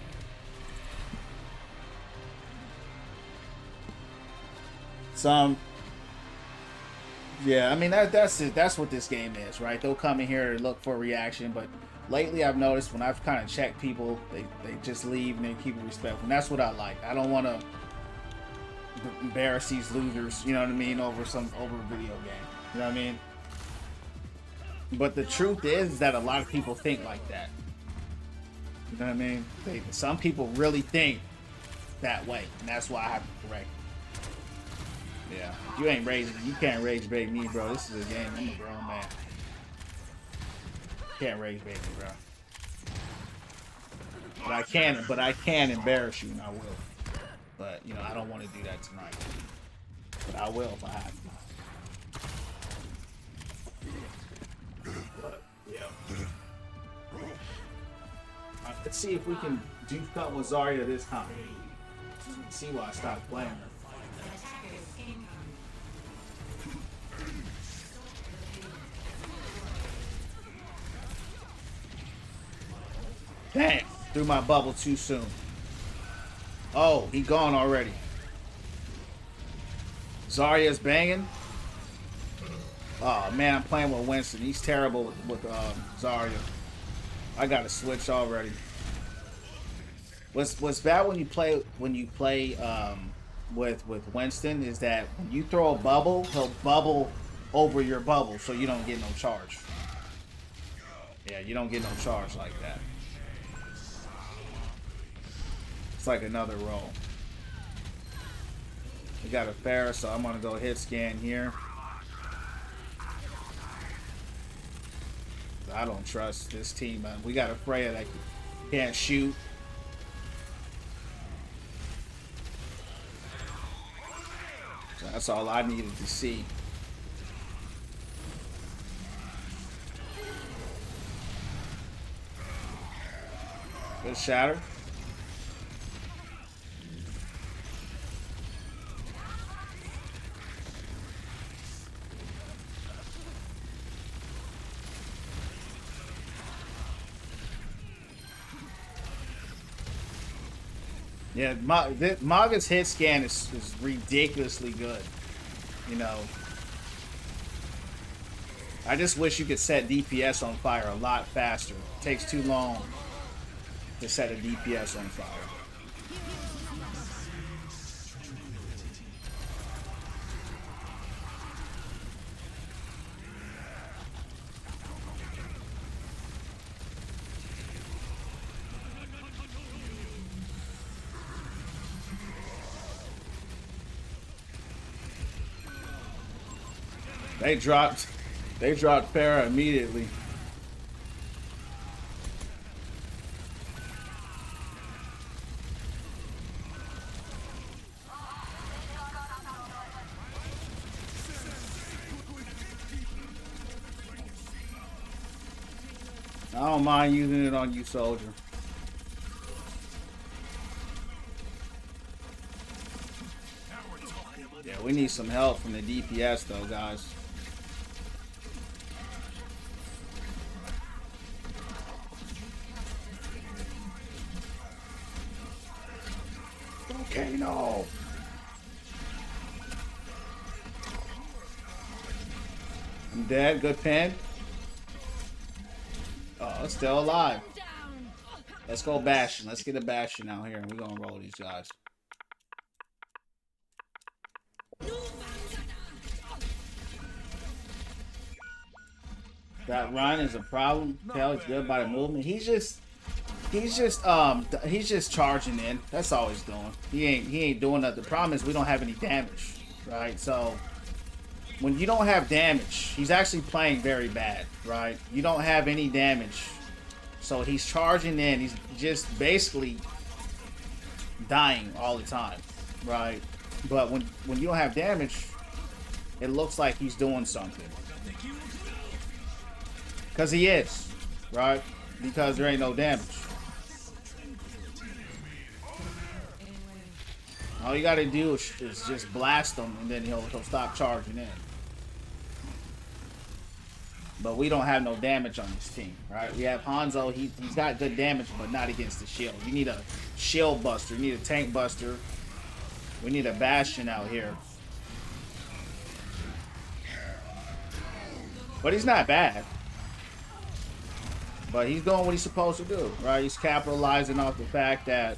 Yeah, I mean that's it. That's what this game is, right? They'll come in here and look for a reaction, but lately I've noticed when I've kind of checked people, they just leave and they keep it respectful. And that's what I like. I don't want to embarrass these losers, you know what I mean, over a video game. You know what I mean? But the truth is that a lot of people think like that. You know what I mean? Some people really think that way, and that's why I have to correct. Yeah, if you ain't raging, you can't rage bait me, bro. This is a game. I'm a grown man. You can't rage bait me, bro. But I can embarrass you, and I will. But you know, I don't want to do that tonight. But I will if I have to. But yeah. Let's see if we can do stuff with Zarya this time. Let's see why I stopped playing her. Damn, threw my bubble too soon. Oh, he gone already. Zarya's banging. Oh man, I'm playing with Winston. He's terrible with Zarya. I gotta switch already. What's bad when you play with Winston is that when you throw a bubble, he'll bubble over your bubble, so you don't get no charge. Yeah, you don't get no charge like that. It's like another roll. We got a fair, so I'm gonna go hit scan here. I don't trust this team, man. We got a Freya that can't shoot. So that's all I needed to see. Good shatter. Yeah, Maga's hit scan is ridiculously good. You know, I just wish you could set DPS on fire a lot faster. It takes too long to set a DPS on fire. They dropped Farah immediately. I don't mind using it on you, soldier. Yeah, we need some help from the DPS though, guys. No. I'm dead. Good pin. Oh, it's still alive. Let's go Bastion. Let's get a Bastion out here and we're gonna roll these guys. That run is a problem. Kelly's good by the movement. He's just charging in. That's all he's doing. He ain't doing nothing. The problem is we don't have any damage, right? So when you don't have damage, he's actually playing very bad, right? You don't have any damage. So he's charging in. He's just basically dying all the time, right? But when you don't have damage, it looks like he's doing something. Because he is, right? Because there ain't no damage. All you gotta do is just blast him, and then he'll stop charging in. But we don't have no damage on this team, right? We have Hanzo. He's got good damage, but not against the shield. You need a shield buster. You need a tank buster. We need a Bastion out here. But he's not bad. But he's doing what he's supposed to do, right? He's capitalizing off the fact that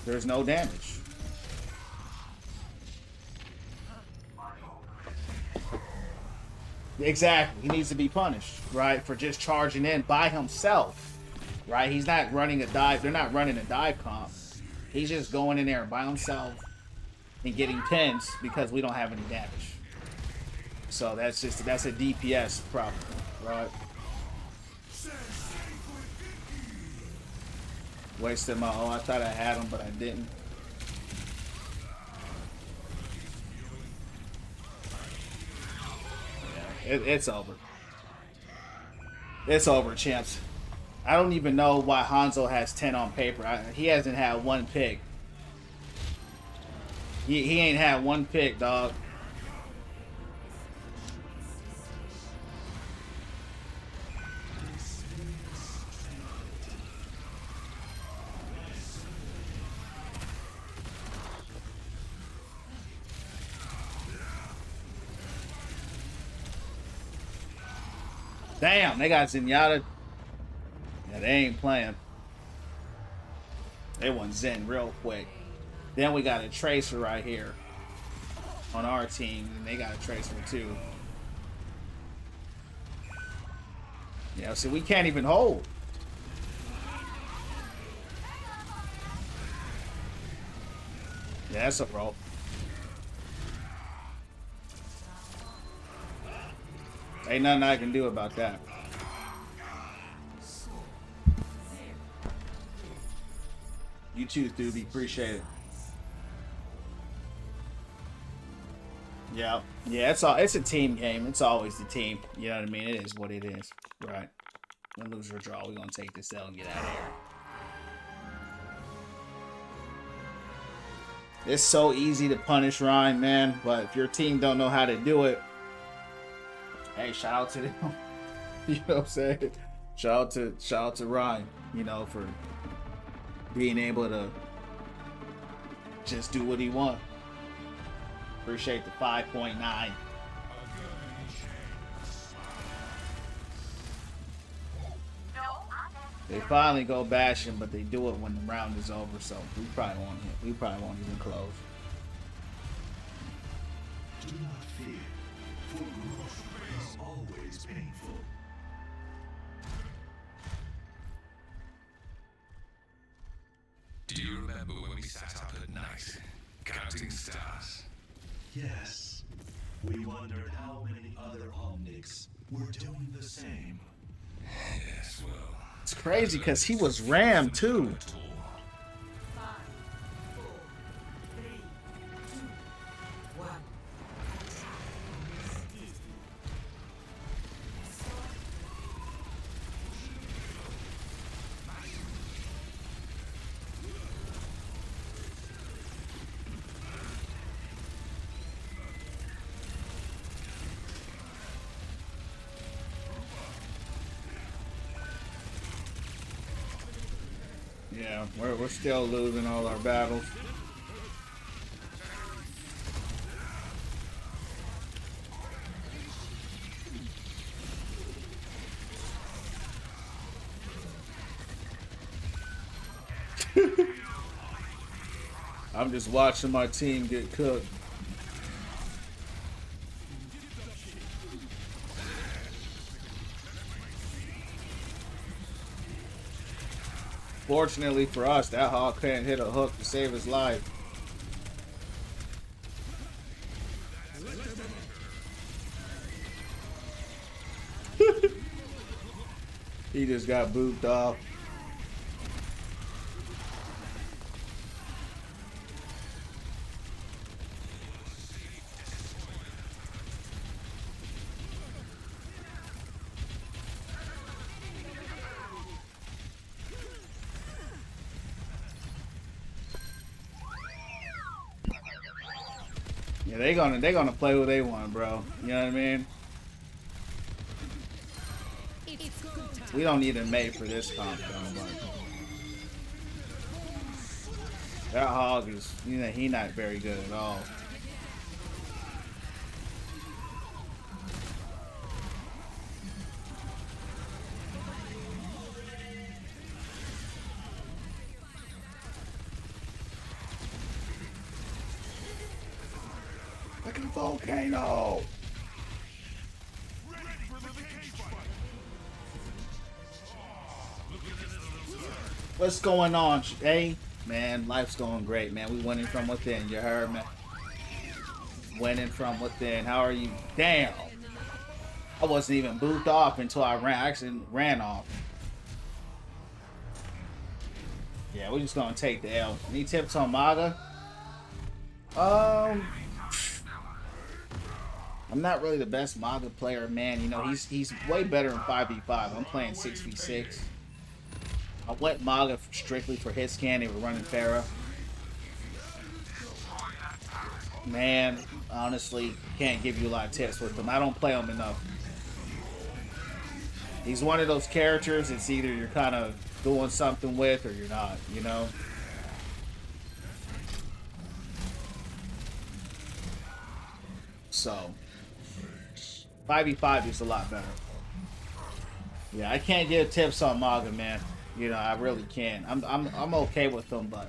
there's no damage. Exactly. He needs to be punished, right? For just charging in by himself, right? He's not running a dive. They're not running a dive comp. He's just going in there by himself and getting pins because we don't have any damage. So that's a DPS problem, right? Wasted my I thought I had him, but I didn't. Yeah, it's over. It's over, champs. I don't even know why Hanzo has 10 on paper. He hasn't had one pick. He ain't had one pick, dog. Damn, they got Zenyatta. Yeah, they ain't playing. They want Zen real quick. Then we got a Tracer right here on our team, and they got a Tracer too. Yeah, so we can't even hold. Yeah, that's a roll. Ain't nothing I can do about that. You too, Doobie. Appreciate it. Yeah. Yeah, it's a team game. It's always the team. You know what I mean? It is what it is. Right. Win, lose, or draw. We're gonna take this L and get out of here. It's so easy to punish Ryan, man, but if your team don't know how to do it, hey, shout out to them. You know what I'm saying? Shout out to Ryan, you know, for being able to just do what he wants. Appreciate the 5.9. They finally go bashing, but they do it when the round is over, so we probably won't even close. Do not fear, for growth is always painful. Do you remember when we sat up at night, counting stars? Yes. We wondered how many other Omnics were doing the same. Yes, well... It's crazy because he was Ram too. 5, 4, 3, 2, 1. Yeah, we're still losing all our battles. I'm just watching my team get cooked. Fortunately for us, that Hawk can't hit a hook to save his life. He just got booped off. Yeah, they gonna play who they want, bro. You know what I mean? We don't need a mate for this comp, though, but that hog is, you know, he not very good at all. Like a volcano. What's going on? Hey, man, life's going great, man. We winning from within. You heard me? Winning from within. How are you? Damn. I wasn't even booped off until I actually ran off. Yeah, we're just gonna take the L. Any tips on Maga? I'm not really the best Maga player, man. You know, he's way better in 5v5. I'm playing 6v6. I went Maga strictly for hit scan. They were running Pharah. Man, honestly, can't give you a lot of tips with him. I don't play him enough. He's one of those characters. It's either you're kind of doing something with or you're not, you know? So 5v5 is a lot better. Yeah, I can't give tips on Maga, man. You know, I really can't. I'm okay with him, but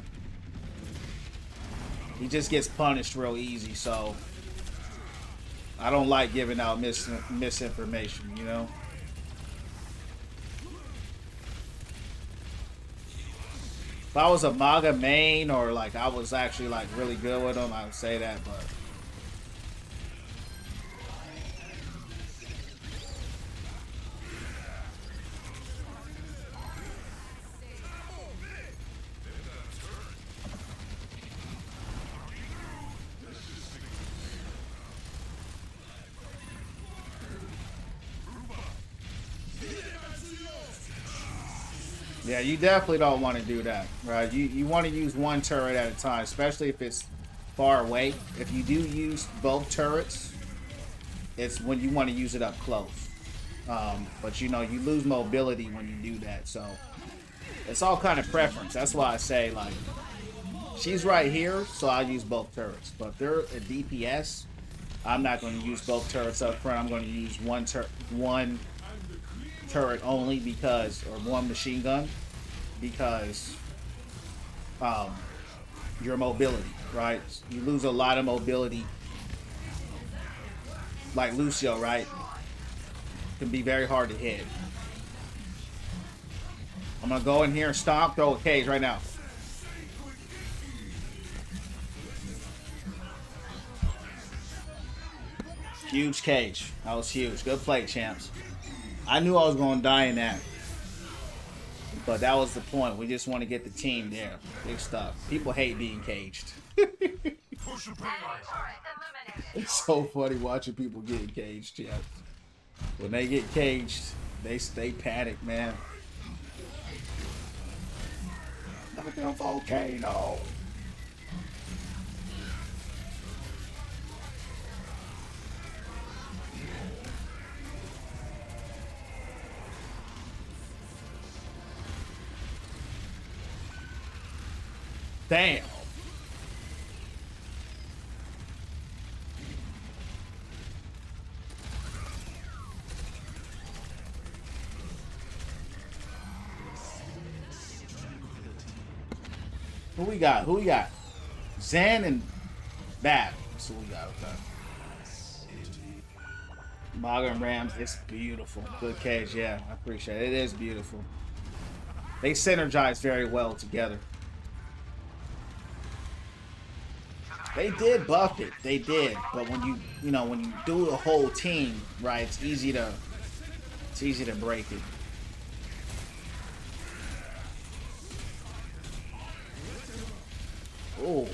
he just gets punished real easy, so I don't like giving out misinformation, you know? If I was a Maga main or like I was actually like really good with him, I would say that, but yeah, you definitely don't want to do that, right? You want to use one turret at a time, especially if it's far away. If you do use both turrets, it's when you want to use it up close. But you know, you lose mobility when you do that, so it's all kind of preference. That's why I say, like, she's right here, so I use both turrets. But if they're a DPS, I'm not going to use both turrets up front. I'm going to use one turret only because, or one machine gun, because your mobility, right? You lose a lot of mobility, like Lucio, right? Can be very hard to hit. I'm gonna go in here and stomp, throw a cage right now. Huge cage. That was huge. Good play, champs. I knew I was going to die in that. But that was the point. We just want to get the team there. Big stuff. People hate being caged. It's so funny watching people getting caged, yeah. When they get caged, they panic, man. Like a volcano. Damn. Who we got? Who we got? Zan and Bab. That's who we got. Okay. Maga and Rams. It's beautiful. Good cage. Yeah, I appreciate it. It is beautiful. They synergize very well together. They did buff it. They did. But when you know, when you do a whole team, right, it's easy to break it. Oh.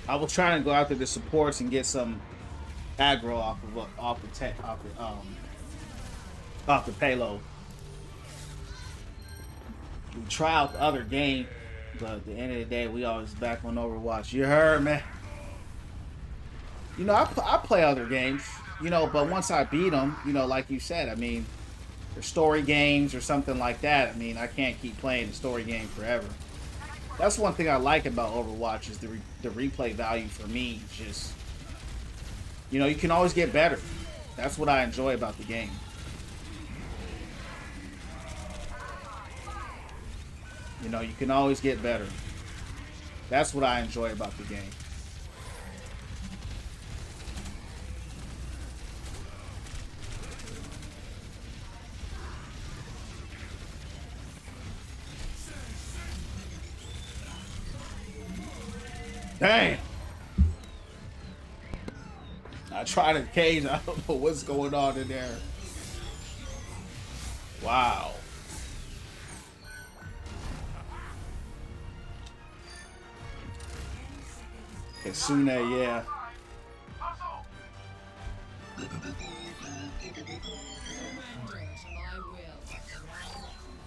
I was trying to go after the supports and get some aggro off the payload. We try out the other game, but at the end of the day, we always back on Overwatch. You heard me? You know, I play other games, you know, but once I beat them, you know, like you said, I mean, they're story games or something like that. I mean, I can't keep playing the story game forever. That's one thing I like about Overwatch is the replay value for me. Just, you know, you can always get better. That's what I enjoy about the game. You know, you can always get better. That's what I enjoy about the game. Dang. I tried to cage. I don't know what's going on in there. Wow. Kasune, yeah.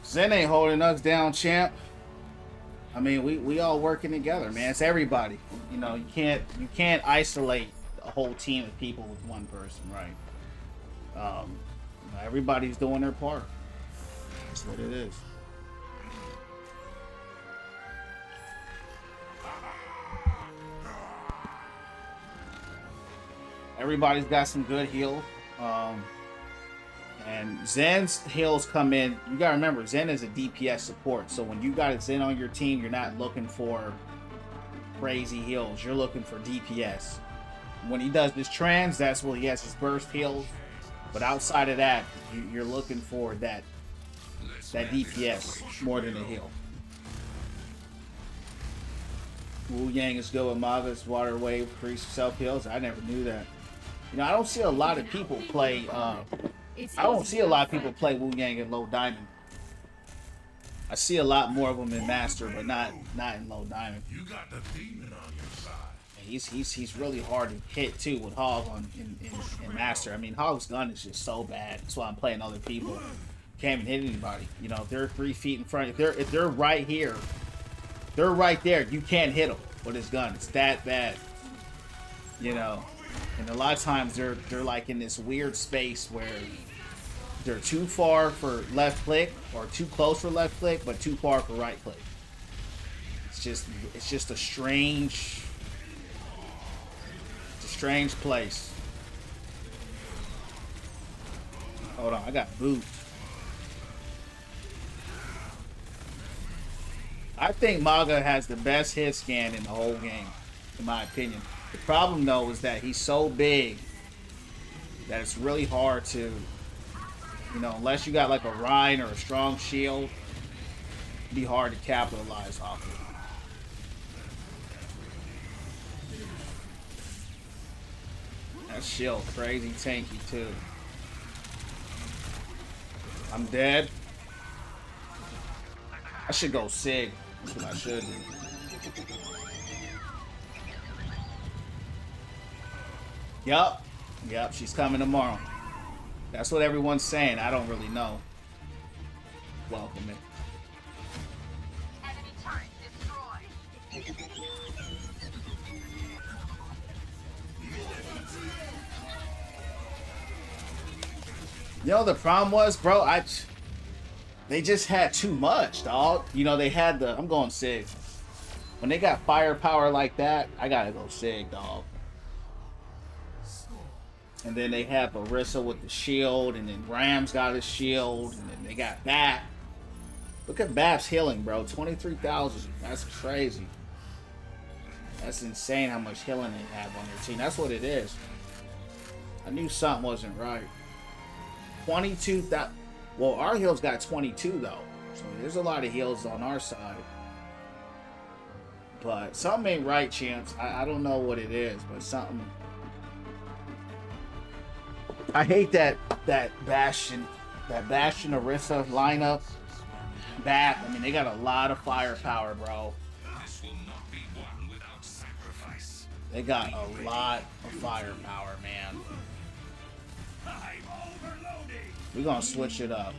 Zen ain't holding us down, champ. I mean, we all working together, man. It's everybody. You know, you can't isolate a whole team of people with one person, right? Everybody's doing their part. That's what it is. Everybody's got some good heal. And Zen's heals come in. You gotta remember, Zen is a DPS support. So when you got a Zen on your team, you're not looking for crazy heals. You're looking for DPS. When he does this trans, that's where he has his burst heals. But outside of that, you're looking for that DPS more than a heal. Wu Yang is good with Maga's water wave, increase self heals. I never knew that. You know, I don't see a lot of people play. I don't see a lot of people play Wu Yang in low diamond. I see a lot more of them in master, but not in low diamond. You got the demon on your side. He's really hard to hit too with Hog in master. I mean, Hog's gun is just so bad. That's why I'm playing other people. Can't even hit anybody. You know, if they're 3 feet in front, if they're right here, they're right there. You can't hit them with his gun. It's that bad. You know, and a lot of times they're like in this weird space where they're too far for left click or too close for left click, but too far for right click. It's just a strange place. Hold on, I got boot. I think Maga has the best hit scan in the whole game, in my opinion. The problem though is that he's so big that it's really hard to, you know, unless you got like a Rhine or a strong shield, it'd be hard to capitalize off it. That shield crazy tanky too. I'm dead. I should go Sig. That's what I should do. Yup. Yup, she's coming tomorrow. That's what everyone's saying. I don't really know. Welcome it. Enemy turret destroyed. You know the problem was, bro, they just had too much, dog. You know, they had I'm going Sig. When they got firepower like that, I gotta go Sig, dog. And then they have Orisa with the shield, and then Ram's got his shield, and then they got Bap. Look at Bap's healing, bro. 23,000. That's crazy. That's insane how much healing they have on their team. That's what it is. I knew something wasn't right. 22. That. Well, our heals got 22 though, so there's a lot of heals on our side. But something ain't right, champs. I don't know what it is, but something. I hate that Bastion Orisa lineup. I mean, they got a lot of firepower, bro. This will not be won without sacrifice. They got a lot of firepower, man. I'm overloading. We're gonna switch it up.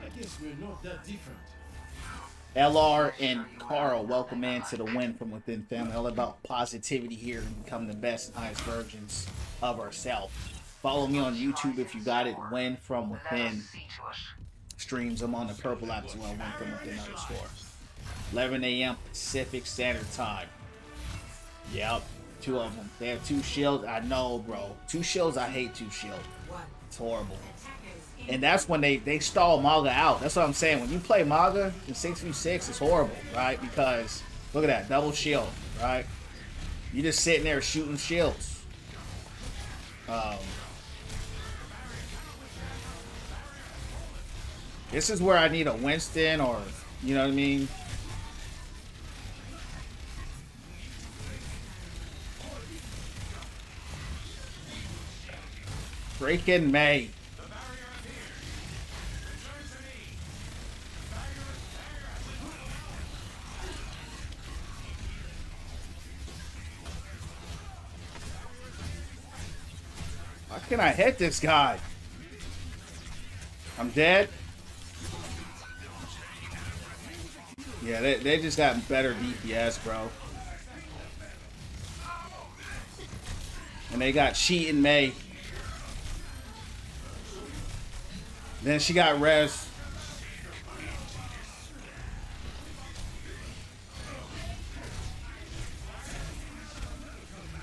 I guess we're not that different. LR and Carl, welcome in to the Win From Within family. All about positivity here and becoming the best and highest versions of ourselves. Follow me on YouTube if you got it. Win From Within streams. I'm on the Purple app as well. Win From Within _ 11 a.m. Pacific Standard Time. Yep, 2 of them. They have 2 shields. I know, bro. 2 shields. I hate 2 shields. It's horrible. And that's when they stall Maga out. That's what I'm saying. When you play Maga in 6v6, it's horrible, right? Because look at that, double shield, right? You just sitting there shooting shields. This is where I need a Winston or, you know what I mean? Freaking May. How can I hit this guy? I'm dead. Yeah, they just got better DPS, bro. And they got cheating May. Then she got res.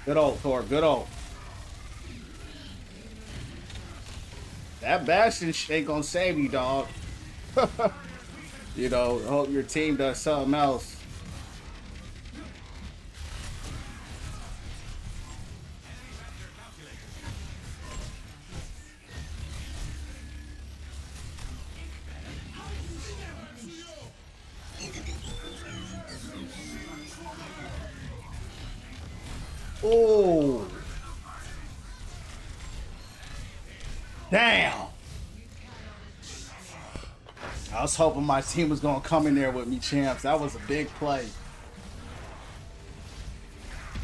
Good old Thor, good old. That Bastion ain't gonna save you, dog. You know, hope your team does something else. Oh. Damn. I was hoping my team was going to come in there with me, champs. That was a big play.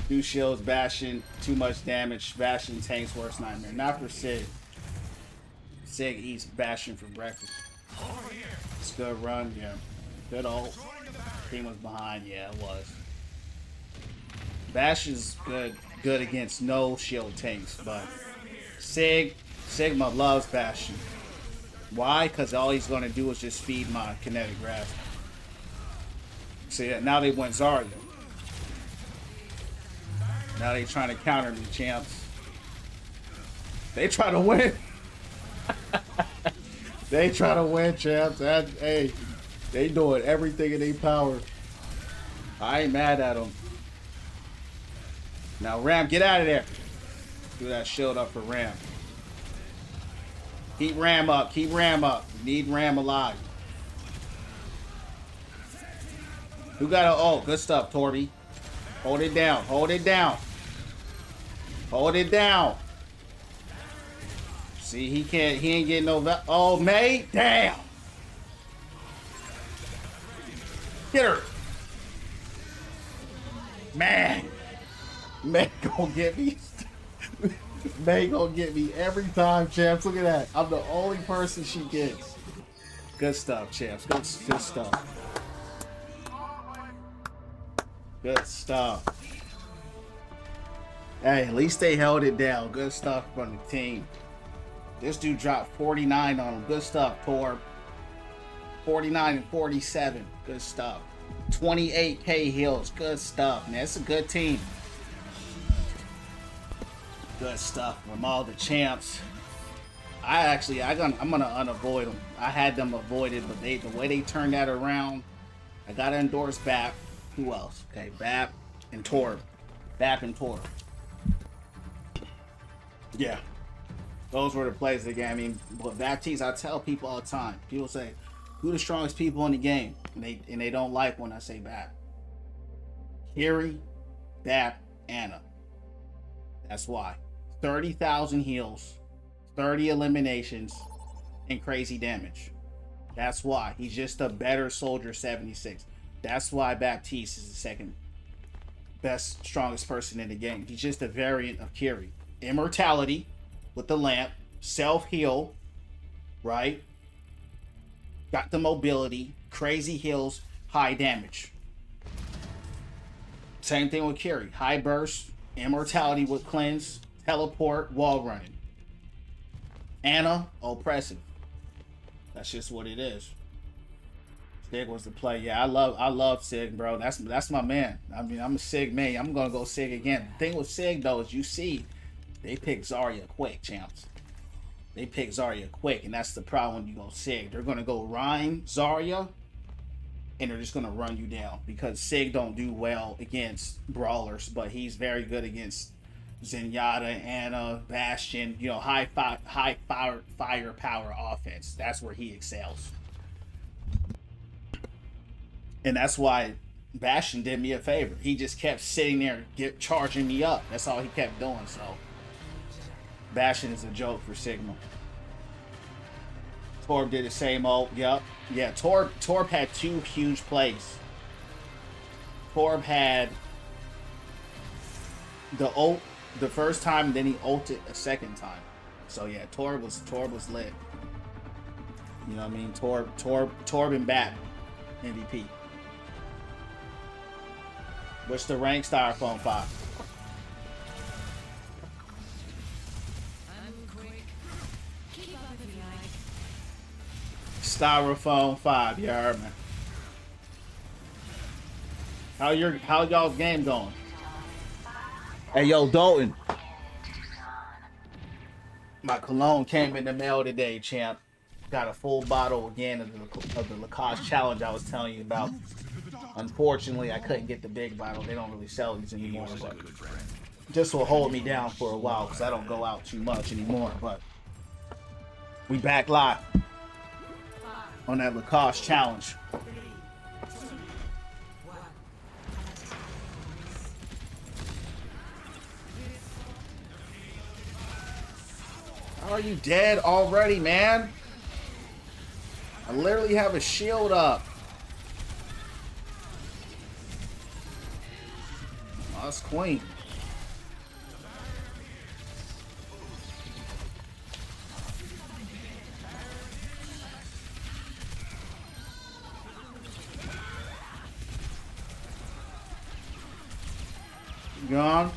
2 shields, Bastion, too much damage. Bastion tanks worst nightmare. Not for Sig. Sig eats Bastion for breakfast. It's a good run, yeah. Good old. Team was behind, yeah, it was. Bastion's good against no shield tanks, but Sigma loves Bastion. Why? Because all he's going to do is just feed my kinetic grasp. See, now they went Zarya. Now they trying to counter me, champs. They try to win. They try to win, champs. Hey, they doing everything in their power. I ain't mad at them. Now, Ram, get out of there. Do that shield up for Ram. Keep Ram up. Keep Ram up. We need Ram alive. Who got a... Oh, good stuff, Torby. Hold it down. Hold it down. Hold it down. See, he can't... He ain't getting no... Oh, May? Damn. Get her. Man. May gonna get me. May gonna get me every time, champs. Look at that. I'm the only person she gets. Good stuff, champs. Good stuff. Good stuff. Hey, at least they held it down. Good stuff from the team. This dude dropped 49 on him. Good stuff, Tor. 49 and 47. Good stuff. 28k heals. Good stuff, man. It's a good team. Good stuff from all the champs. I'm gonna unavoid them. I had them avoided, but the way they turned that around, I gotta endorse BAP. Who else? Okay, BAP and Torb. BAP and Torb. Yeah. Those were the plays of the game. I mean, but Baptiste, I tell people all the time. People say, "Who the strongest people in the game?" And they don't like when I say Bap. Kiri, Bap, Anna. That's why. 30,000 heals, 30 eliminations, and crazy damage. That's why. He's just a better soldier 76. That's why Baptiste is the second best, strongest person in the game. He's just a variant of Kiri. Immortality with the lamp, self-heal, right? Got the mobility, crazy heals, high damage. Same thing with Kiri. High burst, immortality with cleanse, teleport, wall running. Anna, oppressive. That's just what it is. Sig was the play. Yeah, I love Sig, bro. That's my man. I mean, I'm a Sig man. I'm gonna go Sig again. The thing with Sig though is you see, they pick Zarya quick, champs. They pick Zarya quick, and that's the problem when you go Sig. They're gonna go Rhyme, Zarya, and they're just gonna run you down because Sig don't do well against brawlers, but he's very good against Zenyatta, Anna, Bastion. You know, high firepower offense. That's where he excels. And that's why Bastion did me a favor. He just kept sitting there, charging me up. That's all he kept doing. So Bastion is a joke for Sigma. Torb did the same old. Yep. Yeah, Torb had two huge plays. Torb had the ult the first time, and then he ulted a second time. So yeah, Torb was lit. You know what I mean? Torb and Bat MVP. What's the rank? Styrofoam 5. Styrofoam 5, you heard me. How y'all's game going? Hey yo, Dalton. My cologne came in the mail today, champ. Got a full bottle again of the Lacoste challenge I was telling you about. Unfortunately, I couldn't get the big bottle. They don't really sell these anymore. But just will hold me down for a while because I don't go out too much anymore. But we back live on that Lacoste challenge. Are you dead already, man? I literally have a shield up. Oh, that's Queen. Gone.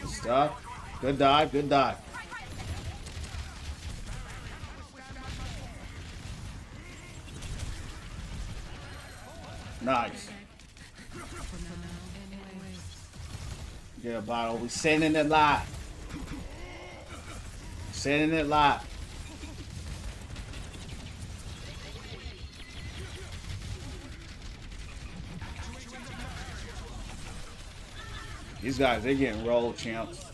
Good stuff. Good dive, good dive. Nice. Get a bottle. We sending it live. Sending it live. These guys, they're getting rolled, champs.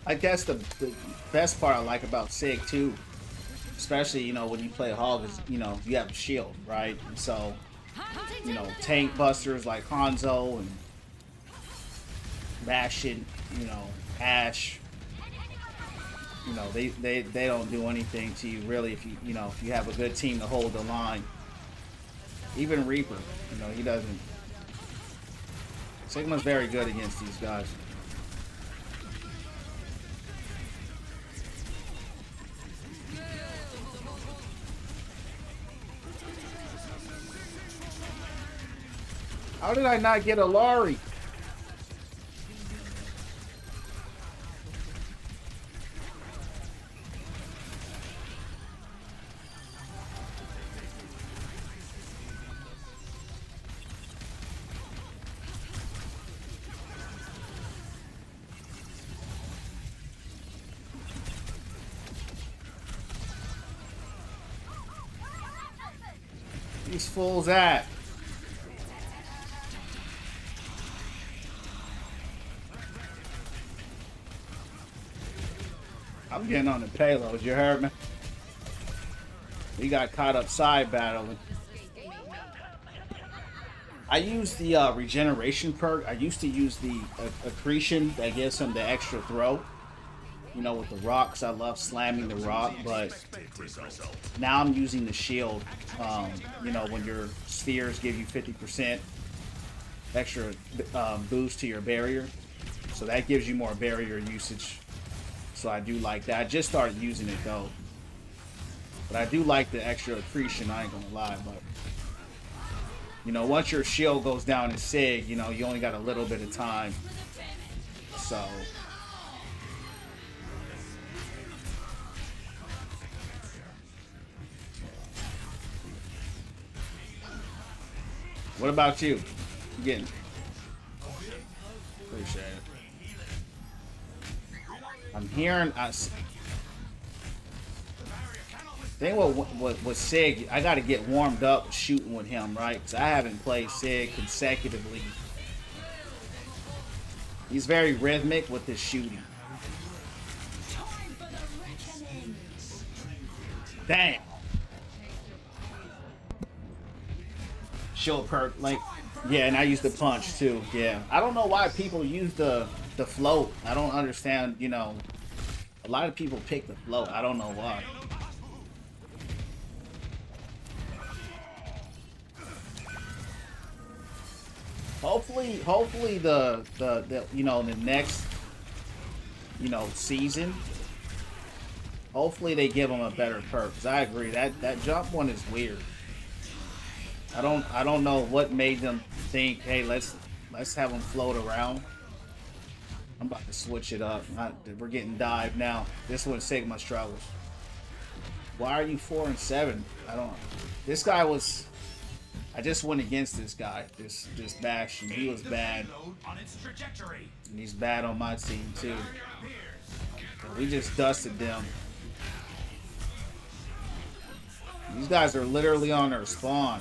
I guess the best part I like about Sig too, especially, you know, when you play Hog, is, you know, you have a shield, right? And so, you know, tank busters like Hanzo and Bastion, you know, Ash, you know, they don't do anything to you really if you know, if you have a good team to hold the line. Even Reaper, you know, he doesn't. Sigma's very good against these guys. How did I not get a Lari? These fools at? I'm getting on the payload, you heard me? We got caught up side battling. I use the regeneration perk. I used to use the accretion that gives him the extra throw. You know, with the rocks, I love slamming the rock, but now I'm using the shield. You know, when your spheres give you 50% extra boost to your barrier. So that gives you more barrier usage. So I do like that. I just started using it though. But I do like the extra accretion, I ain't gonna lie, but you know, once your shield goes down in Sig, you know, you only got a little bit of time. So what about you? You getting? Appreciate it. I'm hearing us. Thing with Sig, I got to get warmed up shooting with him, right? Because I haven't played Sig consecutively. He's very rhythmic with his shooting. Damn. Shield perk, like, yeah, and I use the punch too. Yeah, I don't know why people use the float. I don't understand. You know, a lot of people pick the float. I don't know why. Hopefully the you know, the next, you know, season, hopefully they give him a better perk. Cause I agree that jump one is weird. I don't know what made them think, hey, let's have him float around. I'm about to switch it up. We're getting dived now. This one Sigma struggles. Why are you 4 and 7? I don't. This guy was. I just went against this guy, this Bash, and he was bad. And he's bad on my team too. We just dusted them. These guys are literally on their spawn.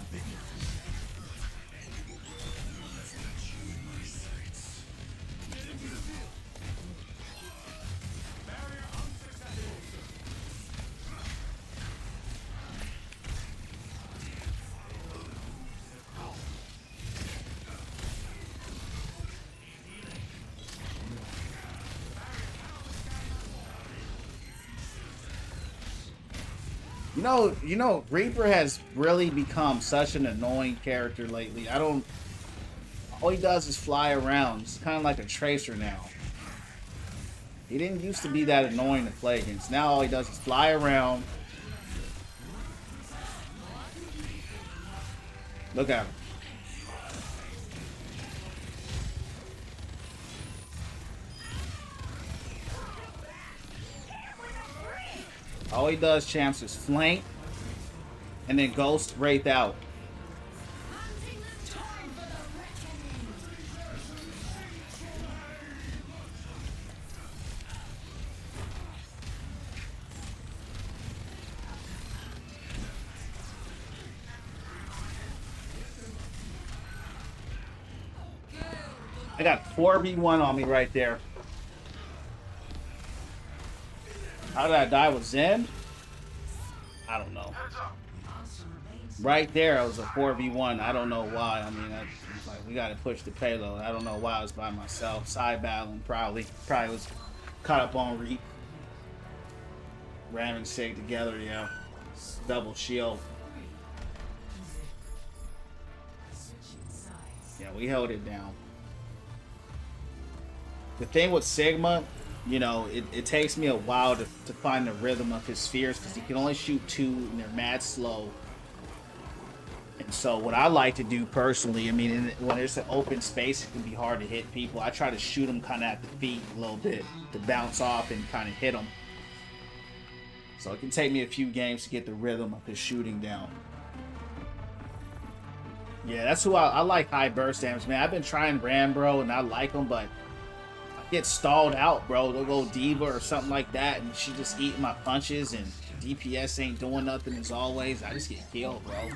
You know, Reaper has really become such an annoying character lately. All he does is fly around. He's kind of like a tracer now. He didn't used to be that annoying to play against. Now all he does is fly around. Look at him. All he does, champs, is flank and then ghost wraith out. I got 4v1 on me right there. How did I die with Zen? I don't know. Right there, it was a 4v1. I don't know why. I mean, like, we got to push the payload. I don't know why I was by myself. Side battling, probably was caught up on Reap. Ram and Sig together, yeah. Double shield. Yeah, we held it down. The thing with Sigma, you know, it takes me a while to find the rhythm of his spheres because he can only shoot 2 and they're mad slow. And so what I like to do personally, I mean, when there's an open space, it can be hard to hit people. I try to shoot them kind of at the feet a little bit to bounce off and kind of hit them. So it can take me a few games to get the rhythm of his shooting down. Yeah, that's who I like high burst damage, man. I've been trying Ram, bro, and I like him, but get stalled out, bro. They'll go Diva or something like that, and she just eating my punches, and DPS ain't doing nothing as always. I just get killed, bro.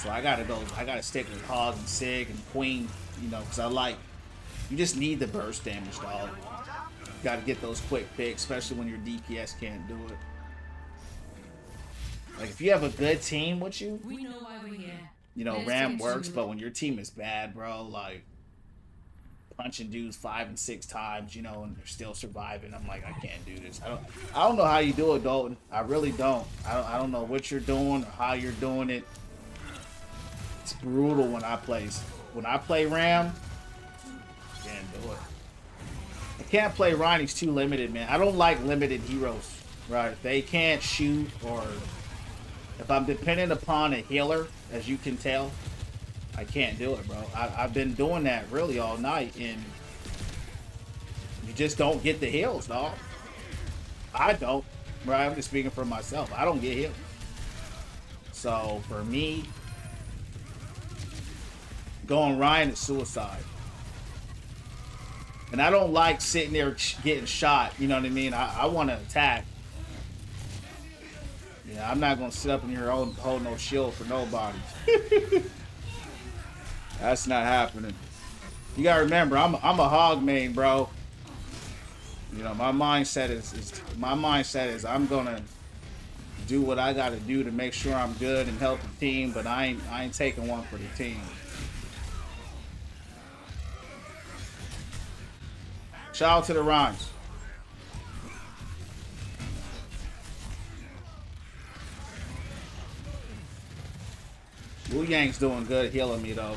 So I gotta stick with Hog and Sig and Queen, you know, because you just need the burst damage, dog. You gotta get those quick picks, especially when your DPS can't do it. Like, if you have a good team with you, We know why we're here. you know, Let's Ram get works, to but it. when your team is bad, bro, like, punching dudes 5 and 6 times, you know, and they're still surviving, I'm like, I can't do this. I don't know how you do it, Dalton. I really don't. I don't know what you're doing or how you're doing it. It's brutal when I play Ram. Can't do it. I can't play Ryan. He's too limited, man. I don't like limited heroes. Right? If they can't shoot, or if I'm dependent upon a healer, as you can tell, I can't do it, bro. I've been doing that really all night, and you just don't get the heals, dog. I don't. Right? I'm just speaking for myself. I don't get healed. So for me, going Ryan is suicide. And I don't like sitting there getting shot. You know what I mean? I want to attack. Yeah, I'm not going to sit up in here hold no shield for nobody. That's not happening. You got to remember, I'm a hog main, bro. You know, my mindset is I'm going to do what I got to do to make sure I'm good and help the team, but I ain't taking one for the team. Shout out to the Rhymes. Wu Yang's doing good healing me, though.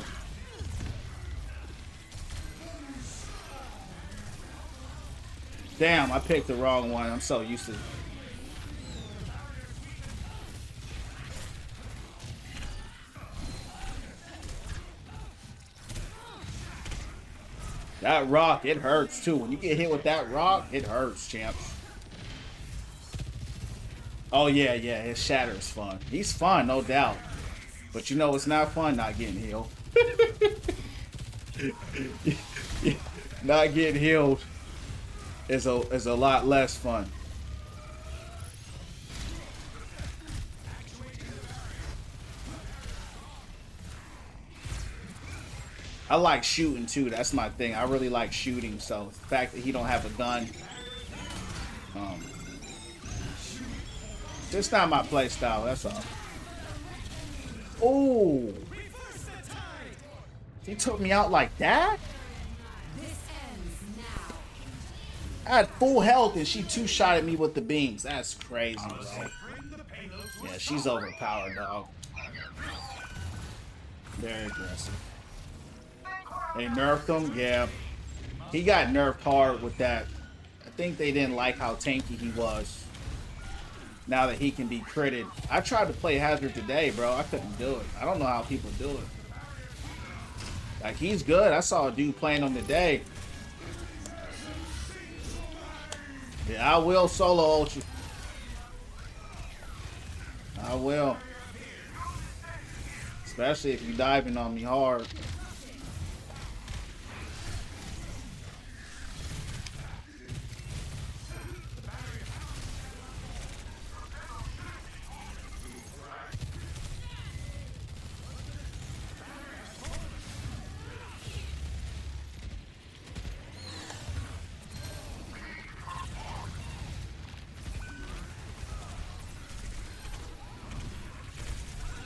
Damn, I picked the wrong one. I'm so used to... That rock, it hurts too. When you get hit with that rock, it hurts, champs. Oh yeah, his shatter is fun. He's fun, no doubt. But you know it's not fun not getting healed. Not getting healed is a lot less fun. I like shooting too. That's my thing. I really like shooting. So the fact that he don't have a gun, it's not my play style. That's all. Oh, he took me out like that. This ends now. I had full health and she two-shotted me with the beams. That's crazy, bro. Yeah, she's overpowered, dog. Very aggressive. They nerfed him? Yeah. He got nerfed hard with that. I think they didn't like how tanky he was. Now that he can be critted. I tried to play Hazard today, bro. I couldn't do it. I don't know how people do it. Like, he's good. I saw a dude playing him today. Yeah, I will solo ult you. I will. Especially if you diving on me hard.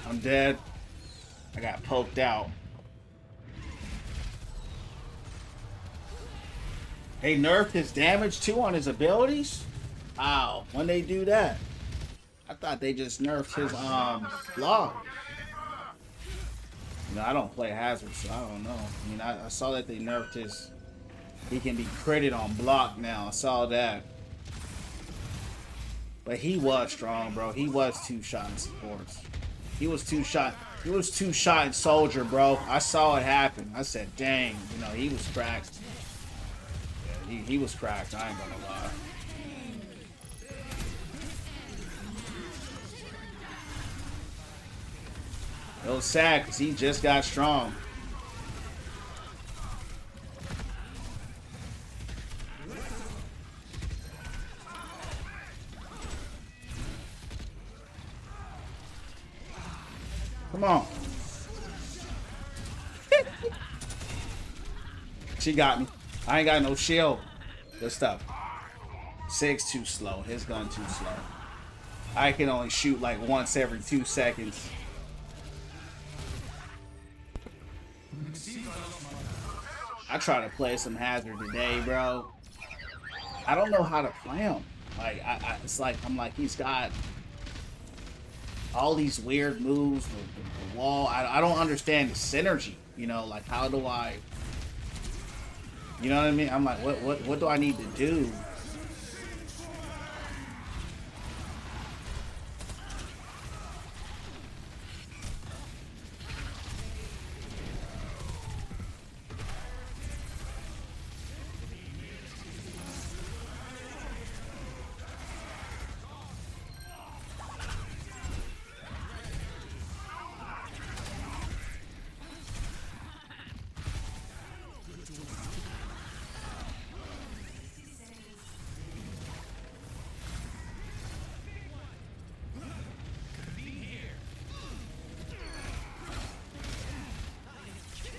I'm dead. I got poked out. They nerfed his damage too on his abilities? Wow, when they do that? I thought they just nerfed his block. You know, I don't play Hazard, so I don't know. I mean, I saw that they nerfed his... He can be critted on block now. I saw that. But he was strong, bro. He was two-shot in supports. He was two-shot. He was two-shot in soldier, bro. I saw it happen. I said, dang. You know, he was cracked. Yeah, he was cracked. I ain't gonna lie. It was sad because he just got strong. Come on. She got me. I ain't got no shield. Good stuff. 6 too slow. His gun too slow. I can only shoot like once every 2 seconds. I try to play some Hazard today, bro. I don't know how to play him. Like, it's like, I'm like, he's got all these weird moves, the wall. I don't understand the synergy, you know, like, how do I, you know what I mean? I'm like, what do I need to do?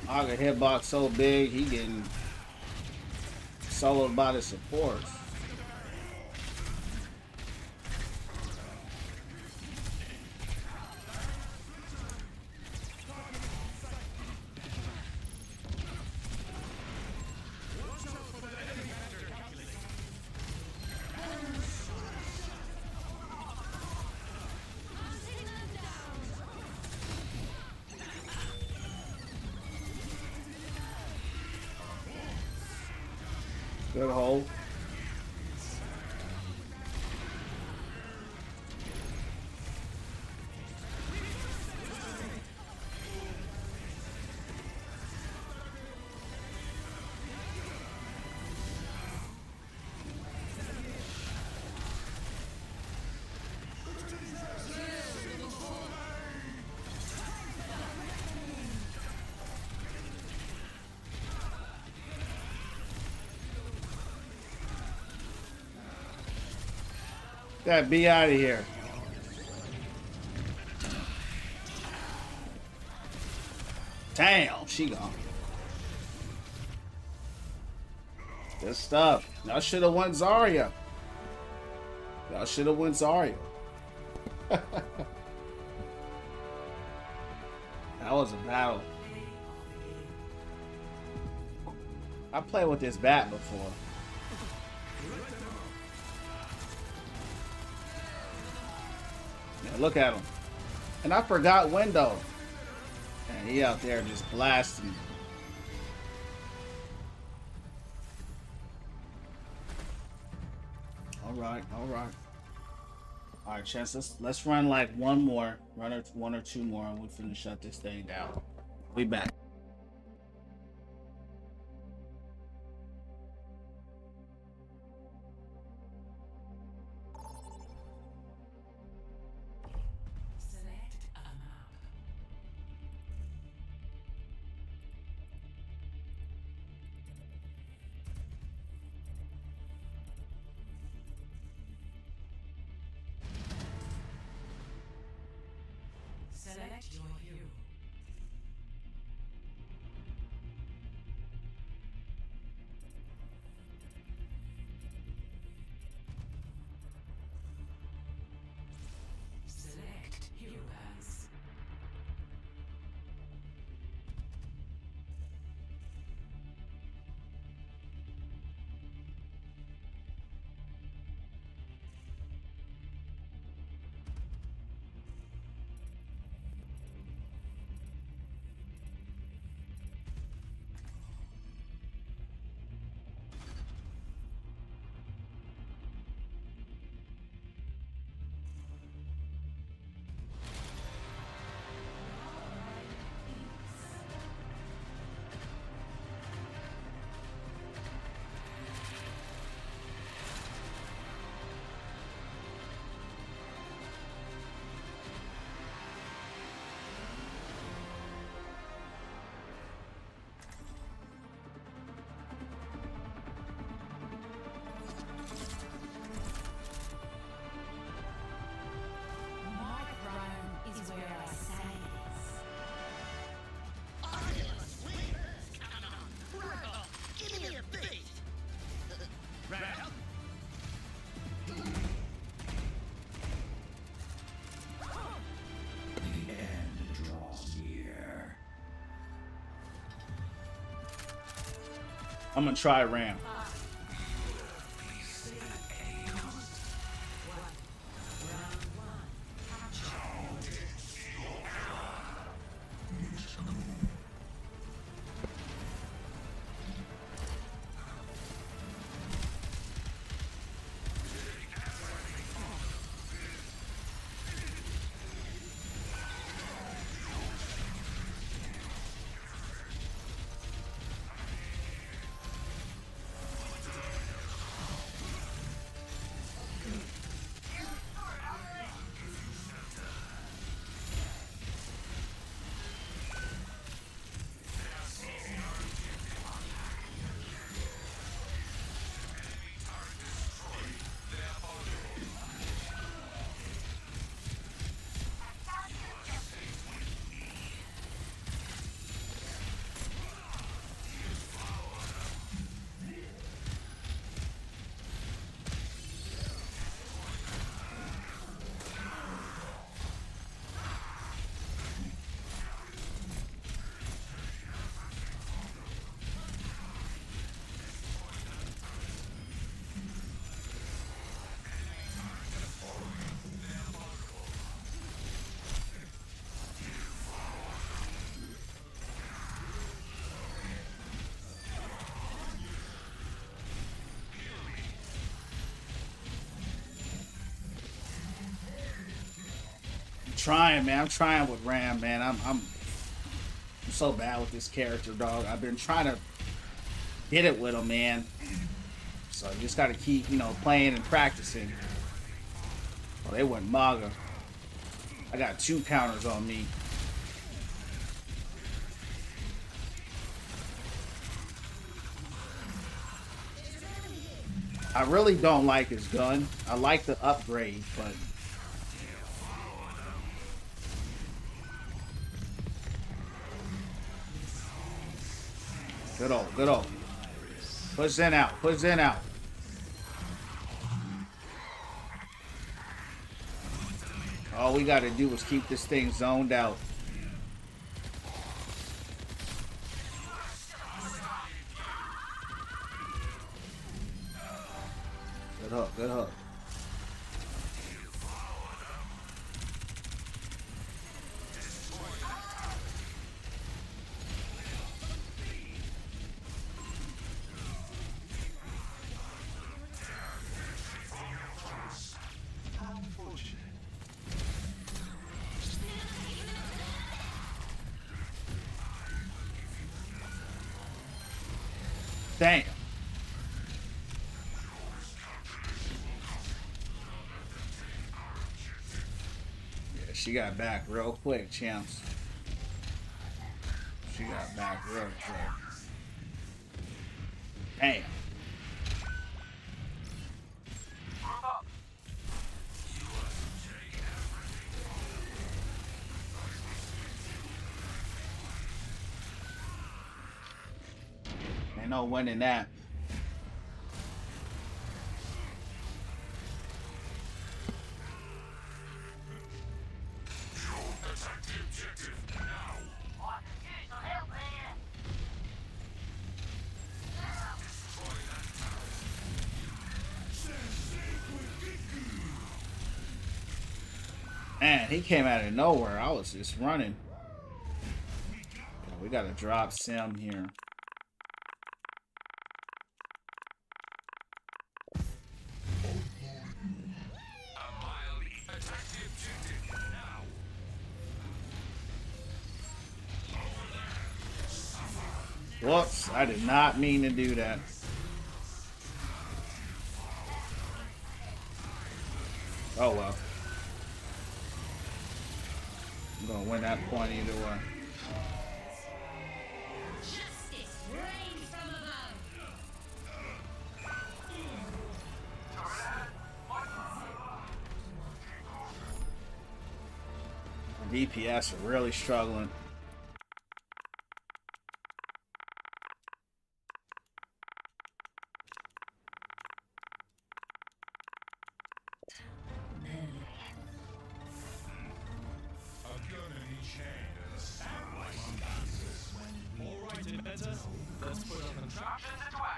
I got hitbox so big, he getting soloed by the supports. Good hold. That be out of here. Damn, she gone. Good stuff. Y'all should have won Zarya. Y'all should have won Zarya. That was a battle. I played with this bat before. Yeah, look at him. And I forgot window. And he out there just blasting. Alright, alright. Alright, Chance, let's run like one or two more, and we're finna shut this thing down. We back. Select a map. Select your hero. Select hero bands. I'm gonna try Ram. Trying, man. I'm trying with Ram, man. I'm so bad with this character, dog. I've been trying to get it with him, man. So you just gotta keep, playing and practicing. Oh, they went Maga. I got 2 counters on me. I really don't like his gun. I like the upgrade, but good old, good old. Push Zen out, push Zen out. All we gotta do is keep this thing zoned out. Good hook, good hook. Damn. Yeah, she got back real quick, champs. She got back real quick. Damn. Ain't no winning that. Man, he came out of nowhere. I was just running. We gotta drop Sim here. Whoops, I did not mean to do that. Oh well. I'm gonna win that point either way. Justice reigns from above. DPS are really struggling. Let's put our contraptions into action.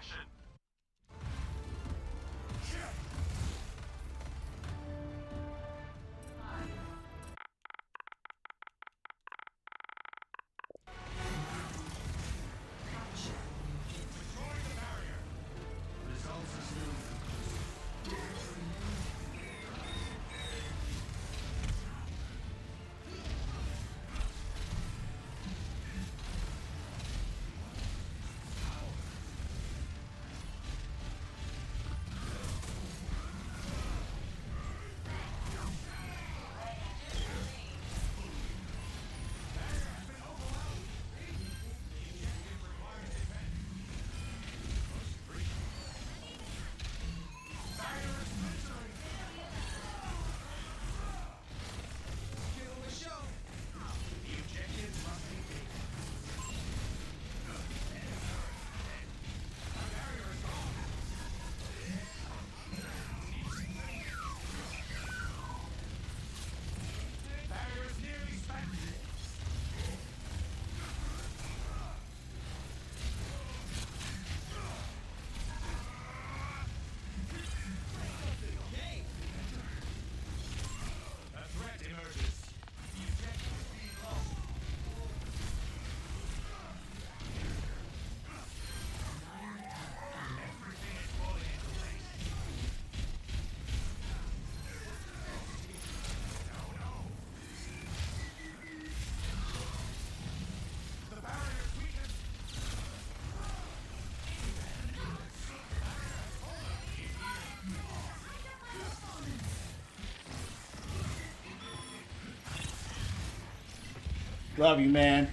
Love you, man.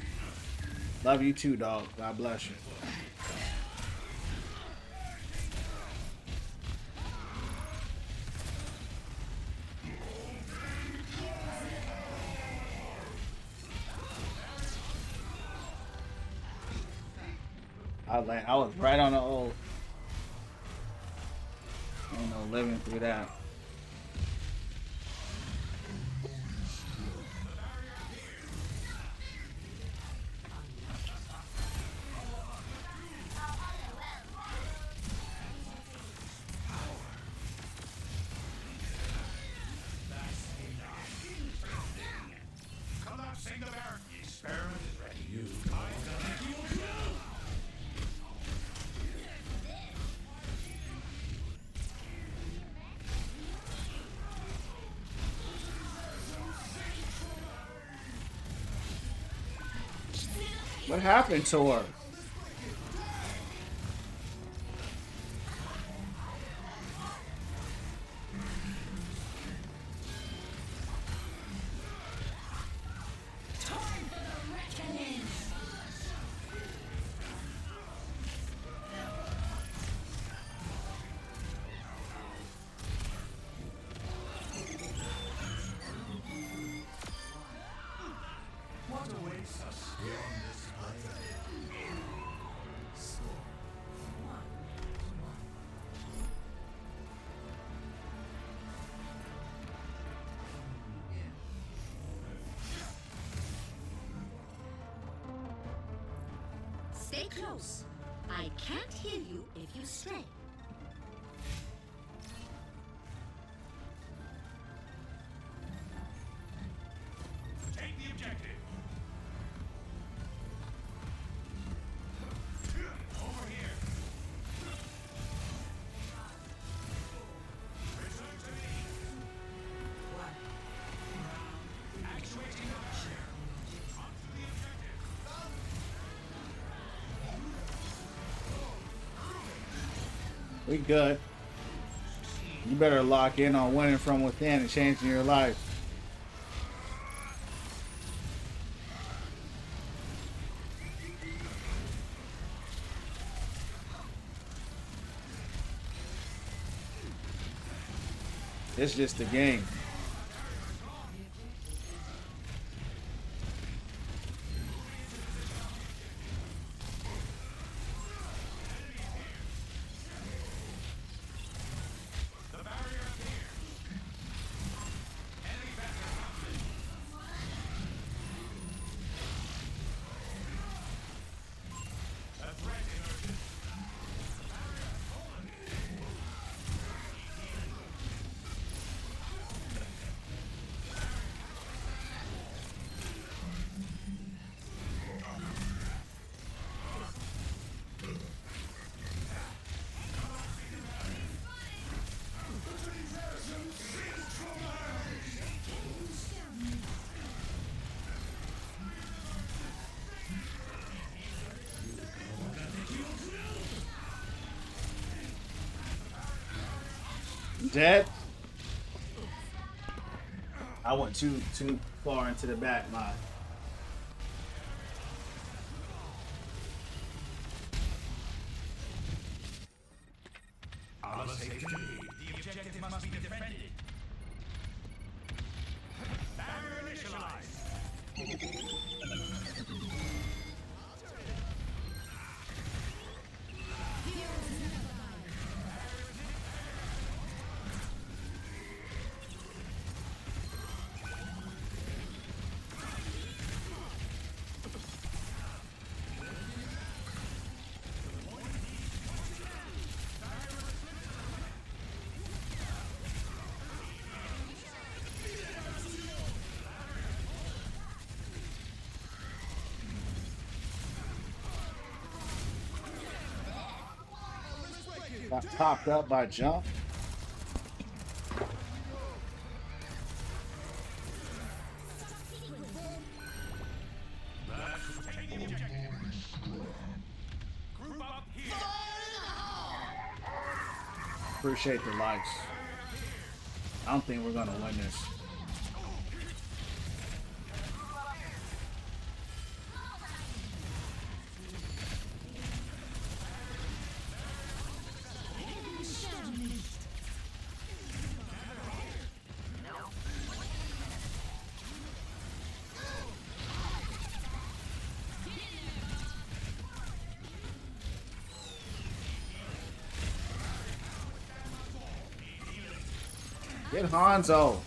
Love you too, dog. God bless you. I was right on the old. Ain't no living through that. Collapsing the barricade. Experiment is ready. You. What happened to her? What awaits us beyond this planet? Stay close. I can't hear you if you stray. Take the objective. Over here. Return to me. Actuating the chair. Onto the objective. We good. You better lock in on winning from within and changing your life. It's just a game. The barrier appears. Enemy vector conflict. A threat emerges. Barrier fallen. Dead. I went too far into the back line. Our safety. The objective must be defended. Barrier initialized. Got popped up by jump. Take the objective. Group up here. Appreciate the likes. I don't think we're gonna win this. Get Hanzo.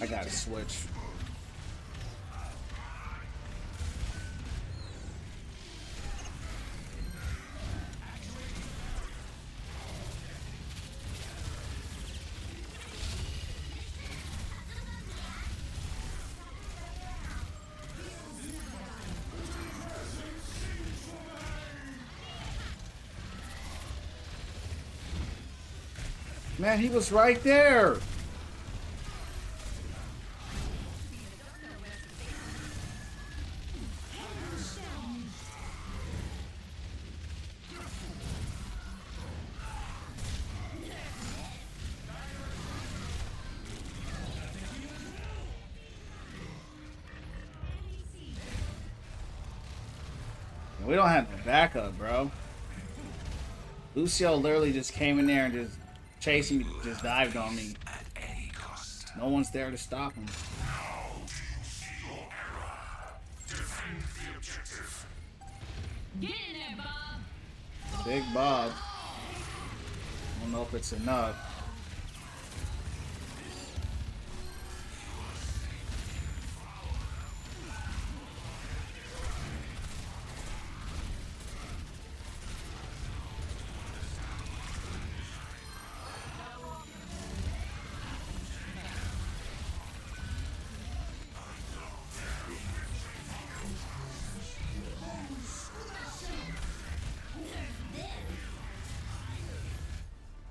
I gotta switch. Man, he was right there. We don't have no backup, bro. Lucio literally just came in there and just chasing me, just dived on me. At any cost. No one's there to stop him. Defend the objective. Get in there, Bob. Big Bob. I don't know if it's enough.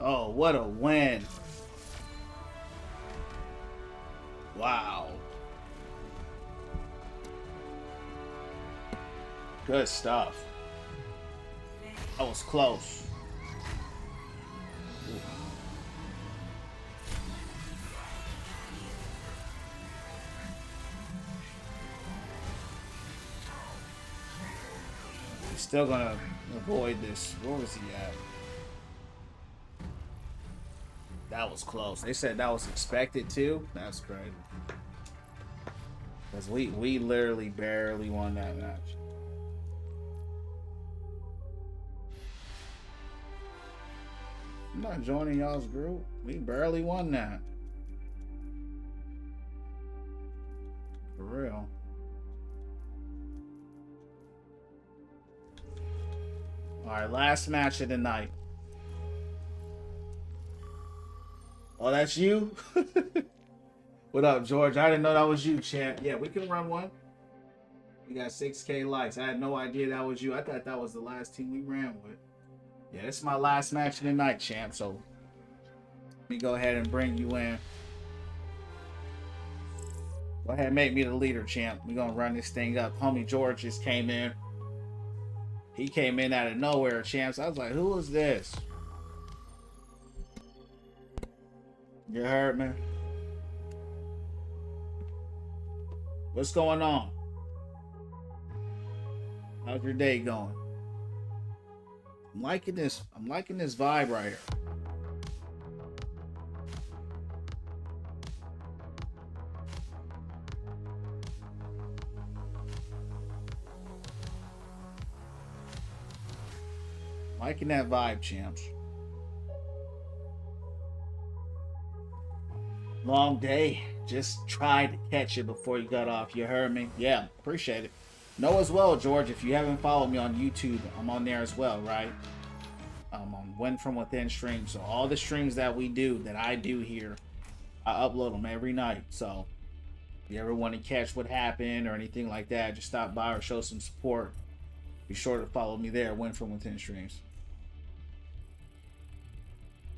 Oh, what a win. Wow. Good stuff. That was close. He's still gonna avoid this. Where was he at? That was close. They said that was expected too. That's crazy. Because we literally barely won that match. I'm not joining y'all's group. We barely won that. For real. Alright, last match of the night. Oh, that's you? What up, George? I didn't know that was you, champ. Yeah, we can run one. We got 6K likes. I had no idea that was you. I thought that was the last team we ran with. Yeah, it's my last match of the night, champ. So let me go ahead and bring you in. Go ahead and make me the leader, champ. We're going to run this thing up. Homie George just came in. He came in out of nowhere, champs. I was like, who is this? You heard me? What's going on? How's your day going? I'm liking this. I'm liking this vibe right here. Liking that vibe, champs. Long day. Just tried to catch it before you got off. You heard me? Yeah, appreciate it. Know as well, George, if you haven't followed me on YouTube, I'm on there as well, right? I'm on Win From Within streams. So all the streams that we do, that I do here, I upload them every night. So if you ever want to catch what happened or anything like that, just stop by or show some support. Be sure to follow me there, Win From Within streams.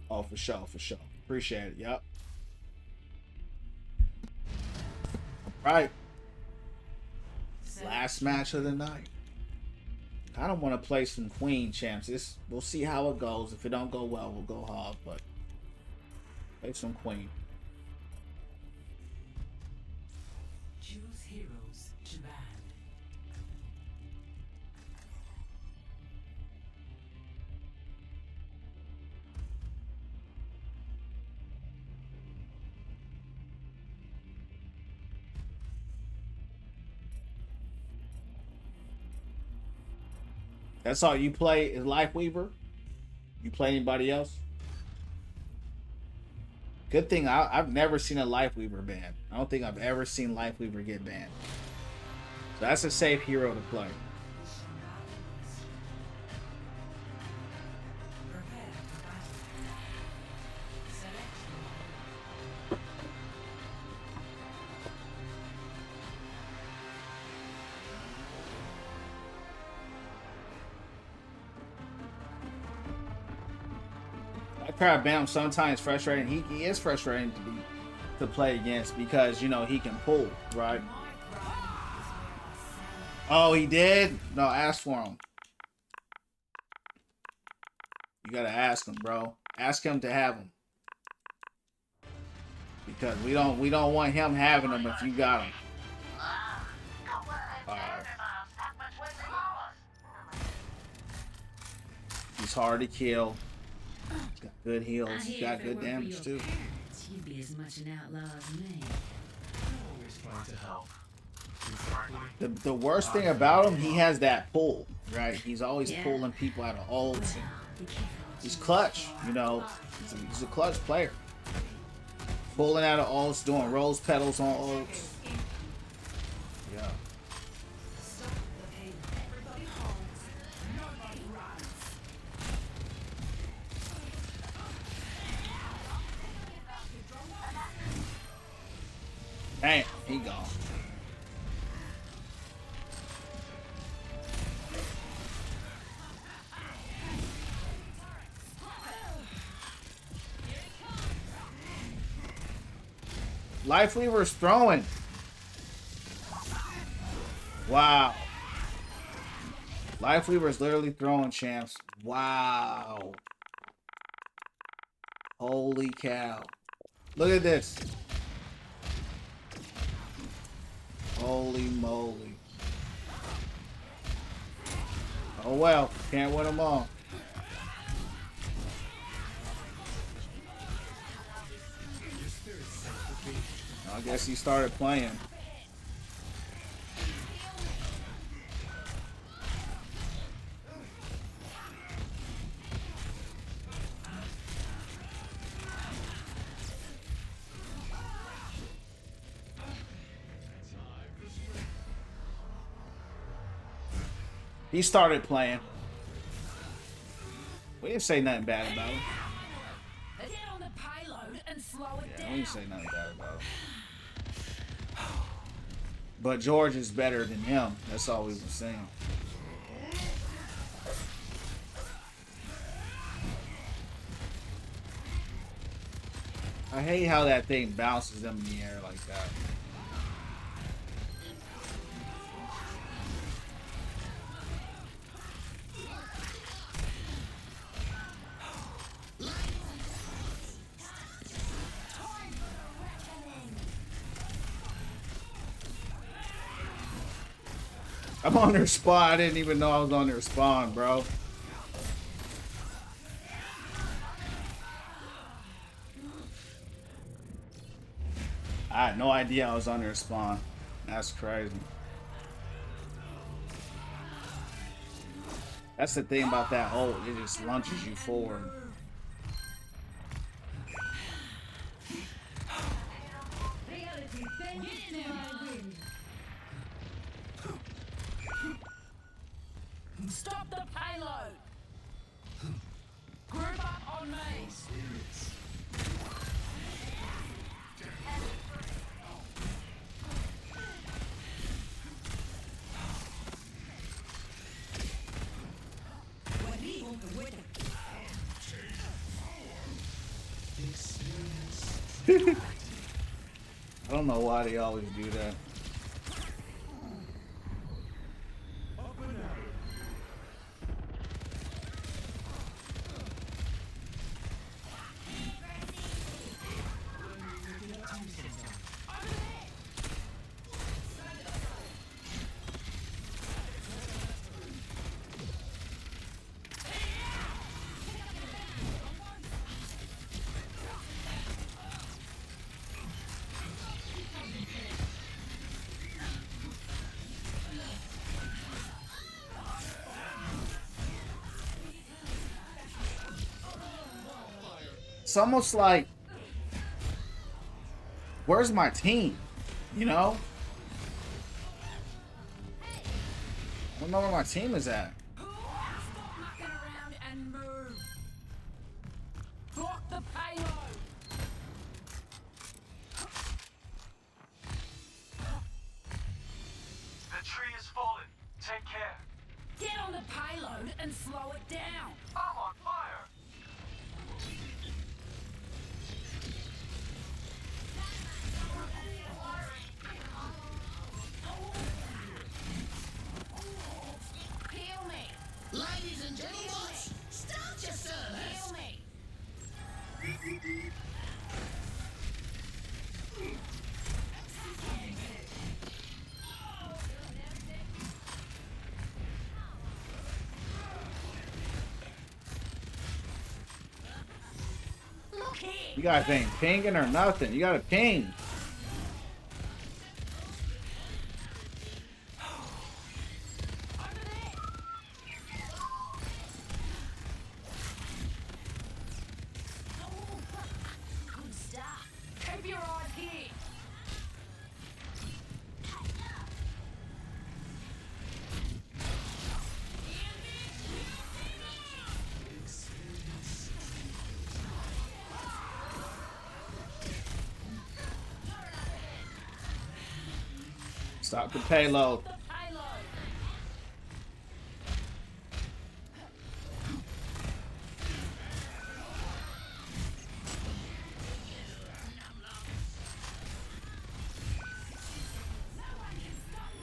Oh, for sure, for sure. Appreciate it. Yep. Right. Last match of the night. I don't want to play some Queen champs. We'll see how it goes. If it don't go well, we'll go hard. But play some Queen. Choose heroes to ban. That's all you play is Life Weaver? You play anybody else? Good thing I've never seen a Life Weaver banned. I don't think I've ever seen Life Weaver get banned. So that's a safe hero to play. Prepare for battle. Select That crowd Bam sometimes frustrating. He is frustrating to play against because you know he can pull, right? Oh, he did? No, ask for him. You gotta ask him, bro. Ask him to have him. Because we don't want him having them if you got him. Alright. He's hard to kill. He's got good heals. He's got good damage too. You'd be as much an outlaw as me. Always trying to help. The worst thing about him, he has that pull, right? He's always pulling people out of ults. He's clutch, you know. He's a clutch player. Pulling out of ults, doing rose petals on ults. Yeah. stop the pain. Everybody holds. Nobody runs. Damn, he gone. Life Weaver's throwing. Wow. Life Weaver's literally throwing, champs. Wow. Holy cow. Look at this. Holy moly. Oh well, can't win them all. I guess he started playing. He started playing. We didn't say nothing bad about him. Get on the payload and slow it Yeah, we didn't say nothing bad about him. But George is better than him. That's all we were saying. I hate how that thing bounces them in the air like that. I'm on their spawn. I didn't even know I was on their spawn, bro. I had no idea I was on their spawn. That's crazy. That's the thing about that ult. It just launches you forward. Stop the payload! Group up on me! I don't know why they always do that. It's almost like, where's my team? You know? I don't know where my team is at. Stop mucking around and move. Block the payload. The tree is fallen. Take care. Get on the payload and slow it down. I'm on fire. Heal me. Ladies and gentlemen, start your service. Heal me. Look here. You guys ain't pinging or nothing. You gotta ping. Over there. Good stuff. Keep your eyes here. Stop the payload. The payload.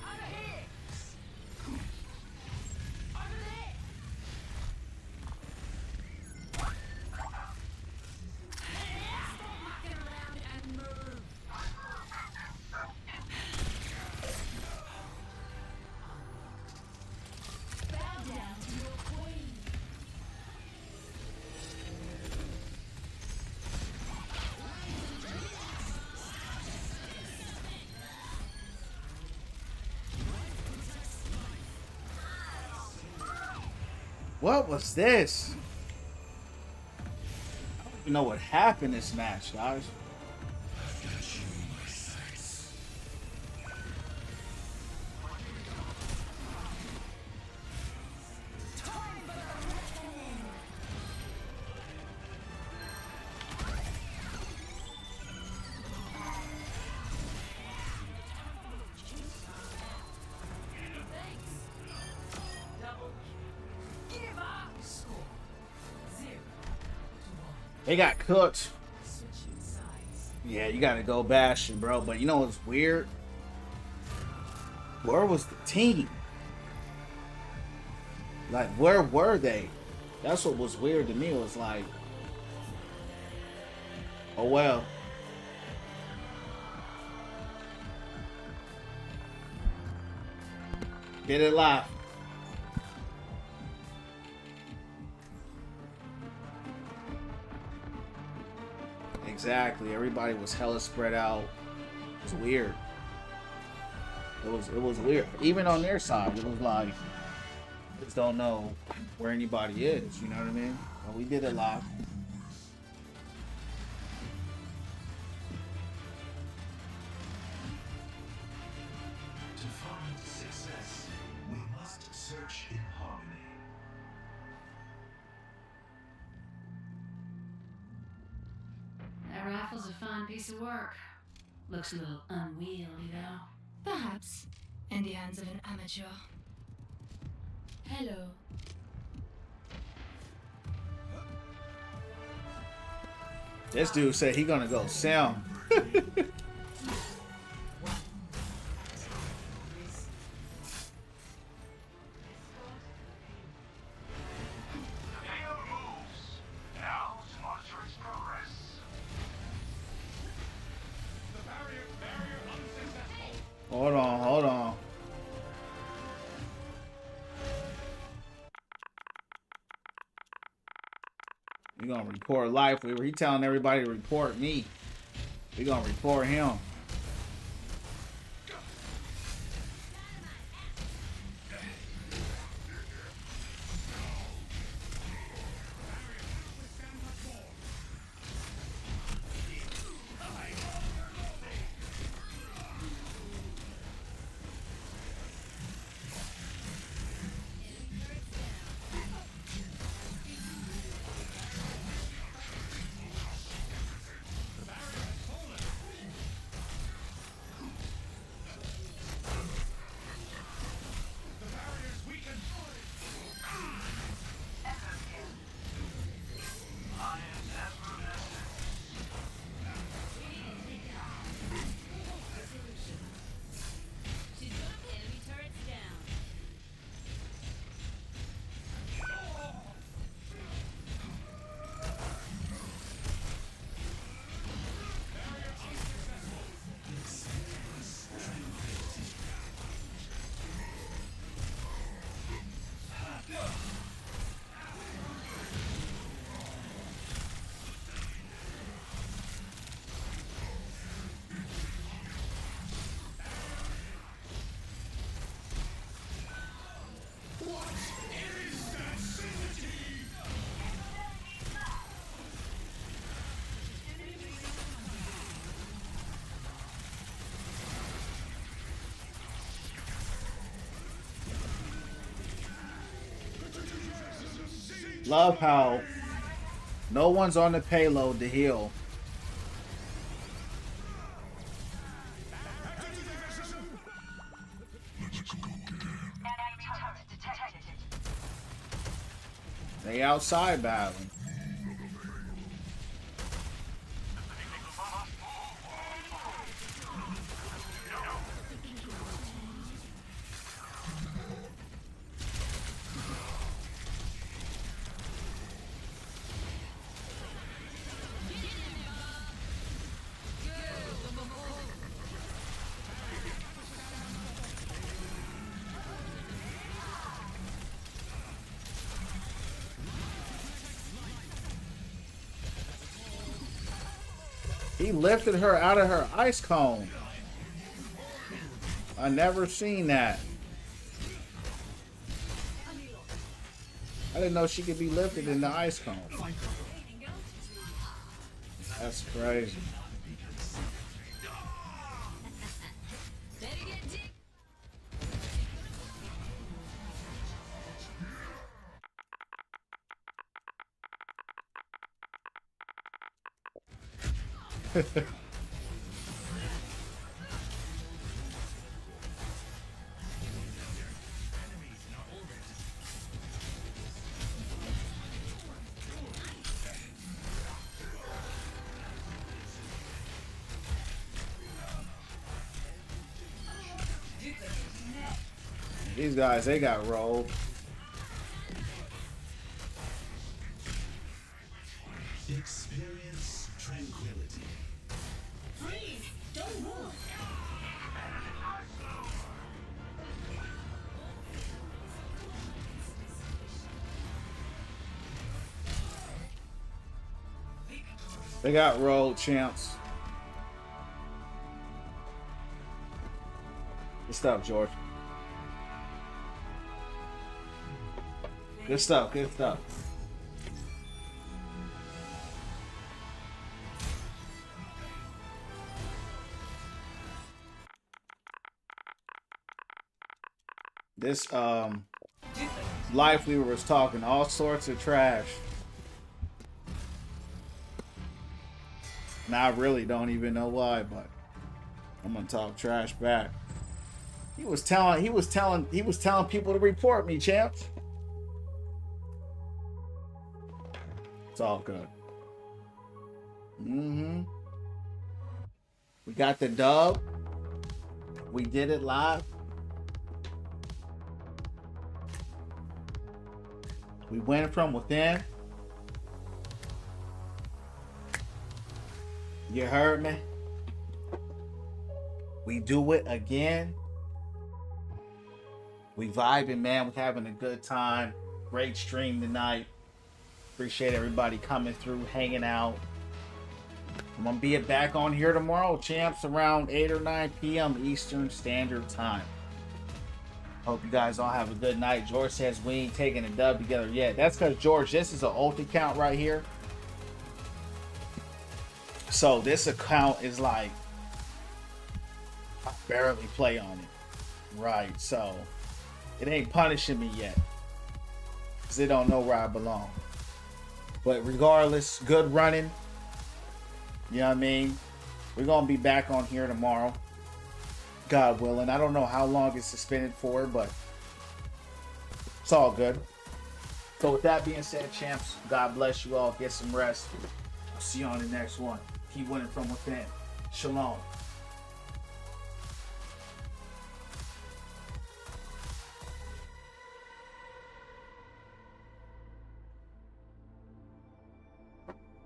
Over here. Over there. Stop mucking around and move. Bow down to your queen. What was this? I don't even know what happened this match, guys. Give up. Score 0-1. They got cooked. Switching sides. Yeah, you gotta go bashing, bro. But you know what's weird? Where was the team? Like, where were they? That's what was weird to me. It was like, oh well. Get it live. Exactly. Everybody was hella spread out. It's weird. It was weird. Even on their side, it was like, just don't know where anybody is. You know what I mean? But we did it live. To find success, we must search in harmony. That rifle's a fine piece of work. Looks a little unwieldy, though. Perhaps in the hands of an amateur. Hello. This dude said he gonna go sound. Video moves. Now to monitor its progress. The barrier unsuccessful. Hold on, hold on. We gonna report life. He telling everybody to report me. We gonna report him. Love how no one's on the payload to heal. They outside battling. He lifted her out of her ice cone. I never seen that. I didn't know she could be lifted in the ice cone. That's crazy. These guys, they got rolled. Experience tranquility. Freeze! Don't move! They got rolled, champs. Good stuff, George. Good stuff, good stuff. This life we was talking all sorts of trash. Now I really don't even know why, but I'm gonna talk trash back. He was telling people to report me, champs. It's all good. We got the dub. We did it live. We went from within. You heard me? We do it again. We vibing, man. We're having a good time. Great stream tonight. Appreciate everybody coming through, hanging out. I'm going to be back on here tomorrow, champs, around 8 or 9 p.m. Eastern Standard Time. Hope you guys all have a good night. George says we ain't taking a dub together yet. That's because, George, this is an ult account right here. So this account is like, I barely play on it. Right, so it ain't punishing me yet. Because they don't know where I belong. But regardless, good running. You know what I mean? We're going to be back on here tomorrow. God willing. I don't know how long it's suspended for, but it's all good. So with that being said, champs, God bless you all. Get some rest. I'll see you on the next one. Keep winning from within. Shalom.